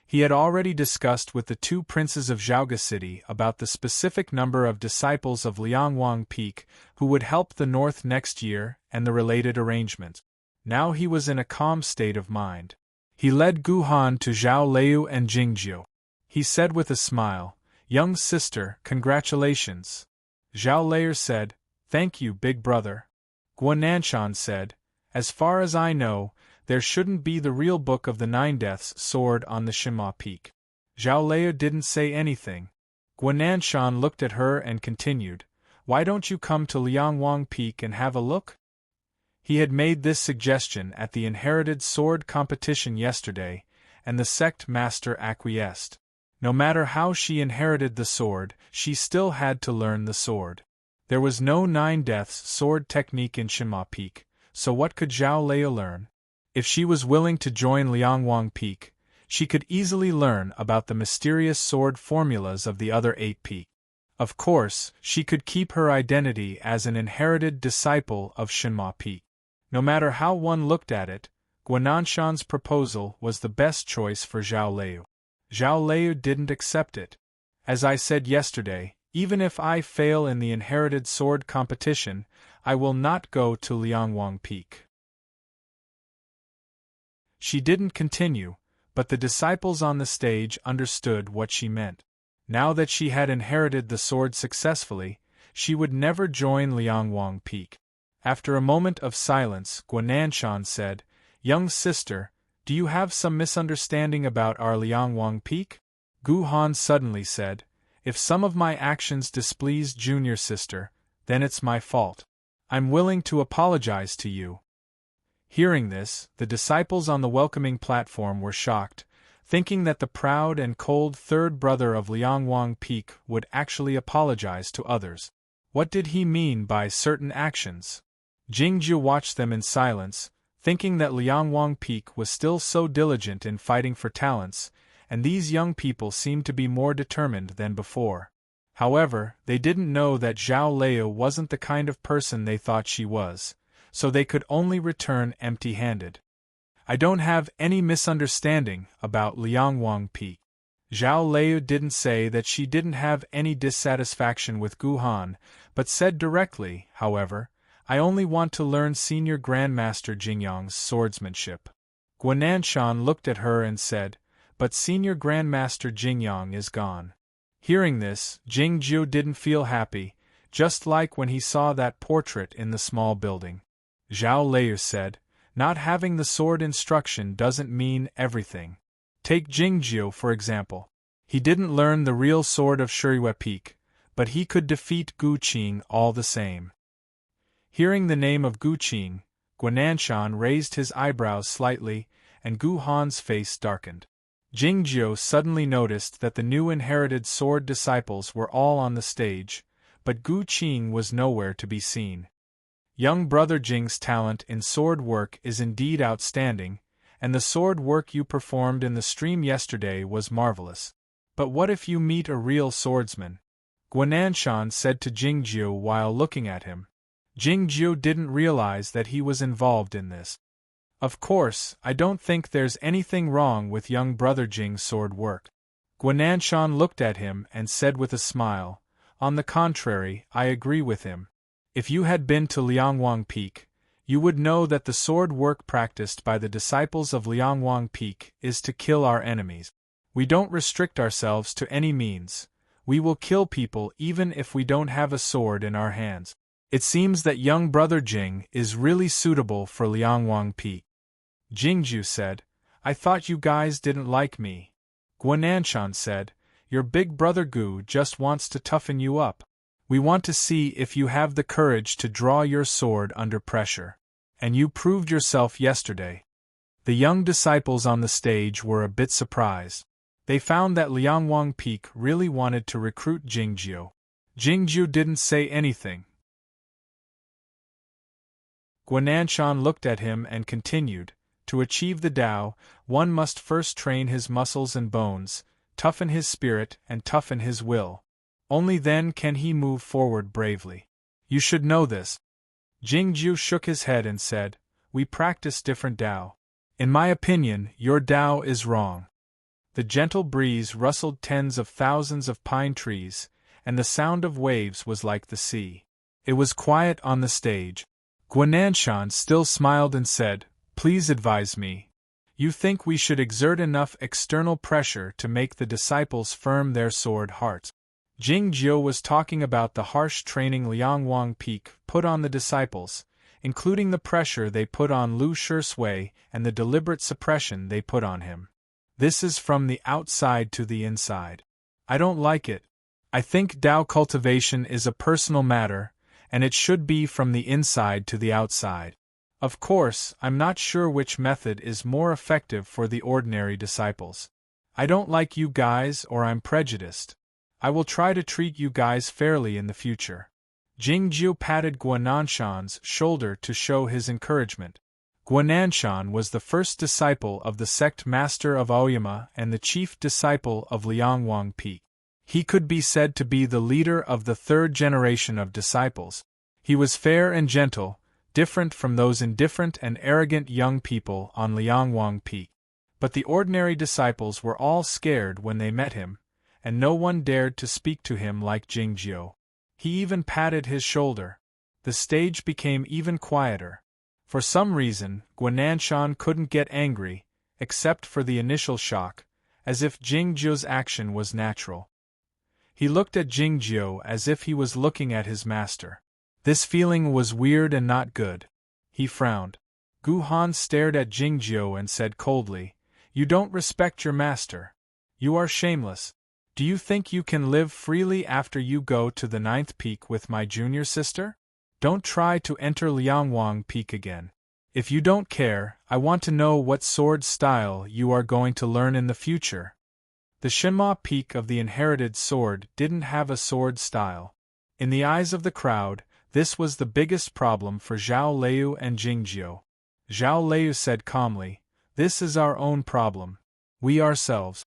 He had already discussed with the two princes of Zhaoga City about the specific number of disciples of Liangwang Peak who would help the north next year and the related arrangements. Now he was in a calm state of mind. He led Gu Han to Zhao Lei and Jingjiu. He said with a smile, "Young sister, congratulations." Zhao Lei said, "Thank you, big brother." Guananshan said, "As far as I know, there shouldn't be the real Book of the Nine Deaths sword on the Shima Peak." Zhao Lei didn't say anything. Guananshan looked at her and continued, "Why don't you come to Liangwang Peak and have a look?" He had made this suggestion at the inherited sword competition yesterday, and the sect master acquiesced. No matter how she inherited the sword, she still had to learn the sword. There was no Nine Deaths sword technique in Shima Peak, so what could Zhao Lei learn? If she was willing to join Liangwang Peak, she could easily learn about the mysterious sword formulas of the other 8 peaks. Of course, she could keep her identity as an inherited disciple of Shinma Peak. No matter how one looked at it, Guananshan's proposal was the best choice for Zhao Lei. Zhao Lei didn't accept it. As I said yesterday, even if I fail in the inherited sword competition, I will not go to Liangwang Peak. She didn't continue, but the disciples on the stage understood what she meant. Now that she had inherited the sword successfully, she would never join Liangwang Peak. After a moment of silence, Guananshan said, "Young sister, do you have some misunderstanding about our Liangwang Peak?" Gu Han suddenly said, "If some of my actions displease junior sister, then it's my fault. I'm willing to apologize to you." Hearing this, the disciples on the welcoming platform were shocked, thinking that the proud and cold third brother of Liangwang Peak would actually apologize to others. What did he mean by certain actions? Jingju watched them in silence, thinking that Liangwang Peak was still so diligent in fighting for talents, and these young people seemed to be more determined than before. However, they didn't know that Zhao Lei wasn't the kind of person they thought she was, so they could only return empty-handed. I don't have any misunderstanding about Liangwang Peak. Zhao Lei didn't say that she didn't have any dissatisfaction with Gu Han, but said directly, however, I only want to learn Senior Grandmaster Jingyang's swordsmanship. Guananshan looked at her and said, but Senior Grandmaster Jingyang is gone. Hearing this, Jingju didn't feel happy, just like when he saw that portrait in the small building. Zhao Lei said, not having the sword instruction doesn't mean everything. Take Jingju for example. He didn't learn the real sword of Shirihue Peak, but he could defeat Gu Qing all the same. Hearing the name of Gu Qing, Guananshan raised his eyebrows slightly, and Gu Han's face darkened. Jingju suddenly noticed that the new inherited sword disciples were all on the stage, but Gu Qing was nowhere to be seen. Young brother Jing's talent in sword work is indeed outstanding, and the sword work you performed in the stream yesterday was marvelous. But what if you meet a real swordsman? Guananshan said to Jingju while looking at him. Jingju didn't realize that he was involved in this. Of course, I don't think there's anything wrong with young brother Jing's sword work. Guananshan looked at him and said with a smile, on the contrary, I agree with him. If you had been to Liangwang Peak, you would know that the sword work practiced by the disciples of Liangwang Peak is to kill our enemies. We don't restrict ourselves to any means. We will kill people even if we don't have a sword in our hands. It seems that young brother Jing is really suitable for Liangwang Peak. Jingju said, I thought you guys didn't like me. Guananshan said, your big brother Gu just wants to toughen you up. We want to see if you have the courage to draw your sword under pressure. And you proved yourself yesterday. The young disciples on the stage were a bit surprised. They found that Liangwang Peak really wanted to recruit Jingju. Jingju didn't say anything. Guananshan looked at him and continued, to achieve the Tao, one must first train his muscles and bones, toughen his spirit and toughen his will. Only then can he move forward bravely. You should know this. Jingju shook his head and said, we practice different Tao. In my opinion, your Tao is wrong. The gentle breeze rustled tens of thousands of pine trees, and the sound of waves was like the sea. It was quiet on the stage. Guananshan still smiled and said, please advise me. You think we should exert enough external pressure to make the disciples firm their sword hearts? Jingju was talking about the harsh training Liangwang Peak put on the disciples, including the pressure they put on Lu Shisui and the deliberate suppression they put on him. This is from the outside to the inside. I don't like it. I think Tao cultivation is a personal matter, and it should be from the inside to the outside. Of course, I'm not sure which method is more effective for the ordinary disciples. I don't like you guys or I'm prejudiced. I will try to treat you guys fairly in the future. Jingju patted Guananshan's shoulder to show his encouragement. Guananshan was the first disciple of the sect master of Aoyama and the chief disciple of Liangwang Peak. He could be said to be the leader of the third generation of disciples. He was fair and gentle, different from those indifferent and arrogant young people on Liangwang Peak. But the ordinary disciples were all scared when they met him, and no one dared to speak to him like Jingju. He even patted his shoulder. The stage became even quieter. For some reason, Guananshan couldn't get angry, except for the initial shock, as if Jingju's action was natural. He looked at Jingju as if he was looking at his master. This feeling was weird and not good. He frowned. Gu Han stared at Jingju and said coldly, you don't respect your master. You are shameless. Do you think you can live freely after you go to the 9th peak with my junior sister? Don't try to enter Liangwang Peak again. If you don't care, I want to know what sword style you are going to learn in the future. The Shenma Peak of the inherited sword didn't have a sword style. In the eyes of the crowd, This was the biggest problem for Zhao Liu and Jingjiu. Zhao Liu said calmly, "This is our own problem. We ourselves."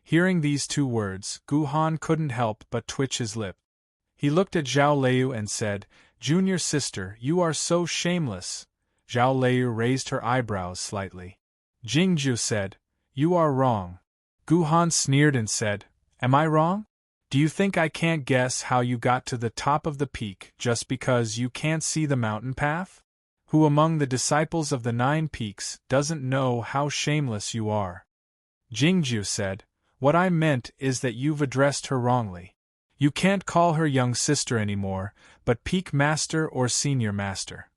Hearing these two words, Gu Han couldn't help but twitch his lip. He looked at Zhao Liu and said, "Junior sister, you are so shameless." Zhao Liu raised her eyebrows slightly. Jingjiu said, "You are wrong." Gu Han sneered and said, "Am I wrong? Do you think I can't guess how you got to the top of the peak just because you can't see the mountain path? Who among the disciples of the 9 peaks doesn't know how shameless you are?" Jingjiu said, "What I meant is that you've addressed her wrongly. You can't call her young sister anymore, but peak master or senior master."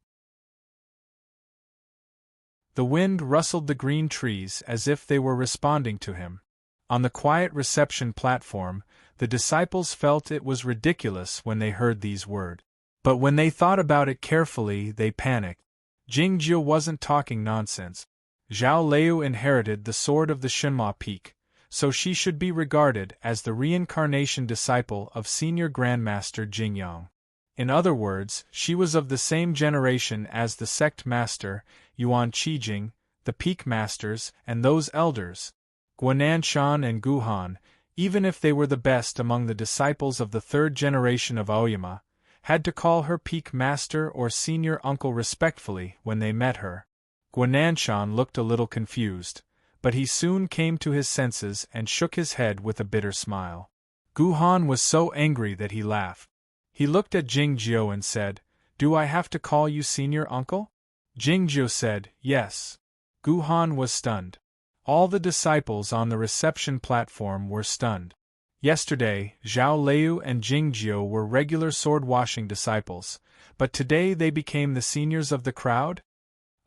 The wind rustled the green trees as if they were responding to him. On the quiet reception platform, the disciples felt it was ridiculous when they heard these words. But when they thought about it carefully, they panicked. Jingjiu wasn't talking nonsense. Zhao Liu inherited the sword of the Shenhua Peak, so she should be regarded as the reincarnation disciple of Senior Grandmaster Jingyang. In other words, she was of the same generation as the sect master, Yuan Qijing, the peak masters, and those elders, Guananshan and Guhan, even if they were the best among the disciples of the 3rd generation of Aoyama, had to call her peak master or senior uncle respectfully when they met her. Guananshan looked a little confused, but he soon came to his senses and shook his head with a bitter smile. Guhan was so angry that he laughed. He looked at Jingjiu and said, "Do I have to call you senior uncle?" Jingjiu said, "Yes." Guhan was stunned. All the disciples on the reception platform were stunned. Yesterday, Zhao Liu and Jingjiu were regular sword-washing disciples, but today they became the seniors of the crowd?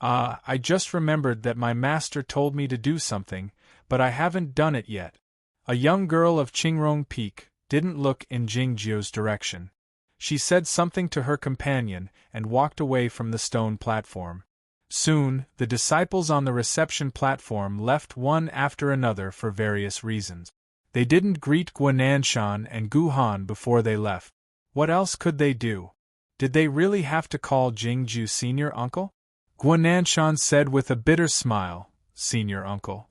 I just remembered that my master told me to do something, but I haven't done it yet." A young girl of Qingrong Peak didn't look in Jingjiu's direction. She said something to her companion and walked away from the stone platform. Soon, the disciples on the reception platform left one after another for various reasons. They didn't greet Guananshan and Guhan before they left. What else could they do? Did they really have to call Jingjiu senior uncle? Guananshan said with a bitter smile, "Senior uncle."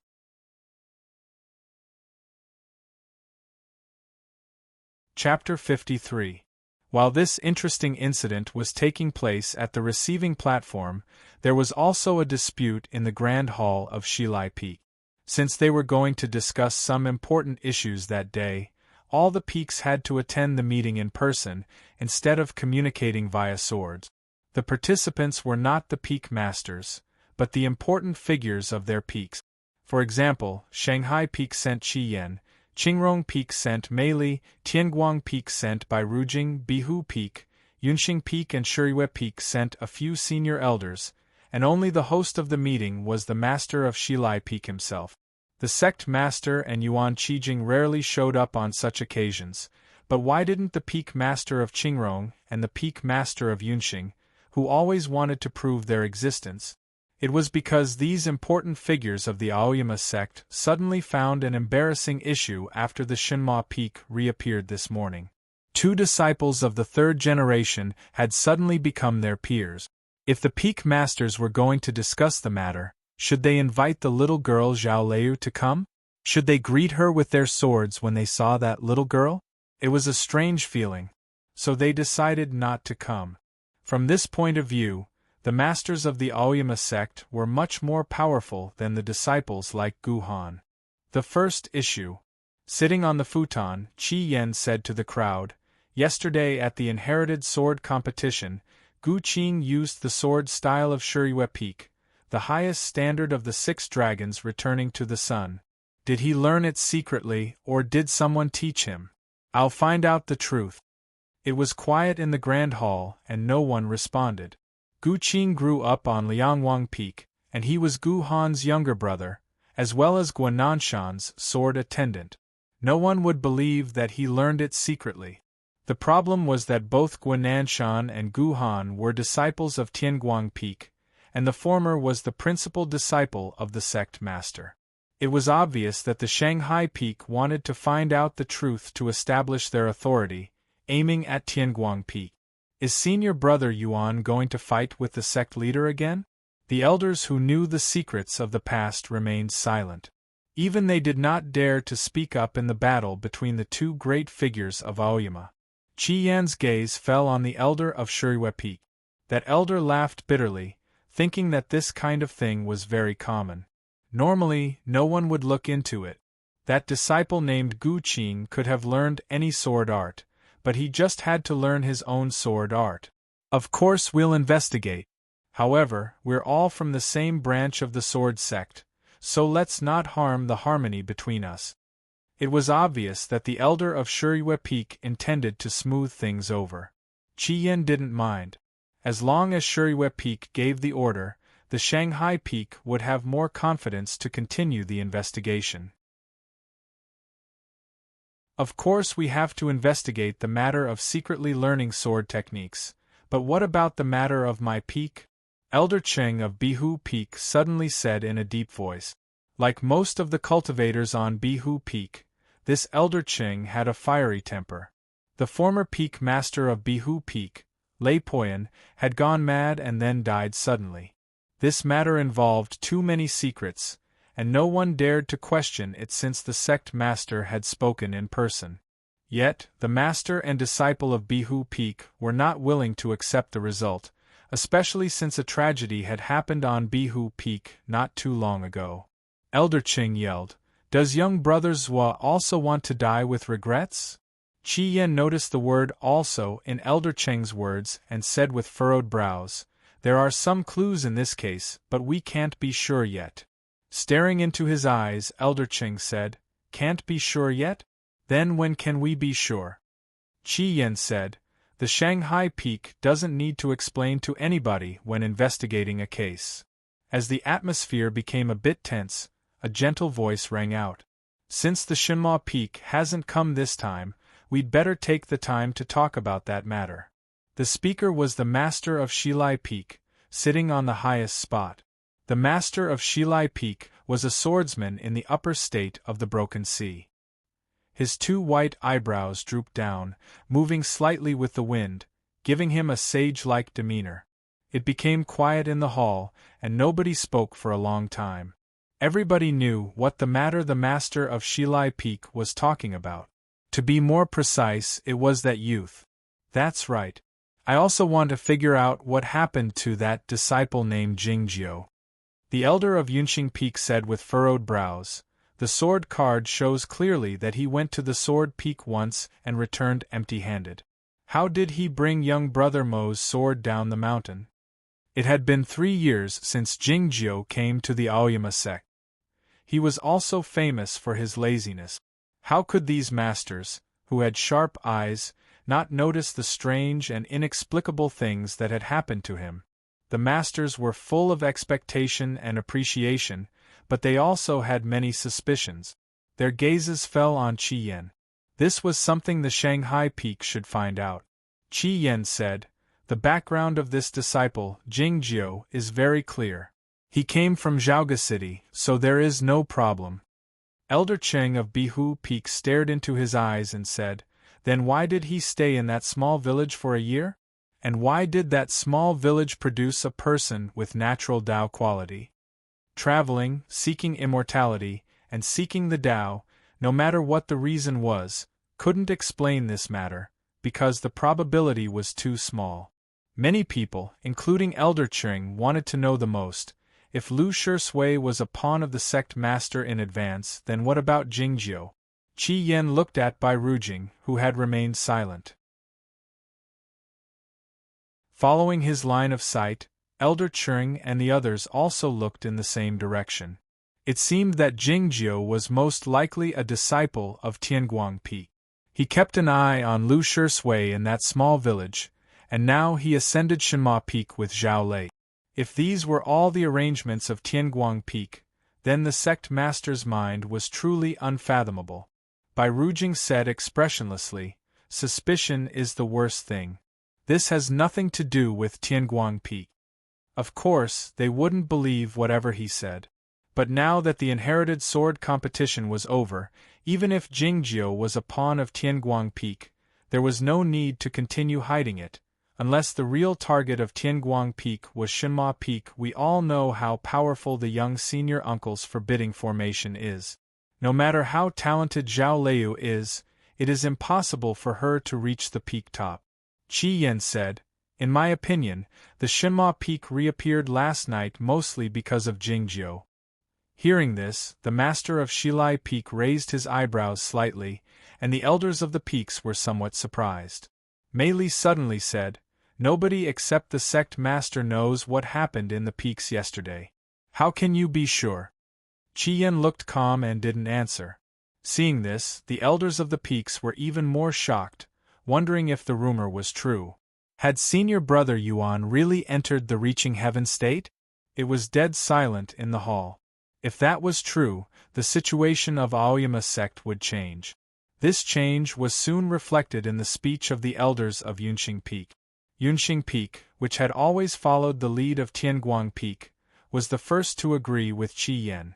Chapter 53. While this interesting incident was taking place at the receiving platform, there was also a dispute in the Grand Hall of Shilai Peak. Since they were going to discuss some important issues that day, all the peaks had to attend the meeting in person, instead of communicating via swords. The participants were not the peak masters, but the important figures of their peaks. For example, Shanghai Peak sent Qi Yan, Qingrong Peak sent Mei Li, Tianguang Peak sent Bai Rujing, Bihu Peak, Yunxing Peak and Shiyue Peak sent a few senior elders, and only the host of the meeting was the master of Shilai Peak himself. The sect master and Yuan Qijing rarely showed up on such occasions, but why didn't the peak master of Qingrong and the peak master of Yunxing, who always wanted to prove their existence? It was because these important figures of the Aoyama sect suddenly found an embarrassing issue after the Shenhua Peak reappeared this morning. 2 disciples of the 3rd generation had suddenly become their peers. If the peak masters were going to discuss the matter, should they invite the little girl Zhao Liu to come? Should they greet her with their swords when they saw that little girl? It was a strange feeling. So they decided not to come. From this point of view, the masters of the Aoyama sect were much more powerful than the disciples like Guhan. The first issue. Sitting on the futon, Qi Yan said to the crowd, "Yesterday at the inherited sword competition, Gu Qing used the sword style of Shiyue Peak, the highest standard of the 6 dragons returning to the sun. Did he learn it secretly, or did someone teach him? I'll find out the truth." It was quiet in the Grand Hall, and no one responded. Gu Qing grew up on Liangwang Peak, and he was Gu Han's younger brother, as well as Guananshan's sword attendant. No one would believe that he learned it secretly. The problem was that both Guananshan and Gu Han were disciples of Tianguang Peak, and the former was the principal disciple of the sect master. It was obvious that the Shanghai Peak wanted to find out the truth to establish their authority, aiming at Tianguang Peak. Is Senior Brother Yuan going to fight with the sect leader again? The elders who knew the secrets of the past remained silent. Even they did not dare to speak up in the battle between the two great figures of Aoyama. Qi Yan's gaze fell on the elder of Shuriwe Peak. That elder laughed bitterly, thinking that this kind of thing was very common. Normally, no one would look into it. That disciple named Gu Qing could have learned any sword art, but he just had to learn his own sword art. Of course we'll investigate. However, we're all from the same branch of the sword sect, so let's not harm the harmony between us. It was obvious that the elder of Shuriwe Peak intended to smooth things over. Qi Yan didn't mind. As long as Shuriwe Peak gave the order, the Shanghai Peak would have more confidence to continue the investigation. Of course we have to investigate the matter of secretly learning sword techniques, but what about the matter of my peak? Elder Cheng of Bihu Peak suddenly said in a deep voice. Like most of the cultivators on Bihu Peak, this Elder Cheng had a fiery temper. The former peak master of Bihu Peak, Lei Poyan, had gone mad and then died suddenly. This matter involved too many secrets, and no one dared to question it since the sect master had spoken in person. Yet, the master and disciple of Bihu Peak were not willing to accept the result, especially since a tragedy had happened on Bihu Peak not too long ago. Elder Qing yelled, "Does young brother Zhua also want to die with regrets?" Qi Yan noticed the word "also" in Elder Cheng's words and said with furrowed brows, "There are some clues in this case, but we can't be sure yet." Staring into his eyes, Elder Cheng said, "Can't be sure yet? Then when can we be sure?" Qi Yan said, "The Shanghai Peak doesn't need to explain to anybody when investigating a case." As the atmosphere became a bit tense, a gentle voice rang out. "Since the Shinma Peak hasn't come this time, we'd better take the time to talk about that matter." The speaker was the master of Shilai Peak, sitting on the highest spot. The master of Shilai Peak was a swordsman in the upper state of the Broken Sea. His two white eyebrows drooped down, moving slightly with the wind, giving him a sage-like demeanor. It became quiet in the hall, and nobody spoke for a long time. Everybody knew what the matter the master of Shilai Peak was talking about. To be more precise, it was that youth. That's right. I also want to figure out what happened to that disciple named Jingjiu. The elder of Yunqing Peak said with furrowed brows, "The sword card shows clearly that he went to the sword peak once and returned empty-handed. How did he bring young brother Mo's sword down the mountain?" It had been 3 years since Jingjiu came to the Aoyama sect. He was also famous for his laziness. How could these masters, who had sharp eyes, not notice the strange and inexplicable things that had happened to him? The masters were full of expectation and appreciation, but they also had many suspicions. Their gazes fell on Qi Yan. This was something the Shanghai Peak should find out. Qi Yan said, "The background of this disciple, Jingjiu, is very clear. He came from Zhaoga City, so there is no problem." Elder Cheng of Bihu Peak stared into his eyes and said, "Then why did he stay in that small village for a year? And why did that small village produce a person with natural Tao quality? Traveling, seeking immortality, and seeking the Tao, no matter what the reason was, couldn't explain this matter, because the probability was too small. Many people, including Elder Cheng, wanted to know the most. If Lu Shui was a pawn of the sect master in advance, then what about Jingjiu?" Qi Yan looked at Bai Rujing, who had remained silent. Following his line of sight, Elder Cheng and the others also looked in the same direction. It seemed that Jingjiu was most likely a disciple of Tianguang Peak. He kept an eye on Lu Shui in that small village, and now he ascended Shinma Peak with Zhao Lei. If these were all the arrangements of Tianguang Peak, then the sect master's mind was truly unfathomable. Bai Rujing said expressionlessly, "Suspicion is the worst thing. This has nothing to do with Tianguang Peak." Of course, they wouldn't believe whatever he said. But now that the inherited sword competition was over, even if Jingjiu was a pawn of Tianguang Peak, there was no need to continue hiding it. Unless the real target of Tianguang Peak was Shenhua Peak, we all know how powerful the young senior uncle's forbidding formation is. No matter how talented Zhao Lei is, it is impossible for her to reach the peak top. Qi Yan said, "In my opinion, the Shenhua Peak reappeared last night mostly because of Jingjiu." Hearing this, the master of Shilai Peak raised his eyebrows slightly, and the elders of the peaks were somewhat surprised. Mei Li suddenly said, "Nobody except the sect master knows what happened in the peaks yesterday. How can you be sure?" Qi Yan looked calm and didn't answer. Seeing this, the elders of the peaks were even more shocked, wondering if the rumor was true. Had senior brother Yuan really entered the reaching heaven state? It was dead silent in the hall. If that was true, the situation of Aoyama sect would change. This change was soon reflected in the speech of the elders of Yunqing Peak. Yunqing Peak, which had always followed the lead of Tianguang Peak, was the first to agree with Qi Yan.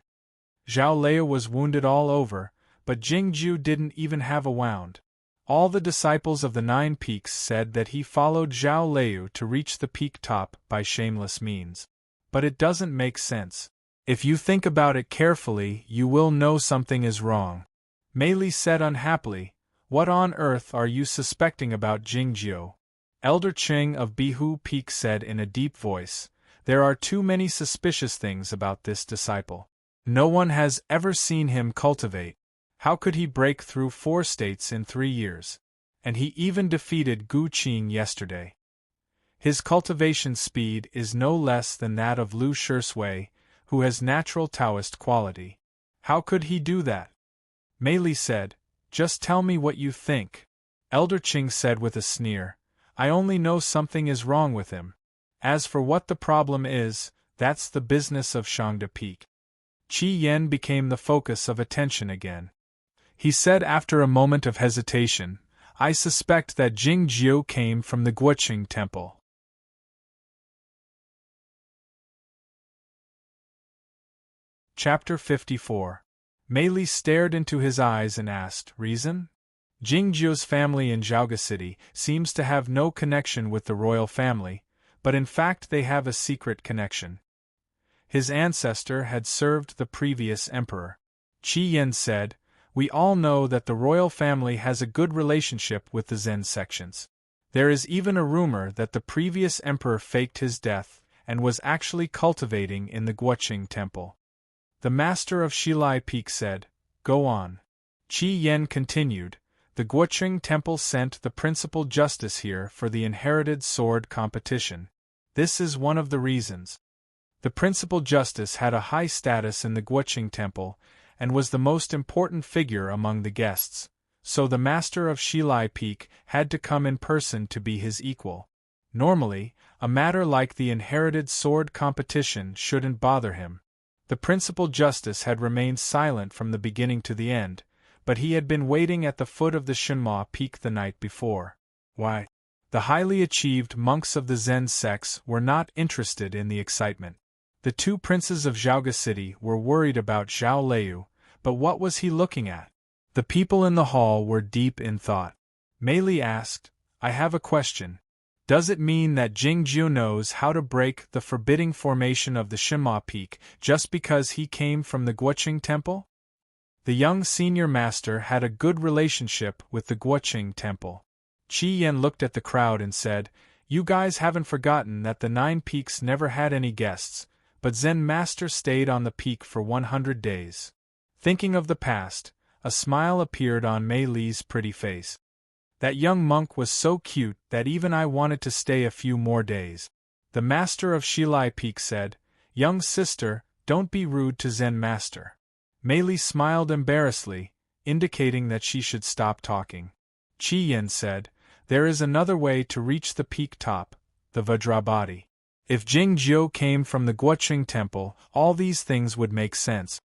Zhao Lei was wounded all over, but Jingjiu didn't even have a wound. All the disciples of the 9 peaks said that he followed Zhao Lei to reach the peak top by shameless means. But it doesn't make sense. If you think about it carefully, you will know something is wrong. Mei Li said unhappily, "What on earth are you suspecting about Jingjiu?" Elder Qing of Bihu Peak said in a deep voice, "There are too many suspicious things about this disciple. No one has ever seen him cultivate. How could he break through 4 states in 3 years? And he even defeated Gu Qing yesterday. His cultivation speed is no less than that of Lu Shisui, who has natural Taoist quality. How could he do that?" Mei Li said, "Just tell me what you think." Elder Qing said with a sneer, "I only know something is wrong with him. As for what the problem is, that's the business of Shangda Peak." Qi Yan became the focus of attention again. He said after a moment of hesitation, "I suspect that Jingjiu came from the Guoqing Temple." Chapter 54. Mei Li stared into his eyes and asked, "Reason?" Jingjiu's family in Zhaoga City seems to have no connection with the royal family, but in fact they have a secret connection. His ancestor had served the previous emperor. Qi Yan said, "We all know that the royal family has a good relationship with the Zen sections. There is even a rumor that the previous emperor faked his death and was actually cultivating in the Guoqing Temple." The master of Shilai Peak said, "Go on." Qi Yan continued, "The Guoqing Temple sent the principal justice here for the inherited sword competition. This is one of the reasons. The principal justice had a high status in the Guoqing Temple and was the most important figure among the guests, so the master of Shilai Peak had to come in person to be his equal. Normally, a matter like the inherited sword competition shouldn't bother him. The principal justice had remained silent from the beginning to the end, but he had been waiting at the foot of the Shenhua Peak the night before. Why? The highly achieved monks of the Zen sects were not interested in the excitement. The 2 princes of Zhaoga City were worried about Zhao Lei, but what was he looking at? The people in the hall were deep in thought. Mei Li asked, "I have a question. Does it mean that Jingjiu knows how to break the forbidding formation of the Shenhua Peak just because he came from the Guoqing Temple?" The young senior master had a good relationship with the Guoqing Temple. Qi Yan looked at the crowd and said, "You guys haven't forgotten that the 9 peaks never had any guests, but Zen Master stayed on the peak for 100 days. Thinking of the past, a smile appeared on Mei Li's pretty face. That young monk was so cute that even I wanted to stay a few more days. The master of Shilai Peak said, "Young sister, don't be rude to Zen Master." Mei Li smiled embarrassedly, indicating that she should stop talking. Qi Yan said, "There is another way to reach the peak top, the Vajrabhati. If Jingjiu came from the Guoqing Temple, all these things would make sense."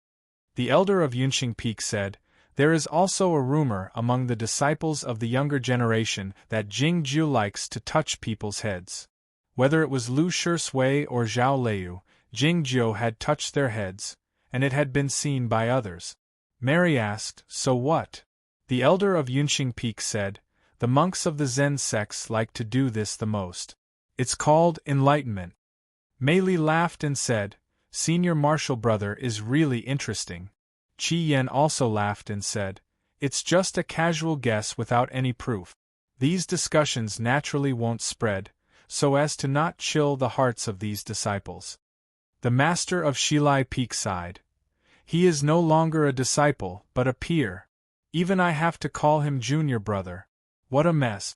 The elder of Yunqing Peak said, "There is also a rumor among the disciples of the younger generation that Jingjiu likes to touch people's heads. Whether it was Lu Shisui or Zhao Lei, Jingjiu had touched their heads, and it had been seen by others." Mary asked, "So what?" The elder of Yunqing Peak said, The monks of the Zen sects like to do this the most. It's called enlightenment. Mei Li laughed and said, Senior Marshal Brother is really interesting. Qi Yan also laughed and said, It's just a casual guess without any proof. These discussions naturally won't spread, so as to not chill the hearts of these disciples. The master of Shilai Peak sighed. He is no longer a disciple, but a peer. Even I have to call him junior brother. What a mess.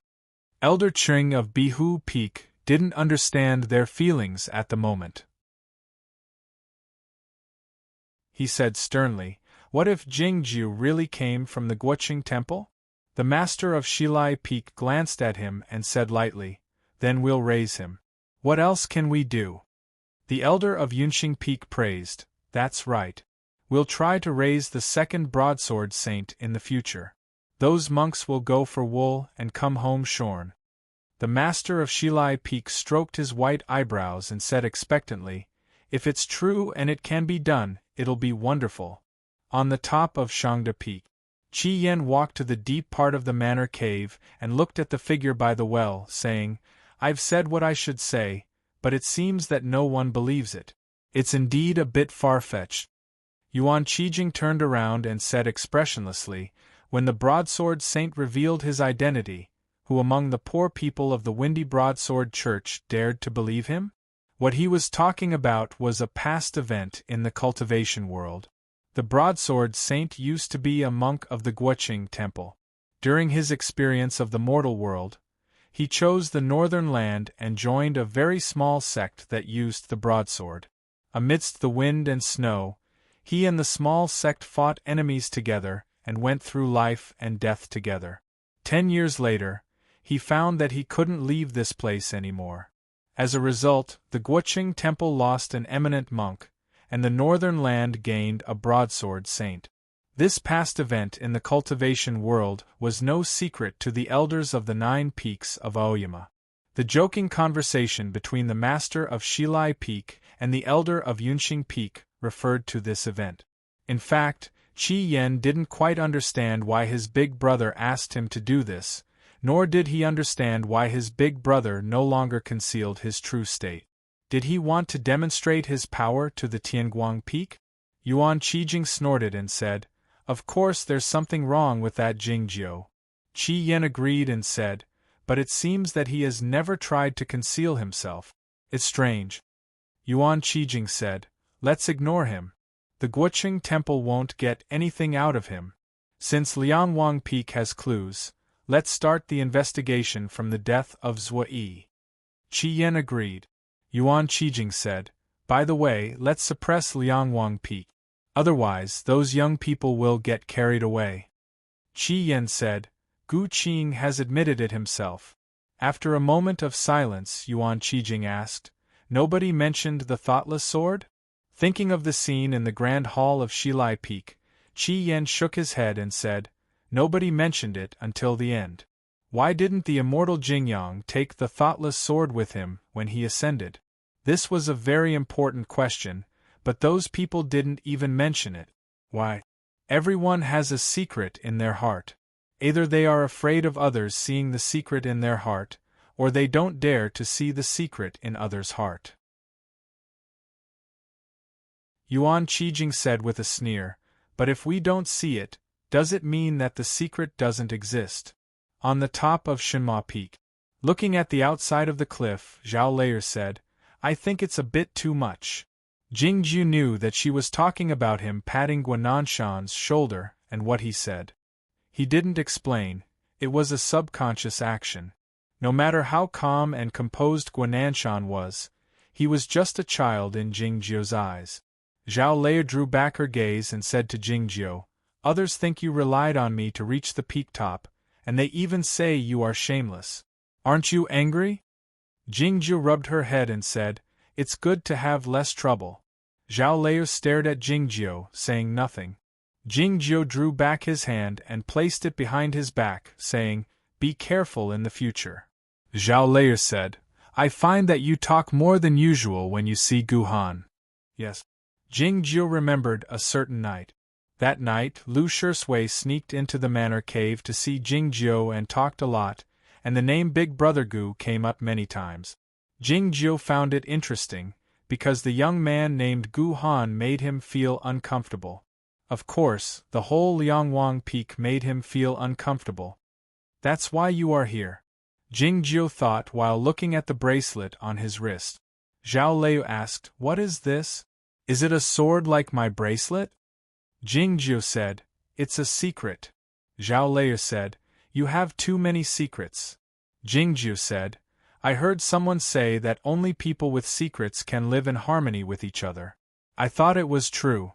Elder Ching of Bihu Peak didn't understand their feelings at the moment. He said sternly, What if Jingjiu really came from the Guoqing temple? The master of Shilai Peak glanced at him and said lightly, Then we'll raise him. What else can we do? The elder of Yunqing Peak praised, That's right. We'll try to raise the second broadsword saint in the future. Those monks will go for wool and come home shorn. The master of Shilai Peak stroked his white eyebrows and said expectantly, If it's true and it can be done, it'll be wonderful. On the top of Shangda Peak, Qi Yan walked to the deep part of the manor cave and looked at the figure by the well, saying, I've said what I should say, but it seems that no one believes it. It's indeed a bit far-fetched. Yuan Qijing turned around and said expressionlessly, When the broadsword saint revealed his identity, who among the poor people of the Windy Broadsword Church dared to believe him? What he was talking about was a past event in the cultivation world. The broadsword saint used to be a monk of the Guoqing temple. During his experience of the mortal world, he chose the northern land and joined a very small sect that used the broadsword. Amidst the wind and snow, he and the small sect fought enemies together and went through life and death together. 10 years later, he found that he couldn't leave this place anymore. As a result, the Guoqing temple lost an eminent monk, and the northern land gained a broadsword saint. This past event in the cultivation world was no secret to the elders of the 9 peaks of Aoyama. The joking conversation between the master of Shilai Peak and the elder of Yunqing Peak referred to this event. In fact, Qi Yan didn't quite understand why his big brother asked him to do this, nor did he understand why his big brother no longer concealed his true state. Did he want to demonstrate his power to the Tianguang Peak? Yuan Qijing snorted and said, Of course there's something wrong with that Jingjiu. Qi Yan agreed and said, But it seems that he has never tried to conceal himself. It's strange. Yuan Qijing said, Let's ignore him. The Guoqing temple won't get anything out of him. Since Liangwang Peak has clues, let's start the investigation from the death of Zhuo Yi. Qi Yan agreed. Yuan Qijing said, By the way, let's suppress Liangwang Peak. Otherwise, those young people will get carried away. Qi Yan said, Gu Qing has admitted it himself. After a moment of silence, Yuan Qijing asked, Nobody mentioned the thoughtless sword? Thinking of the scene in the grand hall of Shilai Peak, Qi Yan shook his head and said, Nobody mentioned it until the end. Why didn't the immortal Jingyang take the thoughtless sword with him when he ascended? This was a very important question, but those people didn't even mention it. Why? Everyone has a secret in their heart. Either they are afraid of others seeing the secret in their heart, or they don't dare to see the secret in others' heart. Yuan Qijing said with a sneer, But if we don't see it, does it mean that the secret doesn't exist? On the top of Shenma Peak, looking at the outside of the cliff, Zhao Layer said, I think it's a bit too much. Jingju knew that she was talking about him patting Guananshan's shoulder and what he said. He didn't explain, it was a subconscious action. No matter how calm and composed Guananshan was, he was just a child in Jingju's eyes. Zhao Layer drew back her gaze and said to Jingjiu, Others think you relied on me to reach the peak top, and they even say you are shameless. Aren't you angry? Jingjiu rubbed her head and said, It's good to have less trouble. Zhao Layer stared at Jingjiu, saying nothing. Jingjiu drew back his hand and placed it behind his back, saying, Be careful in the future. Zhao Layer said, I find that you talk more than usual when you see Guhan. Yes. Jingjiu remembered a certain night. That night, Lu Shui sneaked into the manor cave to see Jingjiu and talked a lot, and the name Big Brother Gu came up many times. Jingjiu found it interesting, because the young man named Gu Han made him feel uncomfortable. Of course, the whole Liangwang Peak made him feel uncomfortable. That's why you are here, Jingjiu thought while looking at the bracelet on his wrist. Zhao Lei asked, "What is this? Is it a sword like my bracelet?" Jingjiu said, "It's a secret." Zhao Lei said, "You have too many secrets." Jingjiu said, "I heard someone say that only people with secrets can live in harmony with each other. I thought it was true."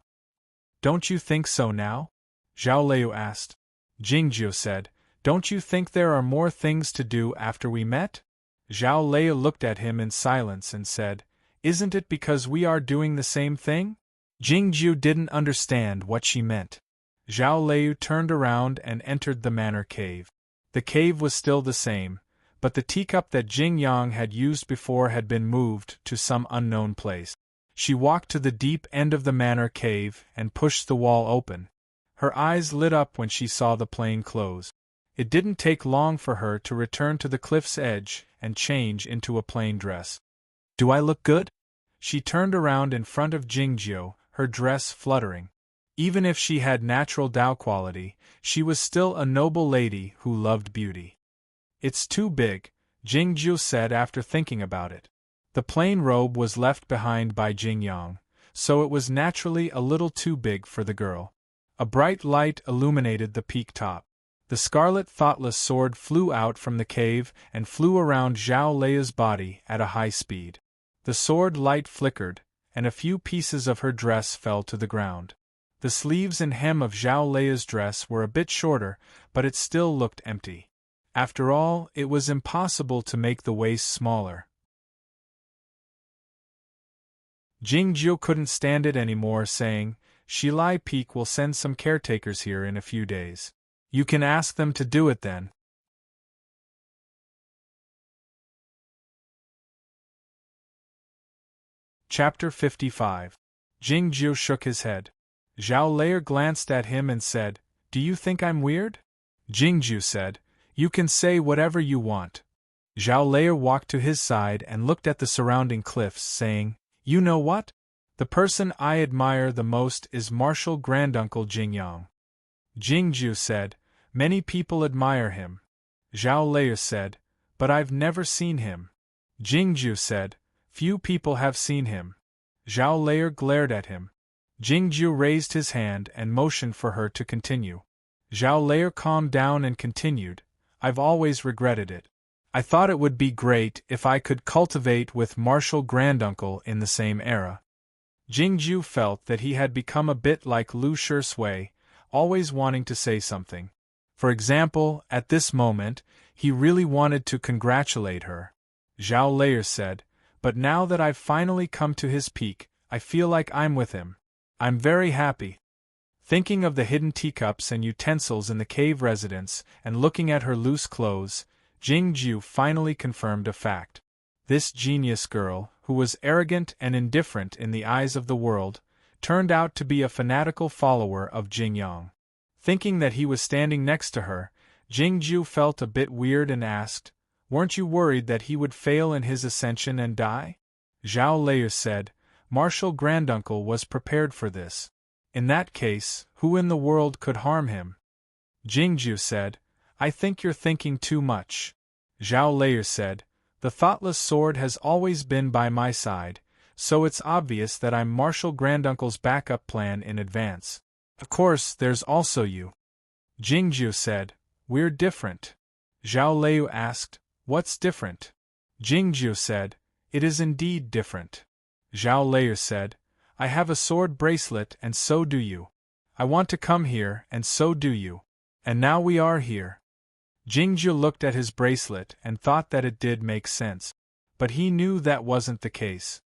"Don't you think so now?" Zhao Lei asked. Jingjiu said, "Don't you think there are more things to do after we met?" Zhao Lei looked at him in silence and said, "Isn't it because we are doing the same thing?" Jingjiu didn't understand what she meant. Zhao Lei turned around and entered the manor cave. The cave was still the same, but the teacup that Jing Yang had used before had been moved to some unknown place. She walked to the deep end of the manor cave and pushed the wall open. Her eyes lit up when she saw the plain clothes. It didn't take long for her to return to the cliff's edge and change into a plain dress. "Do I look good?" She turned around in front of Jingjiu, her dress fluttering. Even if she had natural Dao quality, she was still a noble lady who loved beauty. "It's too big," Jingjiu said after thinking about it. The plain robe was left behind by Jingyang, so it was naturally a little too big for the girl. A bright light illuminated the peak top. The scarlet thoughtless sword flew out from the cave and flew around Zhao Lei's body at a high speed. The sword light flickered, and a few pieces of her dress fell to the ground. The sleeves and hem of Zhao Lei's dress were a bit shorter, but it still looked empty. After all, it was impossible to make the waist smaller. Jingjiu couldn't stand it anymore, saying, "Shilai Peak will send some caretakers here in a few days. You can ask them to do it then." Chapter 55. Jingjiu shook his head. Zhao Lei glanced at him and said, "Do you think I'm weird?" Jingjiu said, "You can say whatever you want." Zhao Lei walked to his side and looked at the surrounding cliffs, saying, "You know what? The person I admire the most is Martial Granduncle Jingyang." Jingjiu said, "Many people admire him." Zhao Lei said, "But I've never seen him." Jingjiu said, "Few people have seen him." Zhao Lei glared at him. Jingjiu raised his hand and motioned for her to continue. Zhao Lei calmed down and continued, "I've always regretted it. I thought it would be great if I could cultivate with Martial Granduncle in the same era." Jingjiu felt that he had become a bit like Lu Shui, always wanting to say something. For example, at this moment, he really wanted to congratulate her. Zhao Lei said, "But now that I've finally come to his peak, I feel like I'm with him. I'm very happy." Thinking of the hidden teacups and utensils in the cave residence and looking at her loose clothes, Jingjiu finally confirmed a fact. This genius girl, who was arrogant and indifferent in the eyes of the world, turned out to be a fanatical follower of Jingyang. Thinking that he was standing next to her, Jingjiu felt a bit weird and asked, "Weren't you worried that he would fail in his ascension and die?" Zhao Lei said, "Martial Granduncle was prepared for this. In that case, who in the world could harm him?" Jingjiu said, "I think you're thinking too much." Zhao Lei said, "The thoughtless sword has always been by my side, so it's obvious that I'm Martial Granduncle's backup plan in advance. Of course, there's also you." Jingjiu said, "We're different." Zhao Lei asked, "What's different?" Jingjiu said, "It is indeed different." Zhao Lei said, "I have a sword bracelet and so do you. I want to come here and so do you. And now we are here." Jingjiu looked at his bracelet and thought that it did make sense. But he knew that wasn't the case.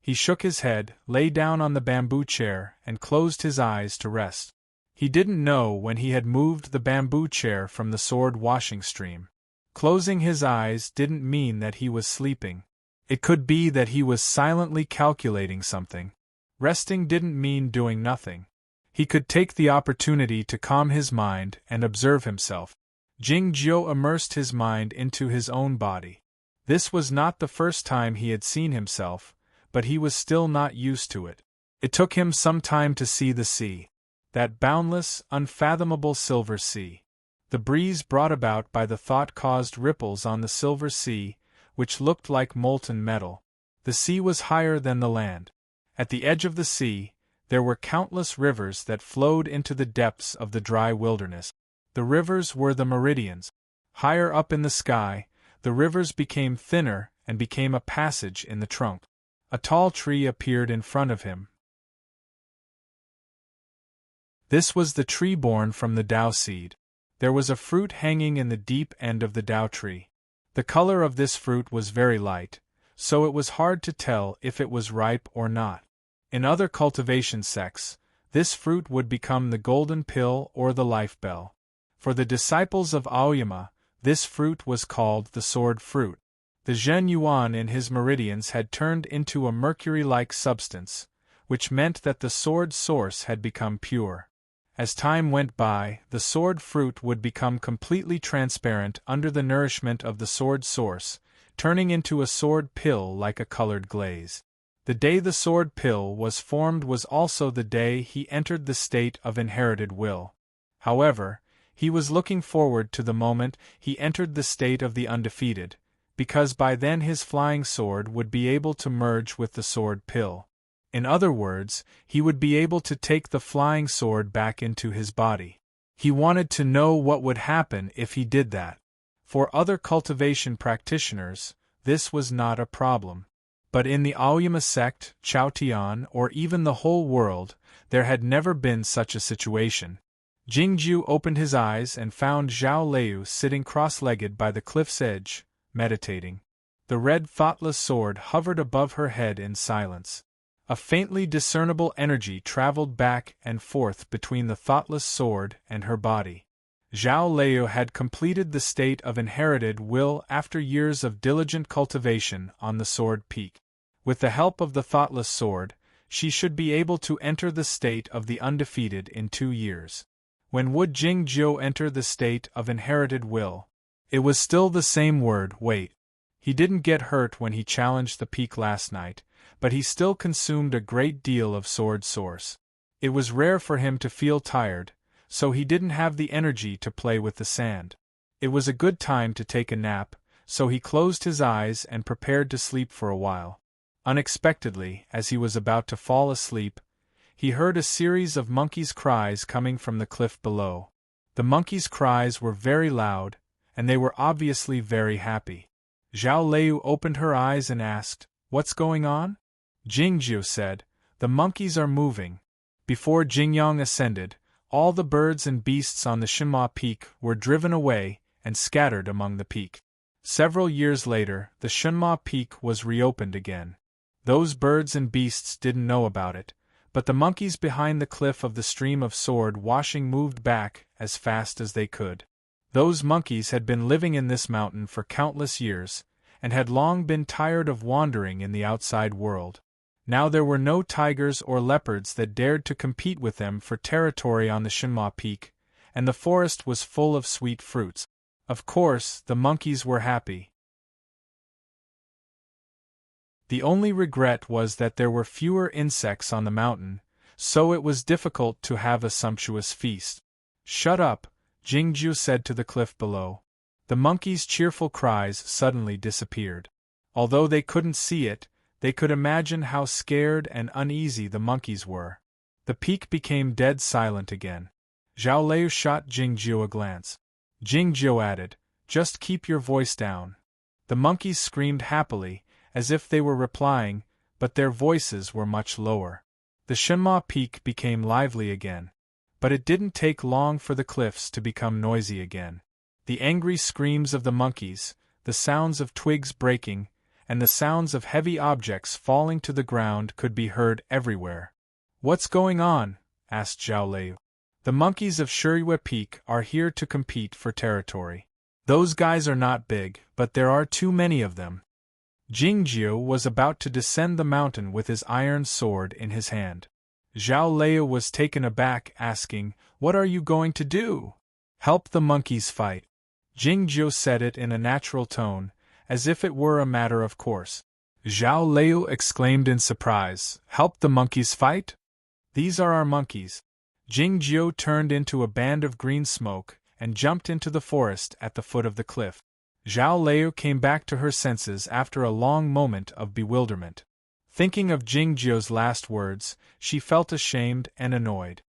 He shook his head, lay down on the bamboo chair, and closed his eyes to rest. He didn't know when he had moved the bamboo chair from the sword washing stream. Closing his eyes didn't mean that he was sleeping. It could be that he was silently calculating something. Resting didn't mean doing nothing. He could take the opportunity to calm his mind and observe himself. Jingjiu immersed his mind into his own body. This was not the first time he had seen himself, but he was still not used to it. It took him some time to see the sea. That boundless, unfathomable silver sea. The breeze brought about by the thought caused ripples on the silver sea, which looked like molten metal. The sea was higher than the land. At the edge of the sea, there were countless rivers that flowed into the depths of the dry wilderness. The rivers were the meridians. Higher up in the sky, the rivers became thinner and became a passage in the trunk. A tall tree appeared in front of him. This was the tree born from the Tao seed. There was a fruit hanging in the deep end of the Tao tree. The color of this fruit was very light, so it was hard to tell if it was ripe or not. In other cultivation sects, this fruit would become the golden pill or the life bell. For the disciples of Aoyama, this fruit was called the sword fruit. The Zhen Yuan in his meridians had turned into a mercury-like substance, which meant that the sword source had become pure. As time went by, the sword fruit would become completely transparent under the nourishment of the sword source, turning into a sword pill like a colored glaze. The day the sword pill was formed was also the day he entered the state of inherited will. However, he was looking forward to the moment he entered the state of the undefeated, because by then his flying sword would be able to merge with the sword pill. In other words, he would be able to take the flying sword back into his body. He wanted to know what would happen if he did that. For other cultivation practitioners, this was not a problem. But in the Aoyama sect, Chaotian, or even the whole world, there had never been such a situation. Jingjiu opened his eyes and found Zhao Liu sitting cross-legged by the cliff's edge, meditating. The red thoughtless sword hovered above her head in silence. A faintly discernible energy traveled back and forth between the thoughtless sword and her body. Zhao Liu had completed the state of inherited will after years of diligent cultivation on the sword peak. With the help of the thoughtless sword, she should be able to enter the state of the undefeated in 2 years. When would Jingjiu enter the state of inherited will? It was still the same word, wait. He didn't get hurt when he challenged the peak last night, but he still consumed a great deal of sword source. It was rare for him to feel tired, so he didn't have the energy to play with the sand. It was a good time to take a nap, so he closed his eyes and prepared to sleep for a while. Unexpectedly, as he was about to fall asleep, he heard a series of monkeys' cries coming from the cliff below. The monkeys' cries were very loud, and they were obviously very happy. Zhao Liu opened her eyes and asked, "What's going on?" Jingjiu said, "The monkeys are moving." Before Jingyang ascended, all the birds and beasts on the Shenhua Peak were driven away and scattered among the peak. Several years later, the Shenhua Peak was reopened again. Those birds and beasts didn't know about it, but the monkeys behind the cliff of the stream of sword washing moved back as fast as they could. Those monkeys had been living in this mountain for countless years, and had long been tired of wandering in the outside world. Now there were no tigers or leopards that dared to compete with them for territory on the Shenhua Peak, and the forest was full of sweet fruits. Of course, the monkeys were happy. The only regret was that there were fewer insects on the mountain, so it was difficult to have a sumptuous feast. "Shut up," Jingjiu said to the cliff below. The monkeys' cheerful cries suddenly disappeared. Although they couldn't see it, they could imagine how scared and uneasy the monkeys were. The peak became dead silent again. Zhao Liu shot Jingjiu a glance. Jingjiu added, "Just keep your voice down." The monkeys screamed happily, as if they were replying, but their voices were much lower. The Shenhua Peak became lively again. But it didn't take long for the cliffs to become noisy again. The angry screams of the monkeys, the sounds of twigs breaking, and the sounds of heavy objects falling to the ground could be heard everywhere. "What's going on?" asked Zhao Liu. "The monkeys of Shirihue Peak are here to compete for territory. Those guys are not big, but there are too many of them." Jingjiu was about to descend the mountain with his iron sword in his hand. Zhao Lei was taken aback, asking, "What are you going to do?" "Help the monkeys fight." Jing Jiu said it in a natural tone, as if it were a matter of course. Zhao Lei exclaimed in surprise, "Help the monkeys fight? These are our monkeys." Jing Jiu turned into a band of green smoke and jumped into the forest at the foot of the cliff. Zhao Lei came back to her senses after a long moment of bewilderment. Thinking of Jing Jiu's last words, she felt ashamed and annoyed.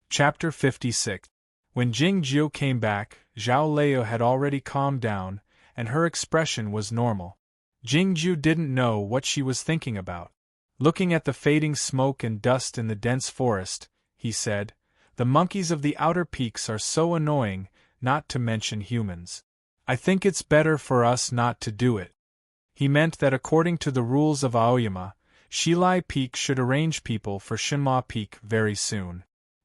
Chapter 56. When Jing Jiu came back, Zhao Lei had already calmed down, and her expression was normal. Jing Jiu didn't know what she was thinking about. Looking at the fading smoke and dust in the dense forest, he said, "The monkeys of the outer peaks are so annoying, not to mention humans. I think it's better for us not to do it." He meant that according to the rules of Aoyama, Shilai Peak should arrange people for Shinma Peak very soon.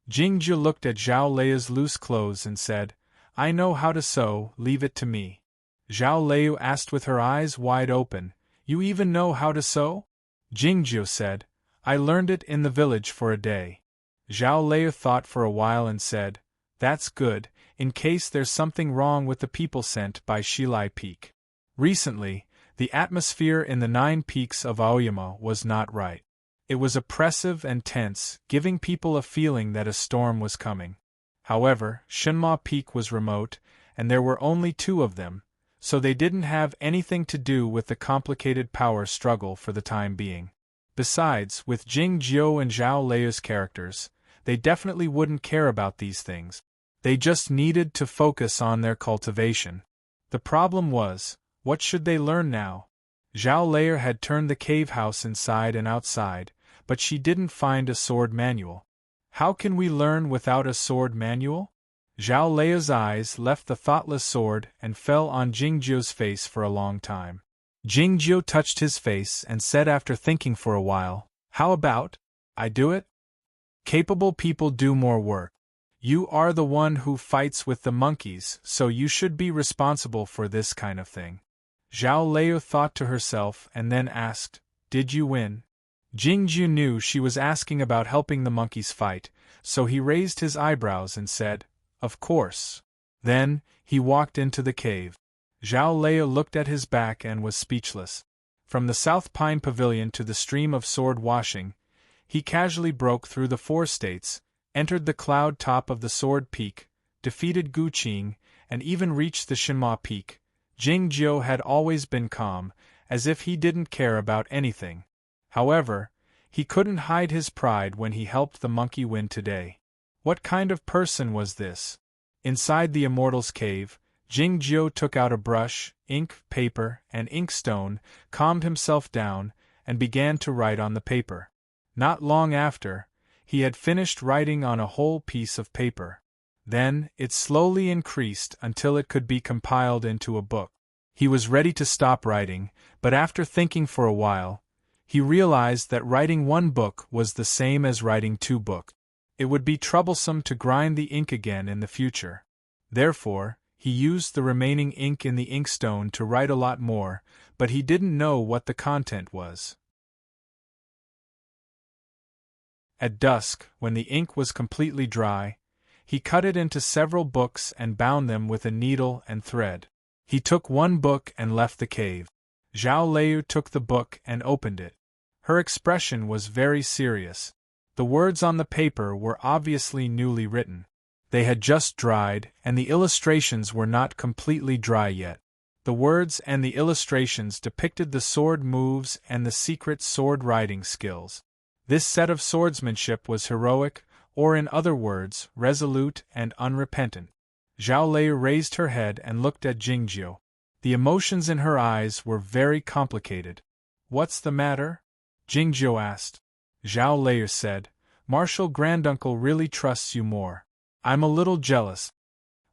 Jingju looked at Zhao Lei's loose clothes and said, "I know how to sew, leave it to me." Zhao Lei asked with her eyes wide open, "You even know how to sew?" Jingju said, "I learned it in the village for a day." Zhao Lei thought for a while and said, "That's good, in case there's something wrong with the people sent by Shilai Peak. Recently, the atmosphere in the 9 peaks of Aoyama was not right. It was oppressive and tense, giving people a feeling that a storm was coming. However, Shinma Peak was remote, and there were only 2 of them, so they didn't have anything to do with the complicated power struggle for the time being. Besides, with Jing Jiu and Zhao Lei's characters, they definitely wouldn't care about these things. They just needed to focus on their cultivation. The problem was, what should they learn now? Zhao Lei had turned the cave house inside and outside, but she didn't find a sword manual. How can we learn without a sword manual? Zhao Lei's eyes left the thoughtless sword and fell on Jingjiu's face for a long time. Jingjiu touched his face and said after thinking for a while, "How about I do it? Capable people do more work. You are the one who fights with the monkeys, so you should be responsible for this kind of thing." Zhao Lei thought to herself and then asked, "Did you win?" Jingjiu knew she was asking about helping the monkeys fight, so he raised his eyebrows and said, "Of course." Then, he walked into the cave. Zhao Lei looked at his back and was speechless. From the South Pine Pavilion to the stream of sword washing, he casually broke through the 4 states, entered the cloud top of the Sword Peak, defeated Gu Qing, and even reached the Shinma Peak. Jing Jiu had always been calm, as if he didn't care about anything. However, he couldn't hide his pride when he helped the monkey win today. What kind of person was this? Inside the Immortal's cave, Jing Jiu took out a brush, ink, paper, and inkstone, calmed himself down, and began to write on the paper. Not long after, he had finished writing on a whole piece of paper. Then, it slowly increased until it could be compiled into a book. He was ready to stop writing, but after thinking for a while, he realized that writing 1 book was the same as writing 2 books. It would be troublesome to grind the ink again in the future. Therefore, he used the remaining ink in the inkstone to write a lot more, but he didn't know what the content was. At dusk, when the ink was completely dry, he cut it into several books and bound them with a needle and thread. He took 1 book and left the cave. Zhao Lei took the book and opened it. Her expression was very serious. The words on the paper were obviously newly written. They had just dried, and the illustrations were not completely dry yet. The words and the illustrations depicted the sword moves and the secret sword riding skills. This set of swordsmanship was heroic, or in other words, resolute and unrepentant. Zhao Lei raised her head and looked at Jingjiu. The emotions in her eyes were very complicated. "What's the matter?" Jingjiu asked. Zhao Lei said, "Martial Granduncle really trusts you more. I'm a little jealous."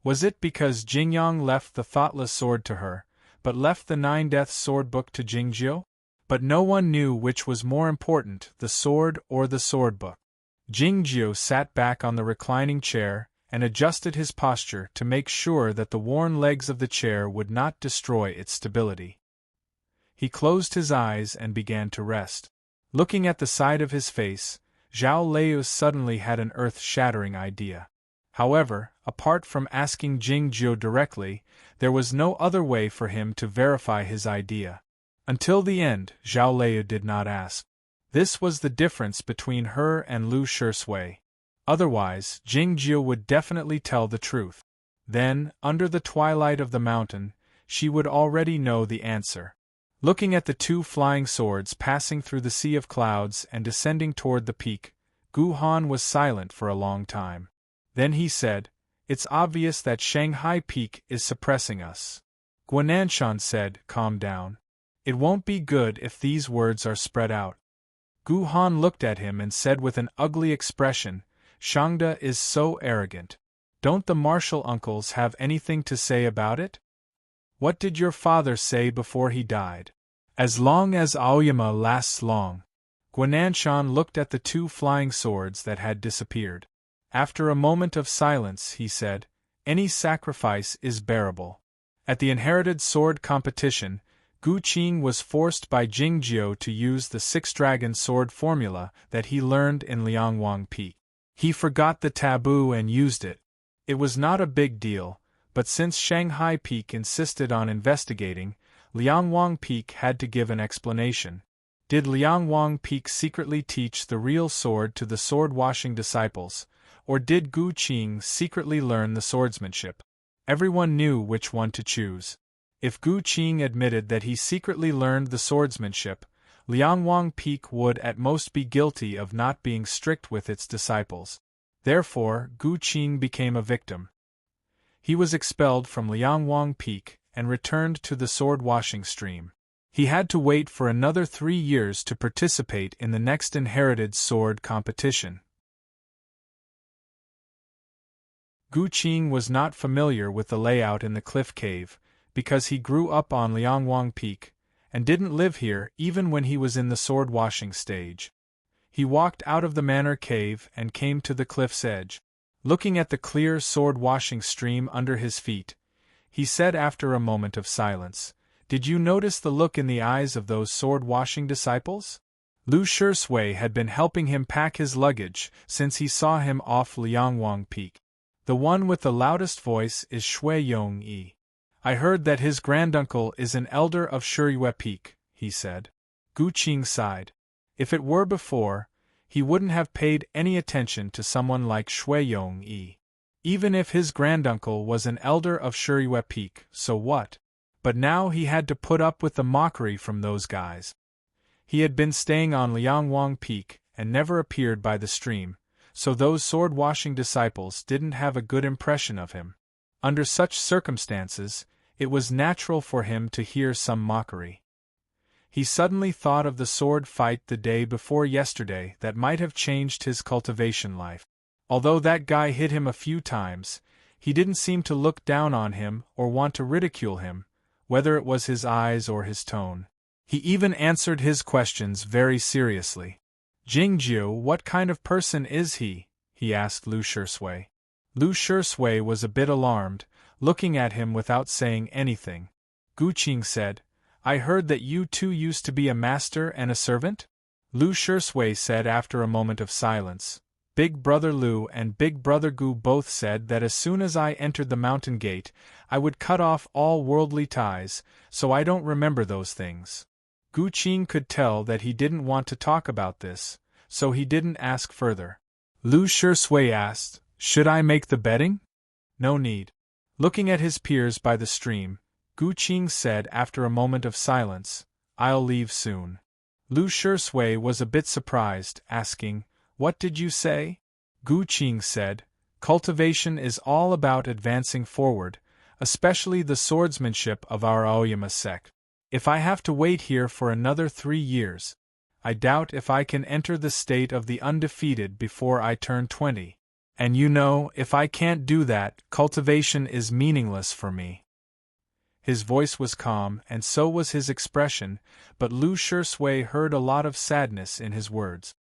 Was it because Jingyang left the thoughtless sword to her, but left the 9 Deaths sword book to Jingjiu? But no one knew which was more important, the sword or the sword book. Jingjiu sat back on the reclining chair and adjusted his posture to make sure that the worn legs of the chair would not destroy its stability. He closed his eyes and began to rest. Looking at the side of his face, Zhao Liu suddenly had an earth-shattering idea. However, apart from asking Jingjiu directly, there was no other way for him to verify his idea. Until the end, Zhao Liu did not ask. This was the difference between her and Lu Shisui. Otherwise, Jingjiu would definitely tell the truth. Then, under the twilight of the mountain, she would already know the answer. Looking at the two flying swords passing through the sea of clouds and descending toward the peak, Gu Han was silent for a long time. Then he said, "It's obvious that Shanghai Peak is suppressing us." Guananshan said, "Calm down. It won't be good if these words are spread out." Gu Han looked at him and said with an ugly expression, "Shangda is so arrogant. Don't the martial uncles have anything to say about it? What did your father say before he died? As long as Aoyama lasts long." Guananshan looked at the two flying swords that had disappeared. After a moment of silence, he said, "Any sacrifice is bearable." At the inherited sword competition, Gu Qing was forced by Jingjiu to use the six-dragon sword formula that he learned in Liangwang Peak. He forgot the taboo and used it. It was not a big deal, but since Shanghai Peak insisted on investigating, Liangwang Peak had to give an explanation. Did Liangwang Peak secretly teach the real sword to the sword-washing disciples, or did Gu Qing secretly learn the swordsmanship? Everyone knew which one to choose. If Gu Qing admitted that he secretly learned the swordsmanship, Liangwang Peak would at most be guilty of not being strict with its disciples. Therefore, Gu Qing became a victim. He was expelled from Liangwang Peak and returned to the sword-washing stream. He had to wait for another 3 years to participate in the next inherited sword competition. Gu Qing was not familiar with the layout in the cliff cave, because he grew up on Liangwang Peak, and didn't live here even when he was in the sword-washing stage. He walked out of the manor cave and came to the cliff's edge. Looking at the clear sword-washing stream under his feet, he said after a moment of silence, "Did you notice the look in the eyes of those sword-washing disciples?" Lu Shisui had been helping him pack his luggage since he saw him off Liangwang Peak. "The one with the loudest voice is Shui Yongyi. I heard that his granduncle is an elder of Shuyue Peak," he said. Gu Qing sighed. If it were before, he wouldn't have paid any attention to someone like Shui Yongyi. Even if his granduncle was an elder of Shuyue Peak, so what? But now he had to put up with the mockery from those guys. He had been staying on Liangwang Peak and never appeared by the stream, so those sword-washing disciples didn't have a good impression of him. Under such circumstances, it was natural for him to hear some mockery. He suddenly thought of the sword fight the day before yesterday that might have changed his cultivation life. Although that guy hit him a few times, he didn't seem to look down on him or want to ridicule him, whether it was his eyes or his tone. He even answered his questions very seriously. "Jingjiu, what kind of person is he?" he asked Lu Shisui. Lu Shisui was a bit alarmed, looking at him without saying anything. Gu Qing said, "I heard that you two used to be a master and a servant?" Lu Shisui said after a moment of silence, "Big brother Lu and big brother Gu both said that as soon as I entered the mountain gate, I would cut off all worldly ties, so I don't remember those things." Gu Qing could tell that he didn't want to talk about this, so he didn't ask further. Lu Shisui asked, "Should I make the betting?" "No need." Looking at his peers by the stream, Gu Qing said after a moment of silence, "I'll leave soon." Lu Shisui was a bit surprised, asking, "What did you say?" Gu Qing said, "Cultivation is all about advancing forward, especially the swordsmanship of our Aoyama sect. If I have to wait here for another 3 years, I doubt if I can enter the state of the undefeated before I turn 20. And you know, if I can't do that, cultivation is meaningless for me." His voice was calm, and so was his expression, but Lu Shisui heard a lot of sadness in his words.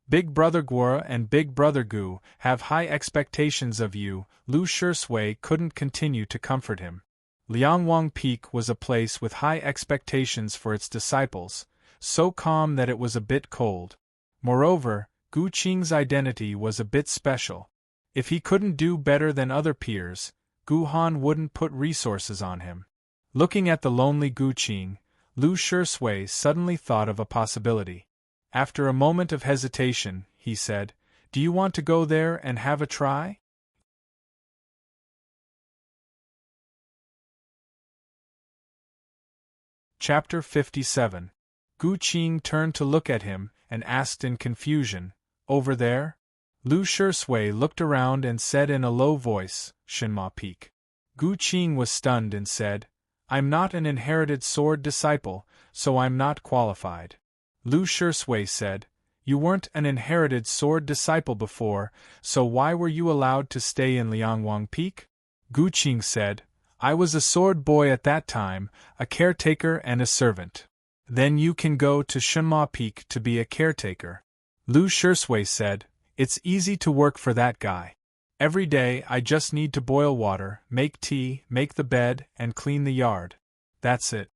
"Big brother Guora and big brother Gu have high expectations of you." Lu Shisui couldn't continue to comfort him. Liangwang Peak was a place with high expectations for its disciples, so calm that it was a bit cold. Moreover, Gu Qing's identity was a bit special. If he couldn't do better than other peers, Gu Han wouldn't put resources on him. Looking at the lonely Gu Qing, Lu Shisui suddenly thought of a possibility. After a moment of hesitation, he said, "Do you want to go there and have a try?" Chapter 57. Gu Qing turned to look at him and asked in confusion, "Over there?" Lu Shisui looked around and said in a low voice, "Shenma Peak." Gu Qing was stunned and said, "I'm not an inherited sword disciple, so I'm not qualified." Lu Shisui said, "You weren't an inherited sword disciple before, so why were you allowed to stay in Liangwang Peak?" Gu Qing said, "I was a sword boy at that time, a caretaker and a servant." "Then you can go to Shenma Peak to be a caretaker." Lu Shisui said, "It's easy to work for that guy. Every day I just need to boil water, make tea, make the bed, and clean the yard. That's it."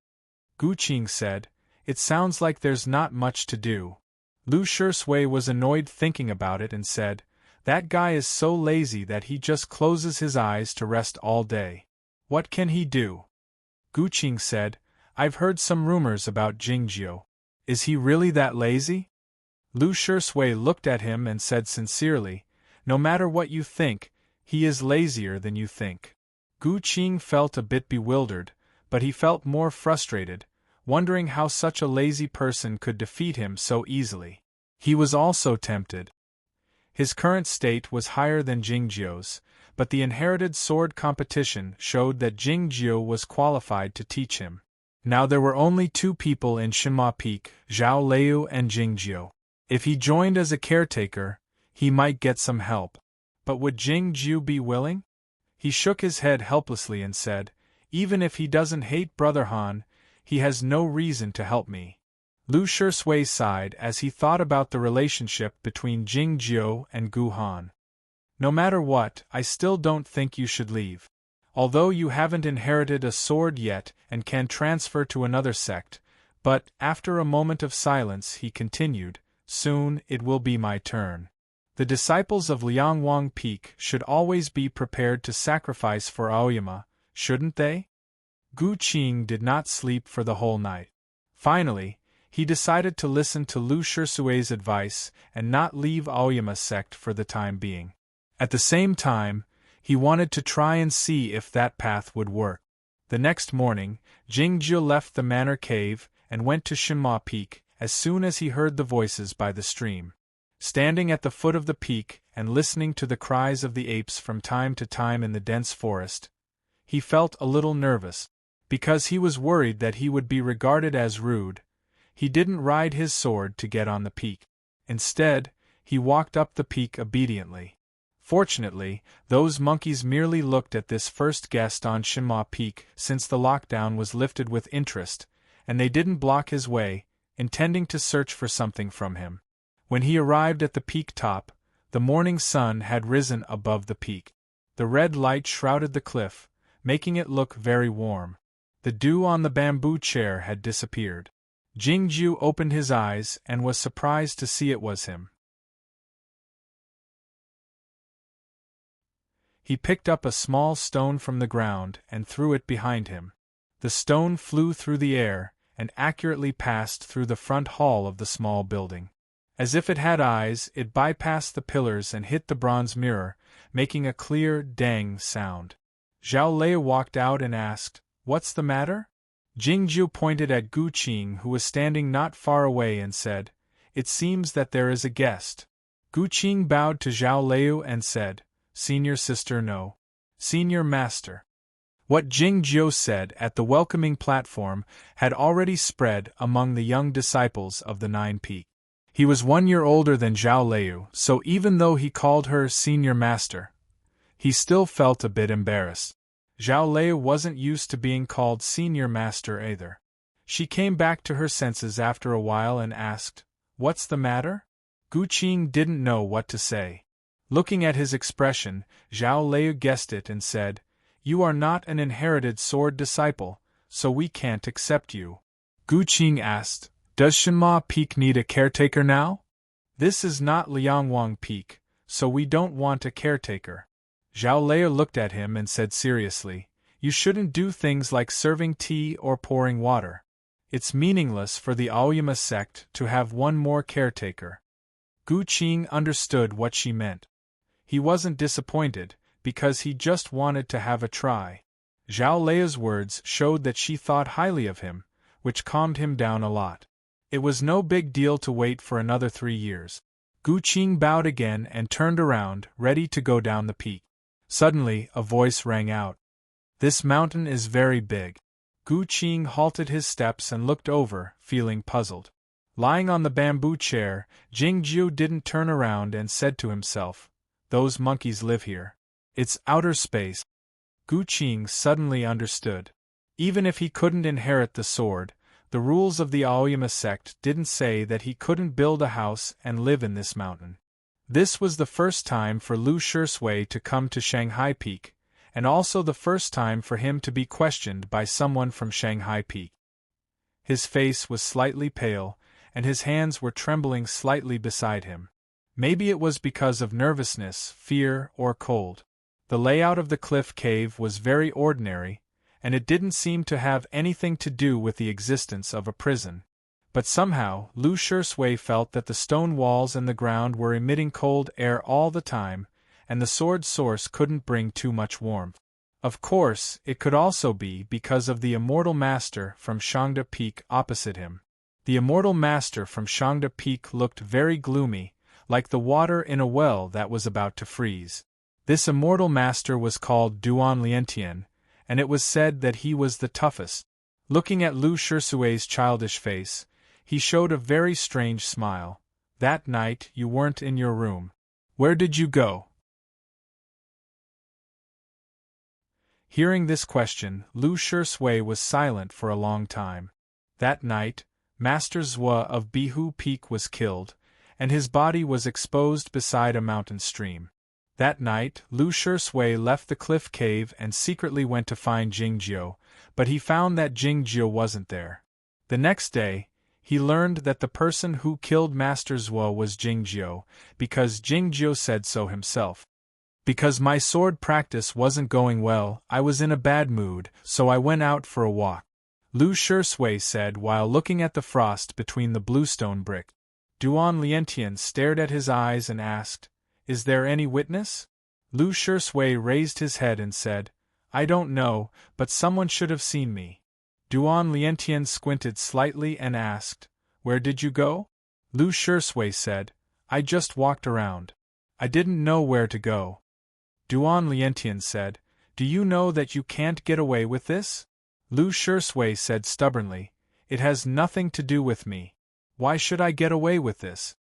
Gu Qing said, "It sounds like there's not much to do." Lu Shisui was annoyed thinking about it and said, "That guy is so lazy that he just closes his eyes to rest all day. What can he do?" Gu Qing said, "I've heard some rumors about Jingjiu. Is he really that lazy?" Lu Shisui looked at him and said sincerely, "No matter what you think, he is lazier than you think." Gu Qing felt a bit bewildered, but he felt more frustrated, wondering how such a lazy person could defeat him so easily. He was also tempted. His current state was higher than Jingjiu's, but the inherited sword competition showed that Jingjiu was qualified to teach him. Now there were only two people in Shenma Peak, Zhao Liu and Jingjiu. If he joined as a caretaker, he might get some help. But would Jingjiu be willing? He shook his head helplessly and said, "Even if he doesn't hate Brother Han, he has no reason to help me." Lu Shisui sighed as he thought about the relationship between Jingjiu and Gu Han. "No matter what, I still don't think you should leave. Although you haven't inherited a sword yet and can transfer to another sect, but, after a moment of silence, he continued, soon it will be my turn. The disciples of Liangwang Peak should always be prepared to sacrifice for Aoyama, shouldn't they?" Gu Qing did not sleep for the whole night. Finally, he decided to listen to Lu Shisui's advice and not leave Aoyama's sect for the time being. At the same time, he wanted to try and see if that path would work. The next morning, Jingjiu left the manor cave and went to Shenma Peak as soon as he heard the voices by the stream. Standing at the foot of the peak and listening to the cries of the apes from time to time in the dense forest, he felt a little nervous. Because he was worried that he would be regarded as rude, he didn't ride his sword to get on the peak. Instead, he walked up the peak obediently. Fortunately, those monkeys merely looked at this first guest on Shenma Peak since the lockdown was lifted with interest, and they didn't block his way, intending to search for something from him. When he arrived at the peak top, the morning sun had risen above the peak. The red light shrouded the cliff, making it look very warm. The dew on the bamboo chair had disappeared. Jingjiu opened his eyes and was surprised to see it was him. He picked up a small stone from the ground and threw it behind him. The stone flew through the air and accurately passed through the front hall of the small building. As if it had eyes, it bypassed the pillars and hit the bronze mirror, making a clear dang sound. Zhao Lei walked out and asked, "What's the matter?" Jingjiu pointed at Gu Qing, who was standing not far away, and said, "It seems that there is a guest." Gu Qing bowed to Zhao Lei and said, "Senior sister, no. Senior master." What Jingjiu said at the welcoming platform had already spread among the young disciples of the Nine Peaks. He was 1 year older than Zhao Lei, so even though he called her senior master, he still felt a bit embarrassed. Zhao Lei wasn't used to being called senior master either. She came back to her senses after a while and asked, "What's the matter?" Gu Qing didn't know what to say. Looking at his expression, Zhao Lei guessed it and said, You are not an inherited sword disciple, so we can't accept you. Gu Qing asked, Does Shenma Peak need a caretaker now? This is not Liangwang Peak, so we don't want a caretaker. Zhao Lei looked at him and said seriously, You shouldn't do things like serving tea or pouring water. It's meaningless for the Aoyama sect to have one more caretaker. Gu Qing understood what she meant. He wasn't disappointed, because he just wanted to have a try. Zhao Lei's words showed that she thought highly of him, which calmed him down a lot. It was no big deal to wait for another 3 years. Gu Qing bowed again and turned around, ready to go down the peak. Suddenly, a voice rang out. This mountain is very big. Gu Qing halted his steps and looked over, feeling puzzled. Lying on the bamboo chair, Jingjiu didn't turn around and said to himself, Those monkeys live here. It's outer space. Gu Qing suddenly understood. Even if he couldn't inherit the sword, the rules of the Aoyama sect didn't say that he couldn't build a house and live in this mountain. This was the first time for Lu Shisui to come to Shanghai Peak, and also the first time for him to be questioned by someone from Shanghai Peak. His face was slightly pale, and his hands were trembling slightly beside him. Maybe it was because of nervousness, fear, or cold. The layout of the cliff cave was very ordinary, and it didn't seem to have anything to do with the existence of a prison. But somehow, Lu Shisui felt that the stone walls and the ground were emitting cold air all the time, and the sword's source couldn't bring too much warmth. Of course, it could also be because of the immortal master from Shangda Peak opposite him. The immortal master from Shangda Peak looked very gloomy, like the water in a well that was about to freeze. This immortal master was called Duan Liantian, and it was said that he was the toughest. Looking at Lu Shisui's childish face, he showed a very strange smile. That night you weren't in your room. Where did you go? Hearing this question, Lu Shisui was silent for a long time. That night, Master Zhua of Bihu Peak was killed, and his body was exposed beside a mountain stream. That night, Lu Shisui left the cliff cave and secretly went to find Jingjiu, but he found that Jingjiu wasn't there. The next day, he learned that the person who killed Master Zhua was Jingjiu, because Jingjiu said so himself. Because my sword practice wasn't going well, I was in a bad mood, so I went out for a walk. Lu Shisui said while looking at the frost between the bluestone bricks. Duan Liantian stared at his eyes and asked, Is there any witness? Lu Shisui raised his head and said, I don't know, but someone should have seen me. Duan Liantian squinted slightly and asked, Where did you go? Lu Shisui said, I just walked around. I didn't know where to go. Duan Liantian said, Do you know that you can't get away with this? Lu Shisui said stubbornly, It has nothing to do with me. Why should I get away with this?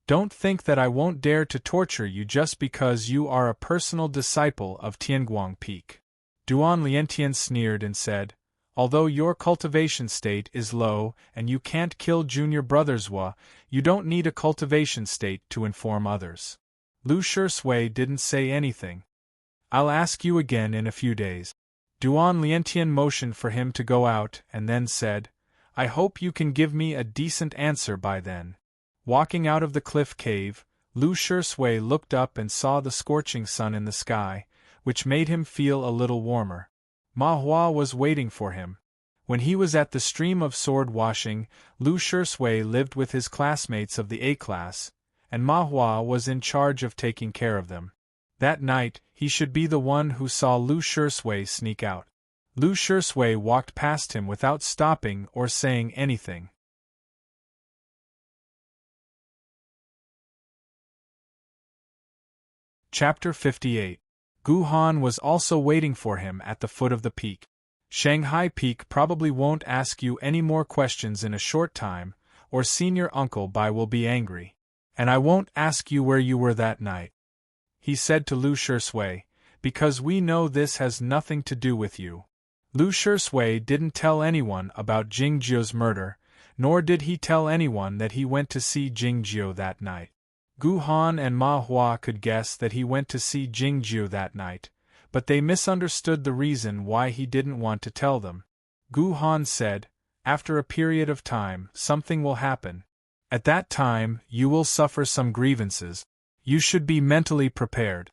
Don't think that I won't dare to torture you just because you are a personal disciple of Tianguang Peak. Duan Liantian sneered and said, Although your cultivation state is low and you can't kill junior brother Zhua, you don't need a cultivation state to inform others. Lu Shisui didn't say anything. I'll ask you again in a few days. Duan Liantian motioned for him to go out and then said, I hope you can give me a decent answer by then. Walking out of the cliff cave, Lu Shisui looked up and saw the scorching sun in the sky, which made him feel a little warmer. Ma Hua was waiting for him. When he was at the stream of sword washing, Lu Shisui lived with his classmates of the A class, and Ma Hua was in charge of taking care of them. That night, he should be the one who saw Lu Shisui sneak out. Lu Shisui walked past him without stopping or saying anything. Chapter 58. Gu Han was also waiting for him at the foot of the peak. Shanghai Peak probably won't ask you any more questions in a short time, or Senior Uncle Bai will be angry. And I won't ask you where you were that night, he said to Lu Shisui, because we know this has nothing to do with you. Lu Shisui didn't tell anyone about Jingjiu's murder, nor did he tell anyone that he went to see Jingjiu that night. Gu Han and Ma Hua could guess that he went to see Jingjiu that night, but they misunderstood the reason why he didn't want to tell them. Gu Han said, "After a period of time, something will happen. At that time, you will suffer some grievances. You should be mentally prepared."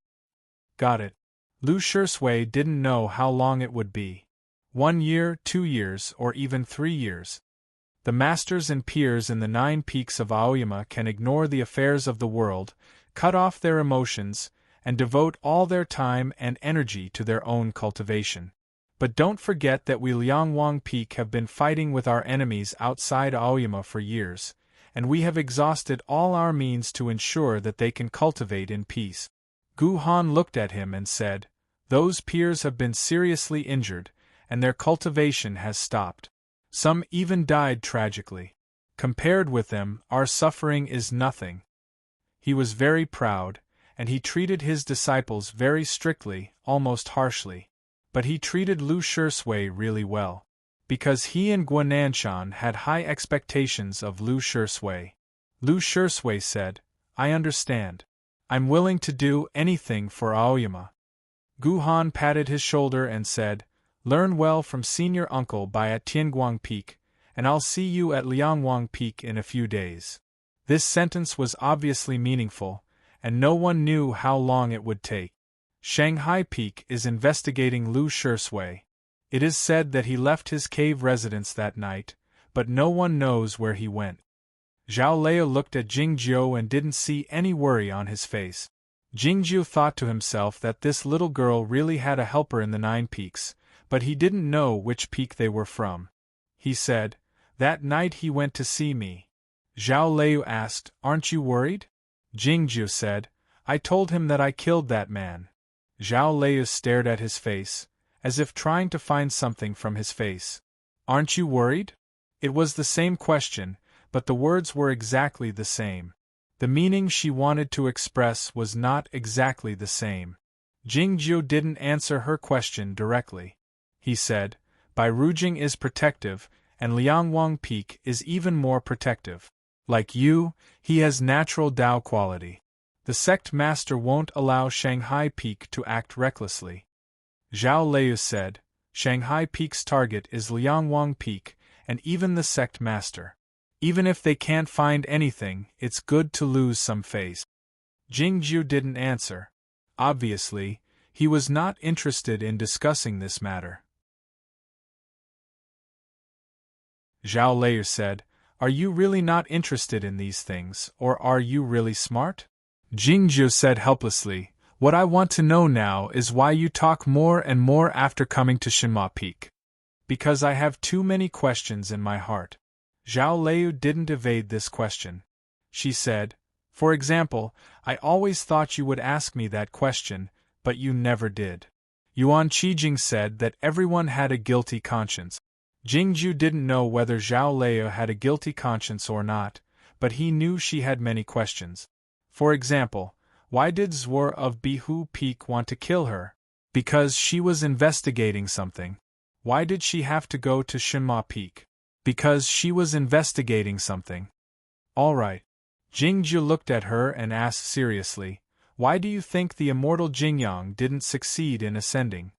Got it. Lu Shui didn't know how long it would be. 1 year, 2 years, or even 3 years. The masters and peers in the 9 peaks of Aoyama can ignore the affairs of the world, cut off their emotions, and devote all their time and energy to their own cultivation. But don't forget that we Liangwang Peak have been fighting with our enemies outside Aoyama for years, and we have exhausted all our means to ensure that they can cultivate in peace. Gu Han looked at him and said, "Those peers have been seriously injured, and their cultivation has stopped. Some even died tragically. Compared with them, our suffering is nothing." He was very proud, and he treated his disciples very strictly, almost harshly. But he treated Lu Shui really well. Because he and Guananshan had high expectations of Lu Shui. Lu Shui said, "I understand. I'm willing to do anything for Aoyama." Gu Han patted his shoulder and said, "Learn well from senior uncle Bai at Tianguang Peak, and I'll see you at Liangwang Peak in a few days." This sentence was obviously meaningful, and no one knew how long it would take. Shanghai Peak is investigating Lu Shui. It is said that he left his cave residence that night, but no one knows where he went. Zhao Lei looked at Jingjiu and didn't see any worry on his face. Jingjiu thought to himself that this little girl really had a helper in the 9 peaks, but he didn't know which peak they were from. He said, "That night he went to see me." Zhao Lei asked, "Aren't you worried?" Jingjiu said, "I told him that I killed that man." Zhao Lei stared at his face, as if trying to find something from his face. "Aren't you worried?" It was the same question, but the words were exactly the same. The meaning she wanted to express was not exactly the same. Jingjiu didn't answer her question directly. He said, "Bai Rujing is protective, and Liangwang Peak is even more protective. Like you, he has natural Dao quality. The sect master won't allow Shanghai Peak to act recklessly." Zhao Lei said, "Shanghai Peak's target is Liangwang Peak, and even the sect master. Even if they can't find anything, it's good to lose some face." Jingjiu didn't answer. Obviously, he was not interested in discussing this matter. Zhao Lei said, "Are you really not interested in these things, or are you really smart?" Jingjiu said helplessly, "What I want to know now is why you talk more and more after coming to Shinma Peak. Because I have too many questions in my heart." Zhao Lei didn't evade this question. She said, "For example, I always thought you would ask me that question, but you never did." Yuan Qijing said that everyone had a guilty conscience. Jingjiu didn't know whether Zhao Lei had a guilty conscience or not, but he knew she had many questions. For example, why did Zwar of Bihu Peak want to kill her? Because she was investigating something. Why did she have to go to Shinma Peak? Because she was investigating something. All right. Jingjiu looked at her and asked seriously, "Why do you think the immortal Jingyang didn't succeed in ascending?"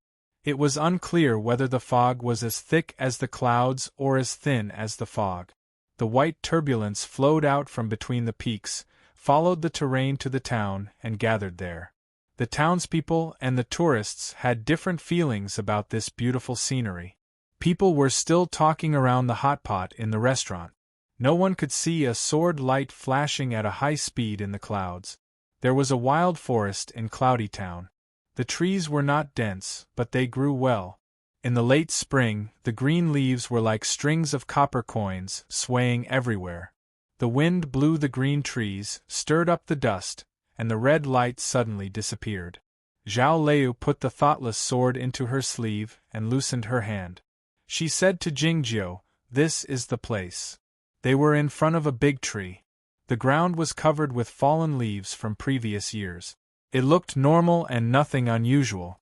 It was unclear whether the fog was as thick as the clouds or as thin as the fog. The white turbulence flowed out from between the peaks, followed the terrain to the town, and gathered there. The townspeople and the tourists had different feelings about this beautiful scenery. People were still talking around the hot pot in the restaurant. No one could see a sword light flashing at a high speed in the clouds. There was a wild forest in Cloudy Town. The trees were not dense, but they grew well. In the late spring, the green leaves were like strings of copper coins, swaying everywhere. The wind blew the green trees, stirred up the dust, and the red light suddenly disappeared. Zhao Lei put the thoughtless sword into her sleeve and loosened her hand. She said to Jingjiu, "This is the place." They were in front of a big tree. The ground was covered with fallen leaves from previous years. It looked normal and nothing unusual.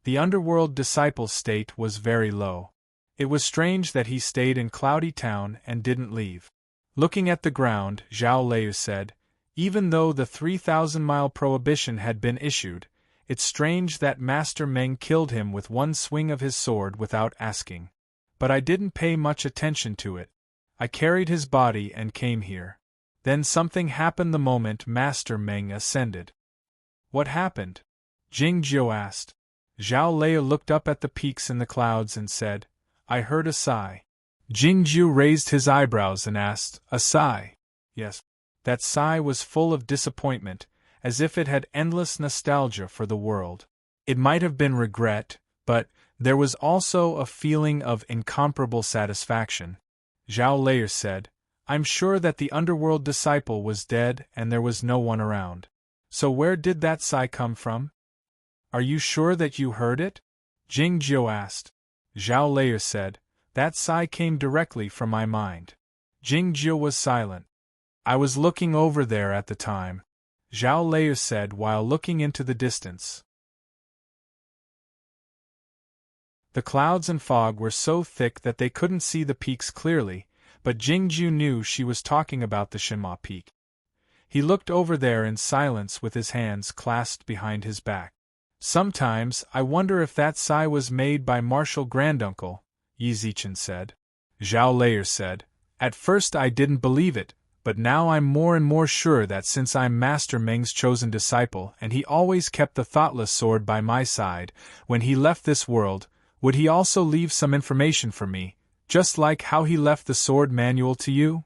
The underworld disciple's state was very low. It was strange that he stayed in Cloudy Town and didn't leave. Looking at the ground, Zhao Lei said, "Even though the 3,000-mile prohibition had been issued, It's strange that Master Meng killed him with one swing of his sword without asking. But I didn't pay much attention to it. I carried his body and came here. Then something happened the moment Master Meng ascended. What happened? Jingjiu asked. Zhao Leia looked up at the peaks in the clouds and said, I heard a sigh. Jingjiu raised his eyebrows and asked, a sigh? Yes. That sigh was full of disappointment, as if it had endless nostalgia for the world. It might have been regret, but there was also a feeling of incomparable satisfaction. Zhao Leia said, I'm sure that the underworld disciple was dead and there was no one around. So where did that sigh come from? Are you sure that you heard it? Jingjiu asked. Zhao Leia said, that sigh came directly from my mind. Jingjiu was silent. I was looking over there at the time, Zhao Leia said while looking into the distance. The clouds and fog were so thick that they couldn't see the peaks clearly, but Jingjiu knew she was talking about the Shenma Peak. He looked over there in silence with his hands clasped behind his back. Sometimes I wonder if that sigh was made by Martial Granduncle, Yi Zichen said. Zhao Leia said, at first I didn't believe it, but now I'm more and more sure that since I'm Master Meng's chosen disciple and he always kept the thoughtless sword by my side, when he left this world, would he also leave some information for me, just like how he left the sword manual to you?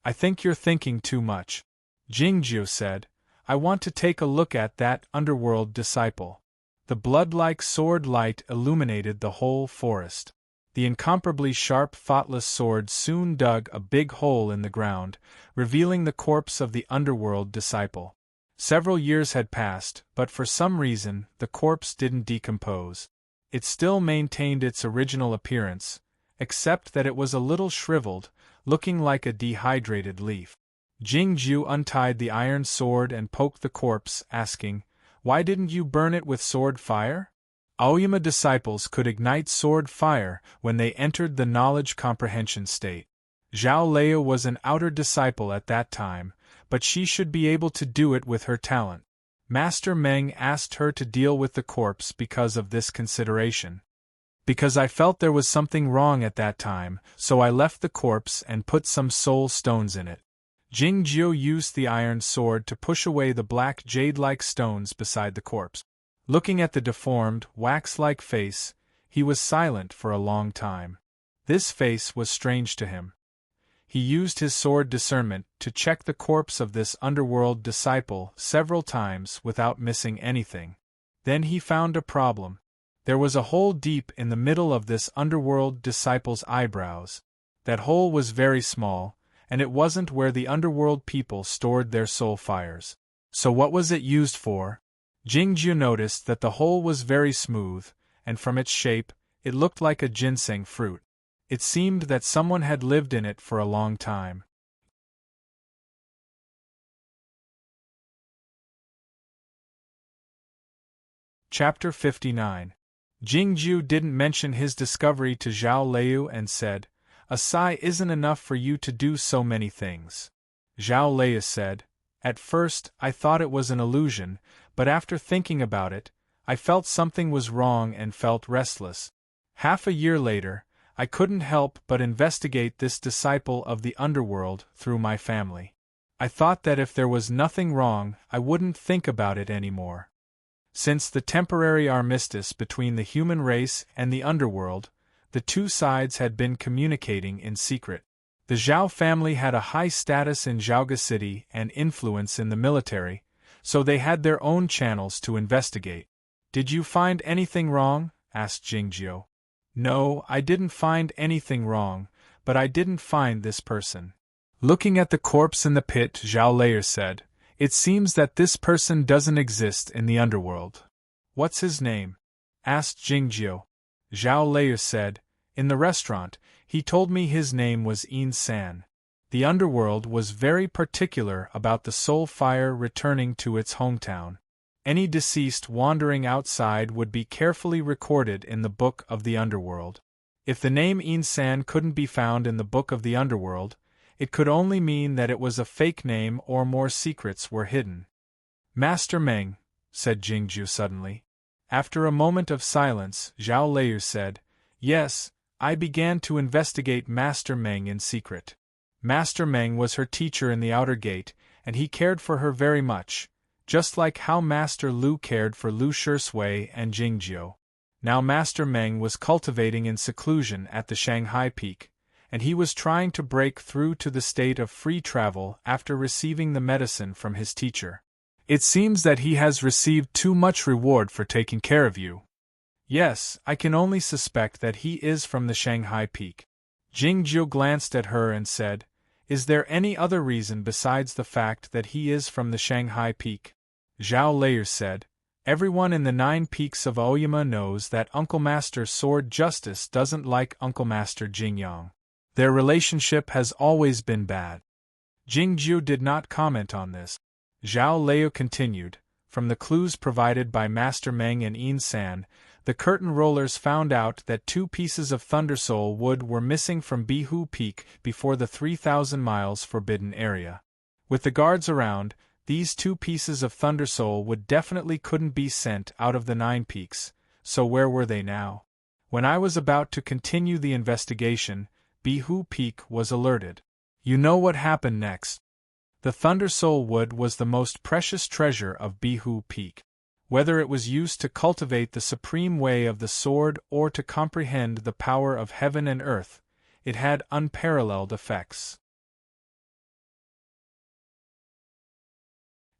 I think you're thinking too much. Jingjiu said, I want to take a look at that underworld disciple. The blood-like sword light illuminated the whole forest. The incomparably sharp, thoughtless sword soon dug a big hole in the ground, revealing the corpse of the underworld disciple. Several years had passed, but for some reason, the corpse didn't decompose. It still maintained its original appearance, except that it was a little shriveled, looking like a dehydrated leaf. Jingjiu untied the iron sword and poked the corpse, asking, why didn't you burn it with sword fire? Aoyama disciples could ignite sword fire when they entered the knowledge comprehension state. Zhao Leia was an outer disciple at that time, but she should be able to do it with her talent. Master Meng asked her to deal with the corpse because of this consideration. Because I felt there was something wrong at that time, so I left the corpse and put some soul stones in it. Jingjiu used the iron sword to push away the black jade-like stones beside the corpse. Looking at the deformed, wax-like face, he was silent for a long time. This face was strange to him. He used his sword discernment to check the corpse of this underworld disciple several times without missing anything. Then he found a problem. There was a hole deep in the middle of this underworld disciple's eyebrows. That hole was very small, and it wasn't where the underworld people stored their soul fires. So what was it used for? Jingjiu noticed that the hole was very smooth, and from its shape, it looked like a ginseng fruit. It seemed that someone had lived in it for a long time. Chapter 59. Jingjiu didn't mention his discovery to Zhao Leia and said, a sigh isn't enough for you to do so many things. Zhao Leia said, at first I thought it was an illusion, but after thinking about it, I felt something was wrong and felt restless. Half a year later, I couldn't help but investigate this disciple of the underworld through my family. I thought that if there was nothing wrong, I wouldn't think about it anymore. Since the temporary armistice between the human race and the underworld, the two sides had been communicating in secret. The Zhao family had a high status in Zhaoga City and influence in the military, so they had their own channels to investigate. Did you find anything wrong? Asked Jingjiu. No, I didn't find anything wrong, but I didn't find this person. Looking at the corpse in the pit, Zhao Leia said, it seems that this person doesn't exist in the underworld. What's his name? Asked Jingjiu. Zhao Leia said, in the restaurant, he told me his name was Yin San. The underworld was very particular about the soul fire returning to its hometown. Any deceased wandering outside would be carefully recorded in the Book of the Underworld. If the name Yin San couldn't be found in the Book of the Underworld, it could only mean that it was a fake name or more secrets were hidden. Master Meng, said Jingju suddenly. After a moment of silence, Zhao Lei said, "Yes, I began to investigate Master Meng in secret. Master Meng was her teacher in the outer gate, and he cared for her very much, just like how Master Lu cared for Lu Shisui and Jingjiu. Now Master Meng was cultivating in seclusion at the Shanghai Peak, and he was trying to break through to the state of free travel after receiving the medicine from his teacher. It seems that he has received too much reward for taking care of you. Yes, I can only suspect that he is from the Shanghai Peak." Jingjiu glanced at her and said, "Is there any other reason besides the fact that he is from the Shanghai Peak?" Zhao Lei said, "Everyone in the 9 peaks of Oyama knows that Uncle Master Sword Justice doesn't like Uncle Master Jingyang. Their relationship has always been bad." Jingjiu did not comment on this. Zhao Lei continued, "From the clues provided by Master Meng and Yin San, the curtain rollers found out that 2 pieces of Thundersoul wood were missing from Bihu Peak before the 3,000 miles forbidden area. With the guards around, these 2 pieces of Thundersoul wood definitely couldn't be sent out of the 9 peaks, so where were they now? When I was about to continue the investigation, Bihu Peak was alerted. You know what happened next? The Thundersoul wood was the most precious treasure of Bihu Peak. Whether it was used to cultivate the supreme way of the sword or to comprehend the power of heaven and earth, it had unparalleled effects.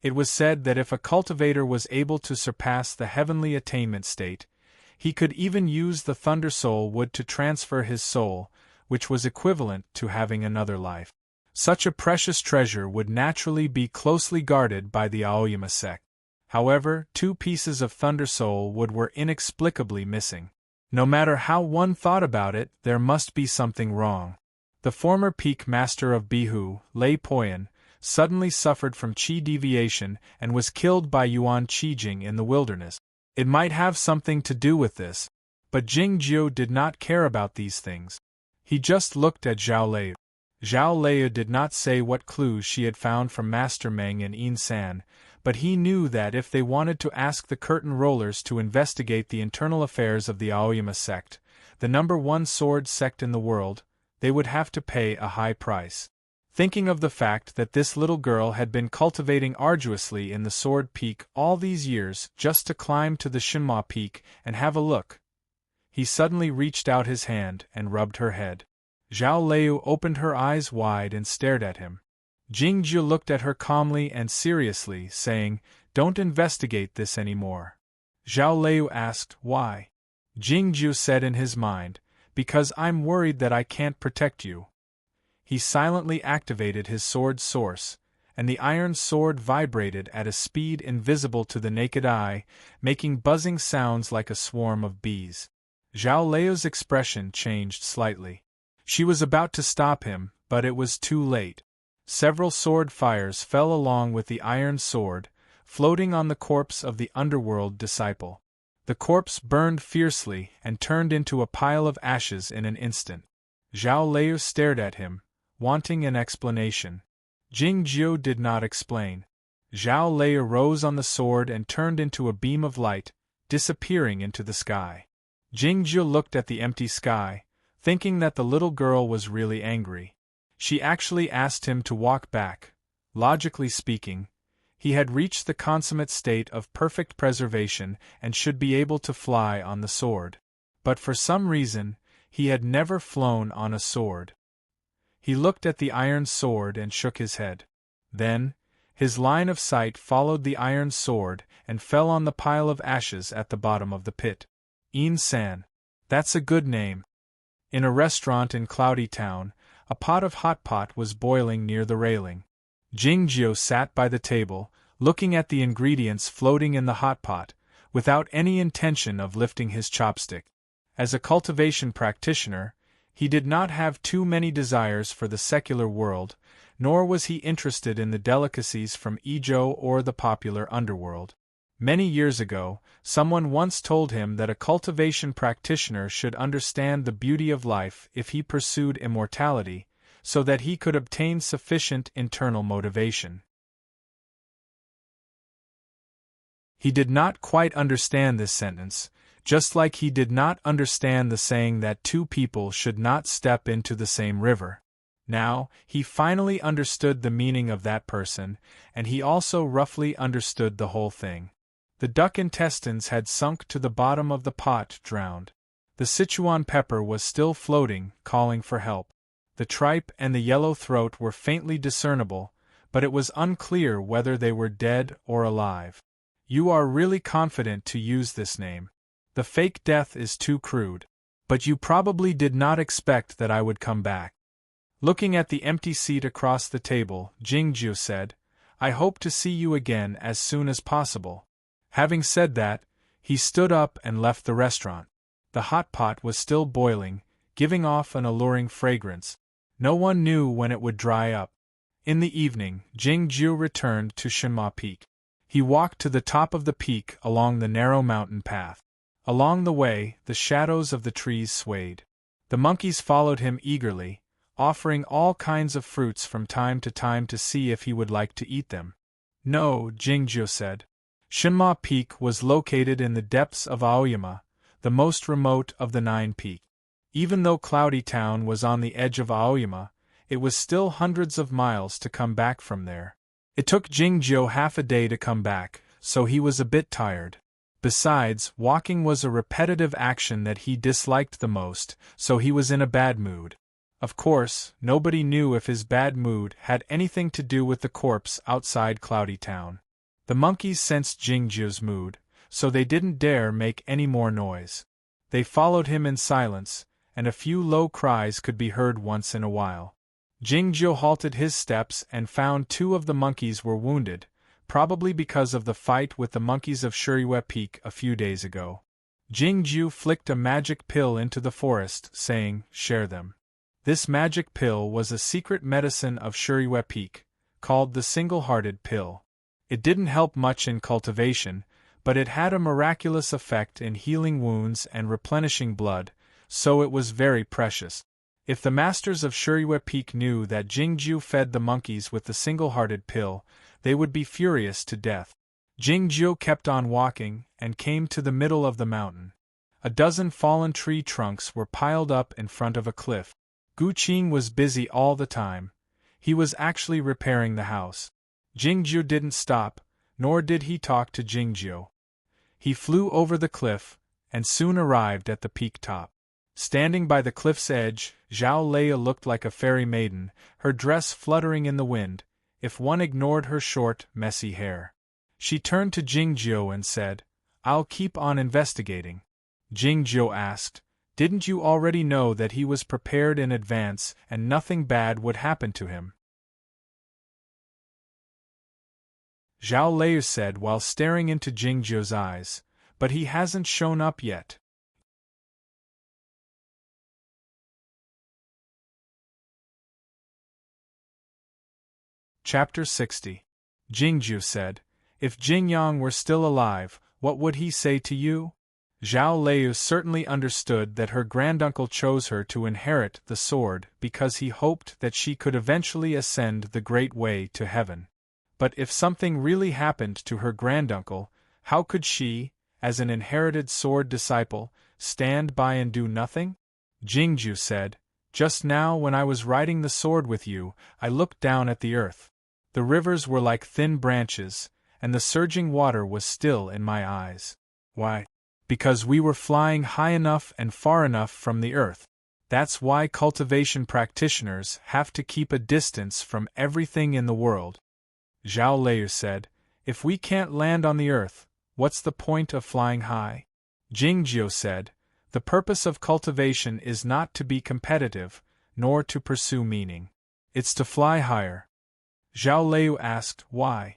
It was said that if a cultivator was able to surpass the heavenly attainment state, he could even use the Thundersoul wood to transfer his soul, which was equivalent to having another life. Such a precious treasure would naturally be closely guarded by the Aoyama sect. However, 2 pieces of Thundersoul wood were inexplicably missing. No matter how one thought about it, there must be something wrong. The former peak master of Bihu, Lei Poyan, suddenly suffered from qi deviation and was killed by Yuan Qijing in the wilderness. It might have something to do with this, but Jingjiu did not care about these things. He just looked at Zhao Lei. Zhao Lei did not say what clues she had found from Master Meng and Yin San, but he knew that if they wanted to ask the curtain rollers to investigate the internal affairs of the Aoyama sect, the #1 sword sect in the world, they would have to pay a high price. Thinking of the fact that this little girl had been cultivating arduously in the Sword Peak all these years just to climb to the Shinma Peak and have a look, he suddenly reached out his hand and rubbed her head. Zhao Lei opened her eyes wide and stared at him. Jingjiu looked at her calmly and seriously, saying, "Don't investigate this anymore." Zhao Lei asked, "Why?" Jingjiu said in his mind, "Because I'm worried that I can't protect you." He silently activated his sword source, and the iron sword vibrated at a speed invisible to the naked eye, making buzzing sounds like a swarm of bees. Zhao Lei's expression changed slightly. She was about to stop him, but it was too late. Several sword fires fell along with the iron sword, floating on the corpse of the underworld disciple. The corpse burned fiercely and turned into a pile of ashes in an instant. Zhao Lei stared at him, wanting an explanation. Jingjiu did not explain. Zhao Lei rose on the sword and turned into a beam of light, disappearing into the sky. Jingjiu looked at the empty sky, thinking that the little girl was really angry. She actually asked him to walk back. Logically speaking, he had reached the consummate state of perfect preservation and should be able to fly on the sword. But for some reason, he had never flown on a sword. He looked at the iron sword and shook his head. Then, his line of sight followed the iron sword and fell on the pile of ashes at the bottom of the pit. Yin San. That's a good name. In a restaurant in Cloudy Town, a pot of hot pot was boiling near the railing. Jingjiu sat by the table, looking at the ingredients floating in the hot pot, without any intention of lifting his chopstick. As a cultivation practitioner, he did not have too many desires for the secular world, nor was he interested in the delicacies from Izhou or the popular underworld. Many years ago, someone once told him that a cultivation practitioner should understand the beauty of life if he pursued immortality, so that he could obtain sufficient internal motivation. He did not quite understand this sentence, just like he did not understand the saying that two people should not step into the same river. Now, he finally understood the meaning of that person, and he also roughly understood the whole thing. The duck intestines had sunk to the bottom of the pot, drowned. The Sichuan pepper was still floating, calling for help. The tripe and the yellow throat were faintly discernible, but it was unclear whether they were dead or alive. You are really confident to use this name. The fake death is too crude. But you probably did not expect that I would come back. Looking at the empty seat across the table, Jingju said, I hope to see you again as soon as possible. Having said that, he stood up and left the restaurant. The hot pot was still boiling, giving off an alluring fragrance. No one knew when it would dry up. In the evening, Jingju returned to Shenma Peak. He walked to the top of the peak along the narrow mountain path. Along the way, the shadows of the trees swayed. The monkeys followed him eagerly, offering all kinds of fruits from time to see if he would like to eat them. No, Jingju said. Shenma Peak was located in the depths of Aoyama, the most remote of the 9 peaks. Even though Cloudy Town was on the edge of Aoyama, it was still hundreds of miles to come back from there. It took Jingju half a day to come back, so he was a bit tired. Besides, walking was a repetitive action that he disliked the most, so he was in a bad mood. Of course, nobody knew if his bad mood had anything to do with the corpse outside Cloudy Town. The monkeys sensed Jingju's mood, so they didn't dare make any more noise. They followed him in silence, and a few low cries could be heard once in a while. Jingju halted his steps and found 2 of the monkeys were wounded, probably because of the fight with the monkeys of Shuriwe Peak a few days ago. Jingju flicked a magic pill into the forest, saying, share them. This magic pill was a secret medicine of Shuriwe Peak, called the single-hearted pill. It didn't help much in cultivation, but it had a miraculous effect in healing wounds and replenishing blood, so it was very precious. If the masters of Shuriwe Peak knew that Jingju fed the monkeys with the single-hearted pill, they would be furious to death. Jingju kept on walking and came to the middle of the mountain. A dozen fallen tree trunks were piled up in front of a cliff. Guqing was busy all the time. He was actually repairing the house. Jingju didn't stop, nor did he talk to Jingju. He flew over the cliff, and soon arrived at the peak top. Standing by the cliff's edge, Zhao Leia looked like a fairy maiden, her dress fluttering in the wind, if one ignored her short, messy hair. She turned to Jingju and said, I'll keep on investigating. Jingju asked, didn't you already know that he was prepared in advance and nothing bad would happen to him? Zhao Leia said while staring into Jingju's eyes, but he hasn't shown up yet. Chapter 60. Jingju said, if Jingyang were still alive, what would he say to you? Zhao Leia certainly understood that her granduncle chose her to inherit the sword because he hoped that she could eventually ascend the great way to heaven. But if something really happened to her granduncle, how could she, as an inherited sword disciple, stand by and do nothing? Jingju said, just now when I was riding the sword with you, I looked down at the earth. The rivers were like thin branches, and the surging water was still in my eyes. Why? Because we were flying high enough and far enough from the earth. That's why cultivation practitioners have to keep a distance from everything in the world. Zhao Leia said, if we can't land on the earth, what's the point of flying high? Jingju said, the purpose of cultivation is not to be competitive, nor to pursue meaning. It's to fly higher. Zhao Leia asked, why?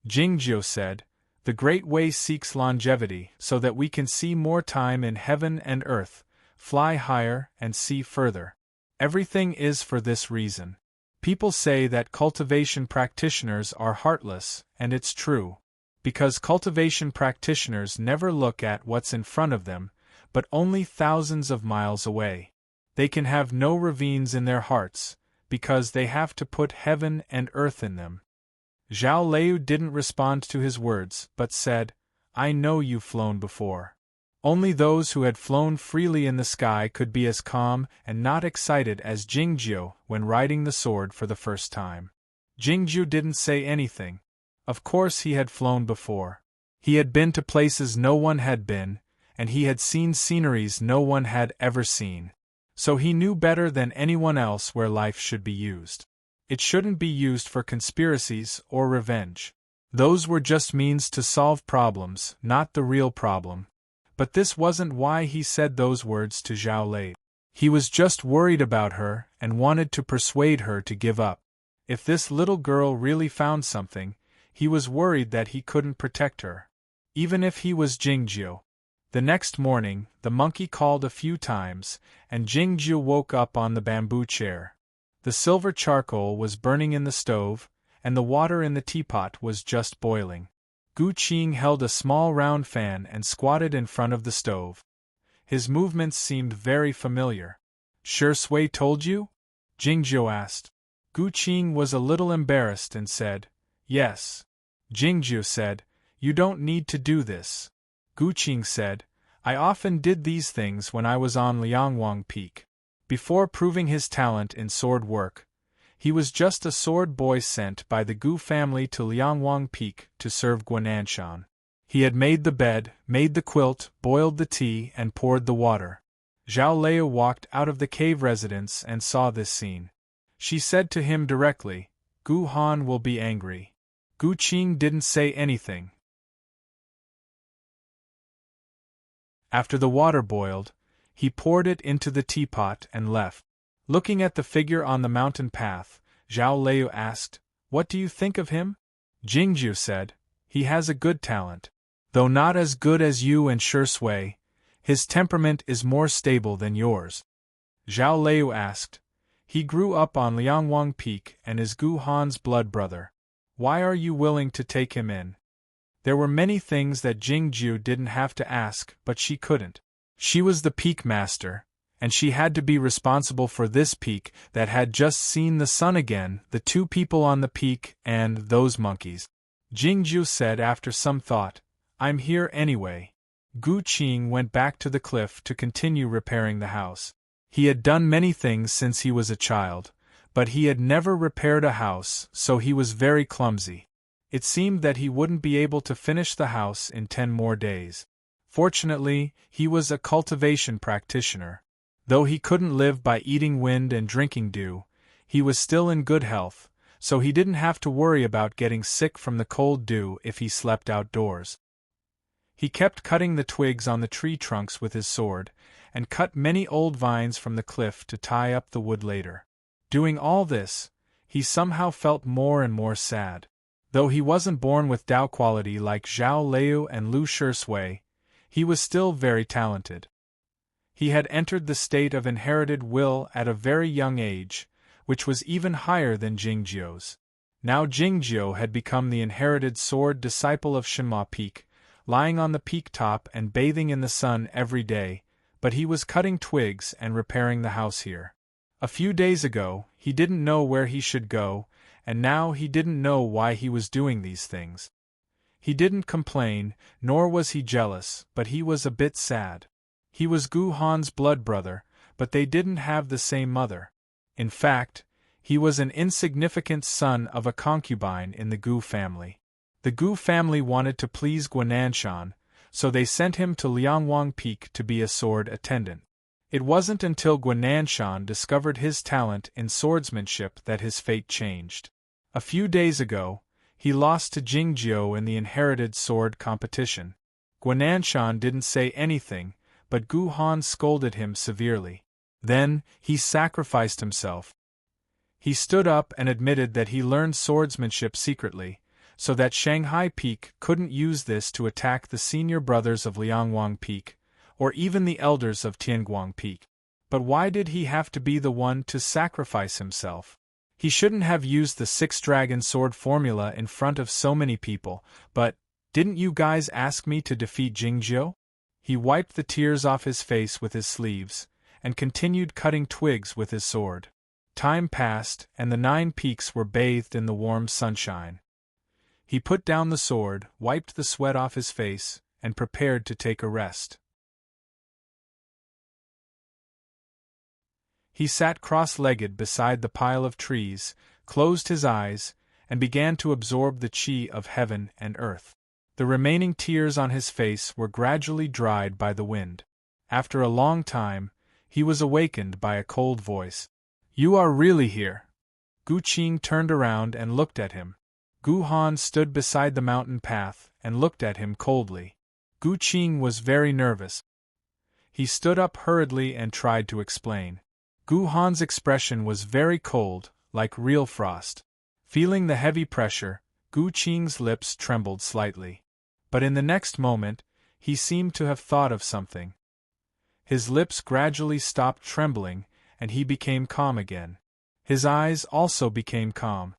Jingju said, the Great Way seeks longevity so that we can see more time in heaven and earth, fly higher and see further. Everything is for this reason. People say that cultivation practitioners are heartless, and it's true. Because cultivation practitioners never look at what's in front of them, but only thousands of miles away. They can have no ravines in their hearts, because they have to put heaven and earth in them. Zhao Leia didn't respond to his words, but said, I know you've flown before. Only those who had flown freely in the sky could be as calm and not excited as Jingjiu when riding the sword for the first time. Jingjiu didn't say anything. Of course he had flown before. He had been to places no one had been, and he had seen sceneries no one had ever seen. So he knew better than anyone else where life should be used. It shouldn't be used for conspiracies or revenge. Those were just means to solve problems, not the real problem. But this wasn't why he said those words to Zhao Lei. He was just worried about her and wanted to persuade her to give up. If this little girl really found something, he was worried that he couldn't protect her. Even if he was Jingjiu. The next morning, the monkey called a few times, and Jingjiu woke up on the bamboo chair. The silver charcoal was burning in the stove, and the water in the teapot was just boiling. Gu Qing held a small round fan and squatted in front of the stove. His movements seemed very familiar. Shi Sui told you? Jingjiu asked. Gu Qing was a little embarrassed and said, yes. Jingjiu said, you don't need to do this. Gu Qing said, I often did these things when I was on Liangwang Peak. Before proving his talent in sword work, he was just a sword boy sent by the Gu family to Liangwang Peak to serve Guananshan. He had made the bed, made the quilt, boiled the tea, and poured the water. Zhao Lei walked out of the cave residence and saw this scene. She said to him directly, Gu Han will be angry. Gu Qing didn't say anything. After the water boiled, he poured it into the teapot and left. Looking at the figure on the mountain path, Zhao Lei asked, what do you think of him? Jingjiu said, he has a good talent. Though not as good as you and Shi Sui, his temperament is more stable than yours. Zhao Lei asked, he grew up on Liangwang Peak and is Gu Han's blood brother. Why are you willing to take him in? There were many things that Jingjiu didn't have to ask, but she couldn't. She was the peak master, and she had to be responsible for this peak that had just seen the sun again, the two people on the peak, and those monkeys. Jingjiu said after some thought, I'm here anyway. Gu Qing went back to the cliff to continue repairing the house. He had done many things since he was a child, but he had never repaired a house, so he was very clumsy. It seemed that he wouldn't be able to finish the house in 10 more days. Fortunately, he was a cultivation practitioner. Though he couldn't live by eating wind and drinking dew, he was still in good health, so he didn't have to worry about getting sick from the cold dew if he slept outdoors. He kept cutting the twigs on the tree trunks with his sword, and cut many old vines from the cliff to tie up the wood later. Doing all this, he somehow felt more and more sad. Though he wasn't born with Tao quality like Zhao Lei and Lu Shui, he was still very talented. He had entered the state of inherited will at a very young age, which was even higher than Jingjiu's. Now Jingjiu had become the inherited sword disciple of Shenma Peak, lying on the peak top and bathing in the sun every day, but he was cutting twigs and repairing the house here. A few days ago, he didn't know where he should go, and now he didn't know why he was doing these things. He didn't complain, nor was he jealous, but he was a bit sad. He was Gu Han's blood brother, but they didn't have the same mother. In fact, he was an insignificant son of a concubine in the Gu family. The Gu family wanted to please Guananshan, so they sent him to Liangwang Peak to be a sword attendant. It wasn't until Guananshan discovered his talent in swordsmanship that his fate changed. A few days ago, he lost to Jingjiu in the inherited sword competition. Guananshan didn't say anything, but Gu Han scolded him severely. Then, he sacrificed himself. He stood up and admitted that he learned swordsmanship secretly, so that Shanghai Peak couldn't use this to attack the senior brothers of Liangwang Peak, or even the elders of Tianguang Peak. But why did he have to be the one to sacrifice himself? He shouldn't have used the 6-dragon sword formula in front of so many people, but, didn't you guys ask me to defeat Jingjiu? He wiped the tears off his face with his sleeves, and continued cutting twigs with his sword. Time passed, and the 9 peaks were bathed in the warm sunshine. He put down the sword, wiped the sweat off his face, and prepared to take a rest. He sat cross-legged beside the pile of trees, closed his eyes, and began to absorb the chi of heaven and earth. The remaining tears on his face were gradually dried by the wind. After a long time, he was awakened by a cold voice. "You are really here?" Gu Qing turned around and looked at him. Gu Han stood beside the mountain path and looked at him coldly. Gu Qing was very nervous. He stood up hurriedly and tried to explain. Gu Han's expression was very cold, like real frost. Feeling the heavy pressure, Gu Qing's lips trembled slightly. But in the next moment, he seemed to have thought of something. His lips gradually stopped trembling, and he became calm again. His eyes also became calm.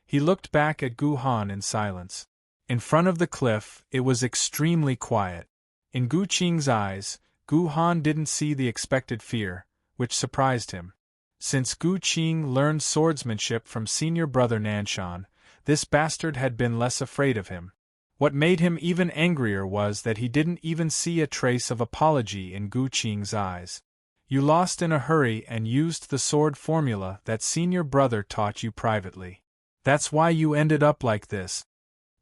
He looked back at Gu Han in silence. In front of the cliff, it was extremely quiet. In Gu Qing's eyes, Gu Han didn't see the expected fear, which surprised him. Since Gu Qing learned swordsmanship from senior brother Nanshan, this bastard had been less afraid of him. What made him even angrier was that he didn't even see a trace of apology in Gu Qing's eyes. "You lost in a hurry and used the sword formula that senior brother taught you privately. That's why you ended up like this."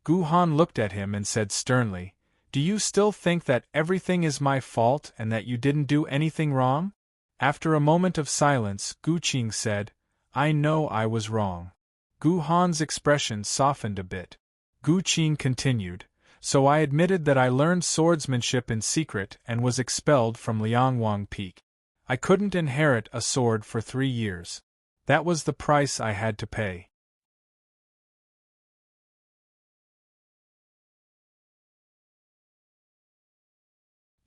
Gu Han looked at him and said sternly, "Do you still think that everything is my fault and that you didn't do anything wrong?" After a moment of silence, Gu Qing said, "I know I was wrong." Gu Han's expression softened a bit. Gu Qing continued, "So I admitted that I learned swordsmanship in secret and was expelled from Liangwang Peak. I couldn't inherit a sword for 3 years. That was the price I had to pay."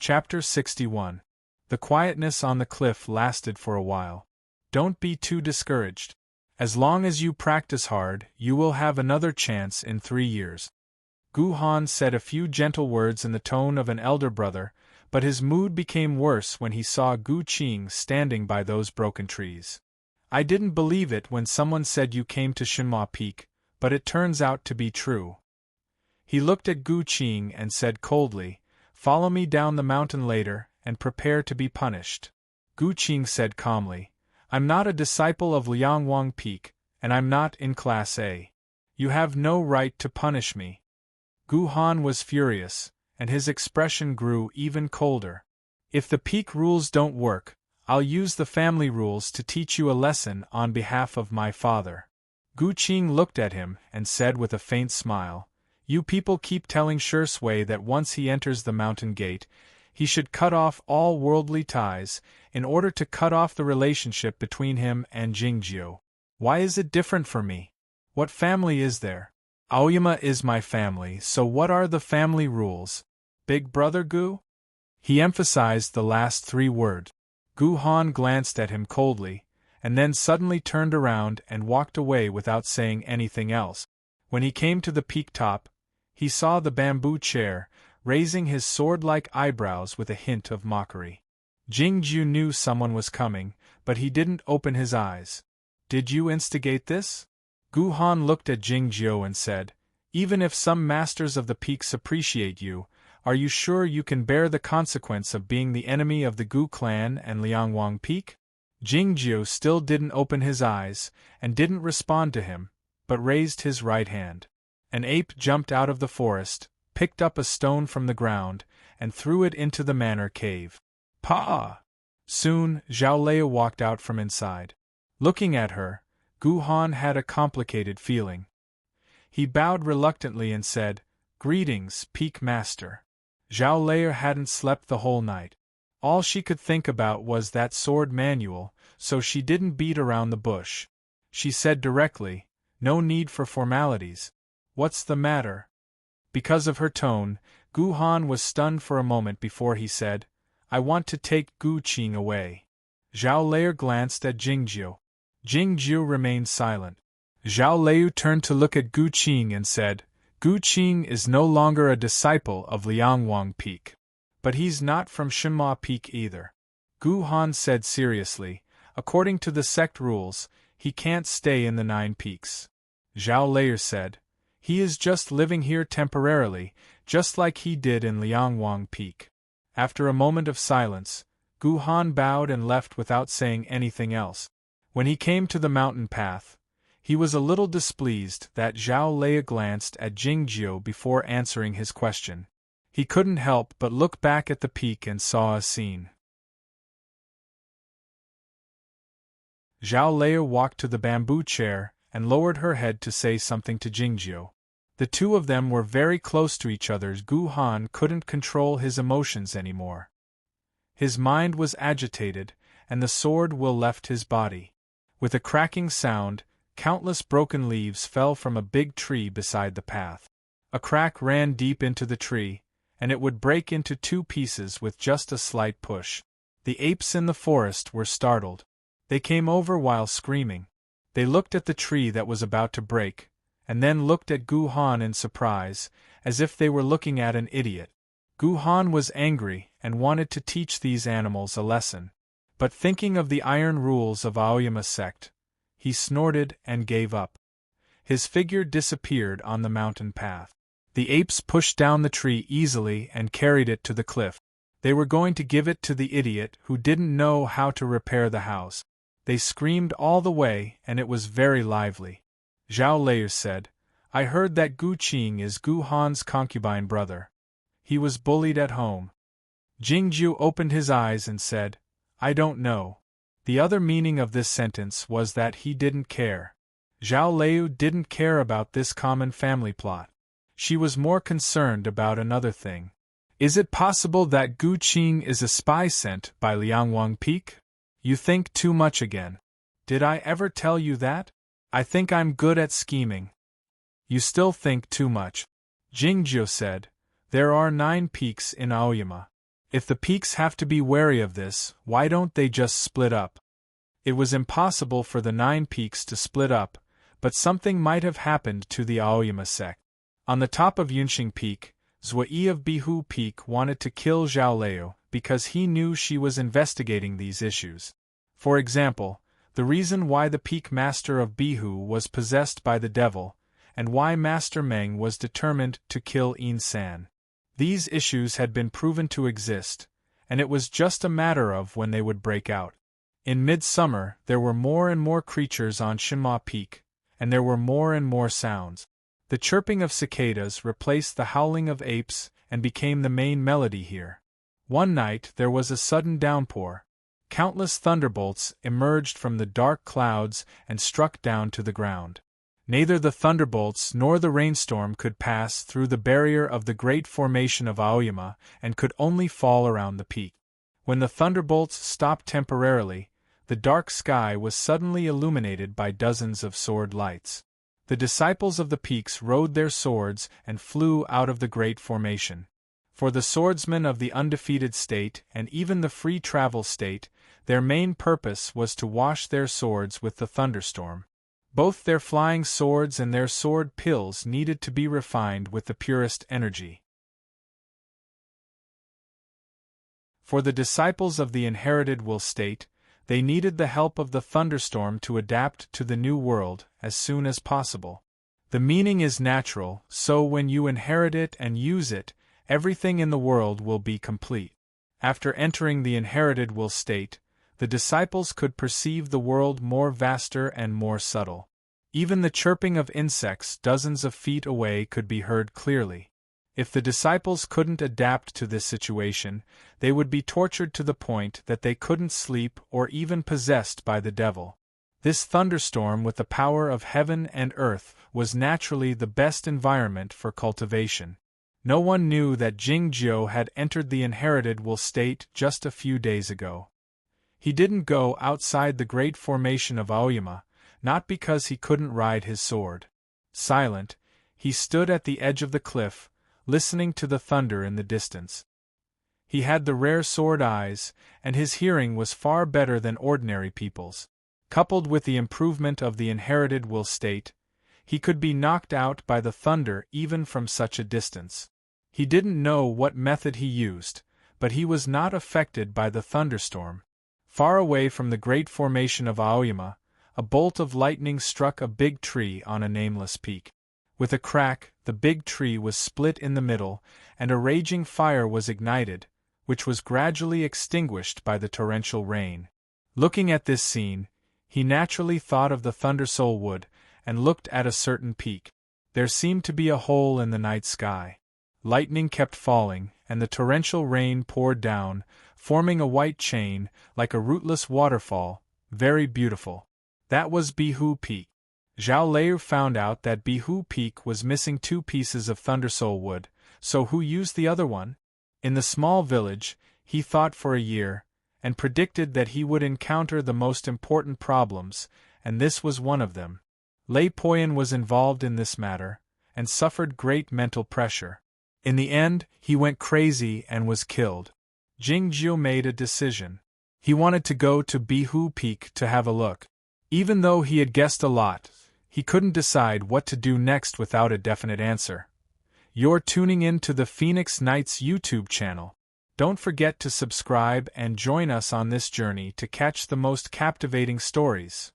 Chapter 61. The quietness on the cliff lasted for a while. Don't be too discouraged. As long as you practice hard, you will have another chance in 3 years. Gu Han said a few gentle words in the tone of an elder brother, but his mood became worse when he saw Gu Qing standing by those broken trees. "I didn't believe it when someone said you came to Shinhua Peak, but it turns out to be true." He looked at Gu Qing and said coldly, "Follow me down the mountain later, and prepare to be punished." Gu Qing said calmly, "I'm not a disciple of Liangwang Peak, and I'm not in Class A. You have no right to punish me." Gu Han was furious, and his expression grew even colder. "If the peak rules don't work, I'll use the family rules to teach you a lesson on behalf of my father." Gu Qing looked at him and said with a faint smile, "You people keep telling Shui that once he enters the mountain gate, he should cut off all worldly ties, in order to cut off the relationship between him and Jingjiu. Why is it different for me? What family is there? Aoyama is my family, so what are the family rules? Big brother Gu?" He emphasized the last 3 words. Gu Han glanced at him coldly, and then suddenly turned around and walked away without saying anything else. When he came to the peak top, he saw the bamboo chair, raising his sword-like eyebrows with a hint of mockery. Jingjiu knew someone was coming, but he didn't open his eyes. "Did you instigate this?" Gu Han looked at Jingjiu and said, "Even if some masters of the peaks appreciate you, are you sure you can bear the consequence of being the enemy of the Gu clan and Liangwang Peak?" Jingjiu still didn't open his eyes, and didn't respond to him, but raised his right hand. An ape jumped out of the forest, picked up a stone from the ground, and threw it into the manor cave. "Pa!" Soon, Zhao Lei walked out from inside. Looking at her, Gu Han had a complicated feeling. He bowed reluctantly and said, "Greetings, Peak Master." Zhao Lei hadn't slept the whole night. All she could think about was that sword manual, so she didn't beat around the bush. She said directly, "No need for formalities. What's the matter?" Because of her tone, Gu Han was stunned for a moment before he said, "I want to take Gu Qing away." Zhao Lei glanced at Jingjiu. Jingjiu remained silent. Zhao Lei turned to look at Gu Qing and said, "Gu Qing is no longer a disciple of Liangwang Peak. But he's not from Shinhua Peak either." Gu Han said seriously, "According to the sect rules, he can't stay in the 9 peaks." Zhao Lei said, He is just living here temporarily, just like he did in Liangwang Peak. After a moment of silence, Gu Han bowed and left without saying anything else. When he came to the mountain path, he was a little displeased that Zhao Leia glanced at Jingjiu before answering his question. He couldn't help but look back at the peak and saw a scene. Zhao Leia walked to the bamboo chair and lowered her head to say something to Jingjiu. The two of them were very close to each other. Gu Han couldn't control his emotions anymore. His mind was agitated, and the sword will left his body. With a cracking sound, countless broken leaves fell from a big tree beside the path. A crack ran deep into the tree, and it would break into two pieces with just a slight push. The apes in the forest were startled. They came over while screaming. They looked at the tree that was about to break, and then looked at Gu Han in surprise, as if they were looking at an idiot. Gu Han was angry and wanted to teach these animals a lesson. But thinking of the iron rules of Aoyama sect, he snorted and gave up. His figure disappeared on the mountain path. The apes pushed down the tree easily and carried it to the cliff. They were going to give it to the idiot who didn't know how to repair the house. They screamed all the way, and it was very lively. Zhao Leia said, "I heard that Gu Qing is Gu Han's concubine brother. He was bullied at home." Jingjiu opened his eyes and said, "I don't know." The other meaning of this sentence was that he didn't care. Zhao Leia didn't care about this common family plot. She was more concerned about another thing. Is it possible that Gu Qing is a spy sent by Liangwang Peak? You think too much again. Did I ever tell you that? I think I'm good at scheming. You still think too much. Jingjiu said, "There are 9 peaks in Aoyama. If the peaks have to be wary of this, why don't they just split up?" It was impossible for the 9 peaks to split up, but something might have happened to the Aoyama sect. On the top of Yunxing Peak, Zui of Bihu Peak wanted to kill Zhao Leia because he knew she was investigating these issues. For example, the reason why the peak master of Bihu was possessed by the devil, and why Master Meng was determined to kill Yin San. These issues had been proven to exist, and it was just a matter of when they would break out. In midsummer, there were more and more creatures on Shinma Peak, and there were more and more sounds. The chirping of cicadas replaced the howling of apes and became the main melody here. One night there was a sudden downpour. Countless thunderbolts emerged from the dark clouds and struck down to the ground. Neither the thunderbolts nor the rainstorm could pass through the barrier of the great formation of Aoyama and could only fall around the peak. When the thunderbolts stopped temporarily, the dark sky was suddenly illuminated by dozens of sword lights. The disciples of the peaks rode their swords and flew out of the great formation. For the swordsmen of the undefeated state and even the free travel state, their main purpose was to wash their swords with the thunderstorm. Both their flying swords and their sword pills needed to be refined with the purest energy. For the disciples of the inherited will state, they needed the help of the thunderstorm to adapt to the new world as soon as possible. The meaning is natural, so when you inherit it and use it, everything in the world will be complete. After entering the inherited will state, the disciples could perceive the world more vaster and more subtle. Even the chirping of insects dozens of feet away could be heard clearly. If the disciples couldn't adapt to this situation, they would be tortured to the point that they couldn't sleep or even possessed by the devil. This thunderstorm with the power of heaven and earth was naturally the best environment for cultivation. No one knew that Jingjiu had entered the inherited will state just a few days ago. He didn't go outside the great formation of Aoyama, not because he couldn't ride his sword. Silent, he stood at the edge of the cliff, listening to the thunder in the distance. He had the rare sword eyes, and his hearing was far better than ordinary people's. Coupled with the improvement of the inherited will state, he could be knocked out by the thunder even from such a distance. He didn't know what method he used, but he was not affected by the thunderstorm. Far away from the great formation of Aoyama, a bolt of lightning struck a big tree on a nameless peak. With a crack, the big tree was split in the middle, and a raging fire was ignited, which was gradually extinguished by the torrential rain. Looking at this scene, he naturally thought of the Thundersoul Wood, and looked at a certain peak. There seemed to be a hole in the night sky. Lightning kept falling, and the torrential rain poured down, forming a white chain, like a rootless waterfall, very beautiful. That was Bihu Peak. Zhao Liu found out that Bihu Peak was missing 2 pieces of Thundersoul Wood, so who used the other one? In the small village, he thought for a year, and predicted that he would encounter the most important problems, and this was one of them. Lei Poyan was involved in this matter, and suffered great mental pressure. In the end, he went crazy and was killed. Jing Jiu made a decision. He wanted to go to Bihu Peak to have a look. Even though he had guessed a lot, he couldn't decide what to do next without a definite answer. You're tuning in to the Phoenix Knights YouTube channel. Don't forget to subscribe and join us on this journey to catch the most captivating stories.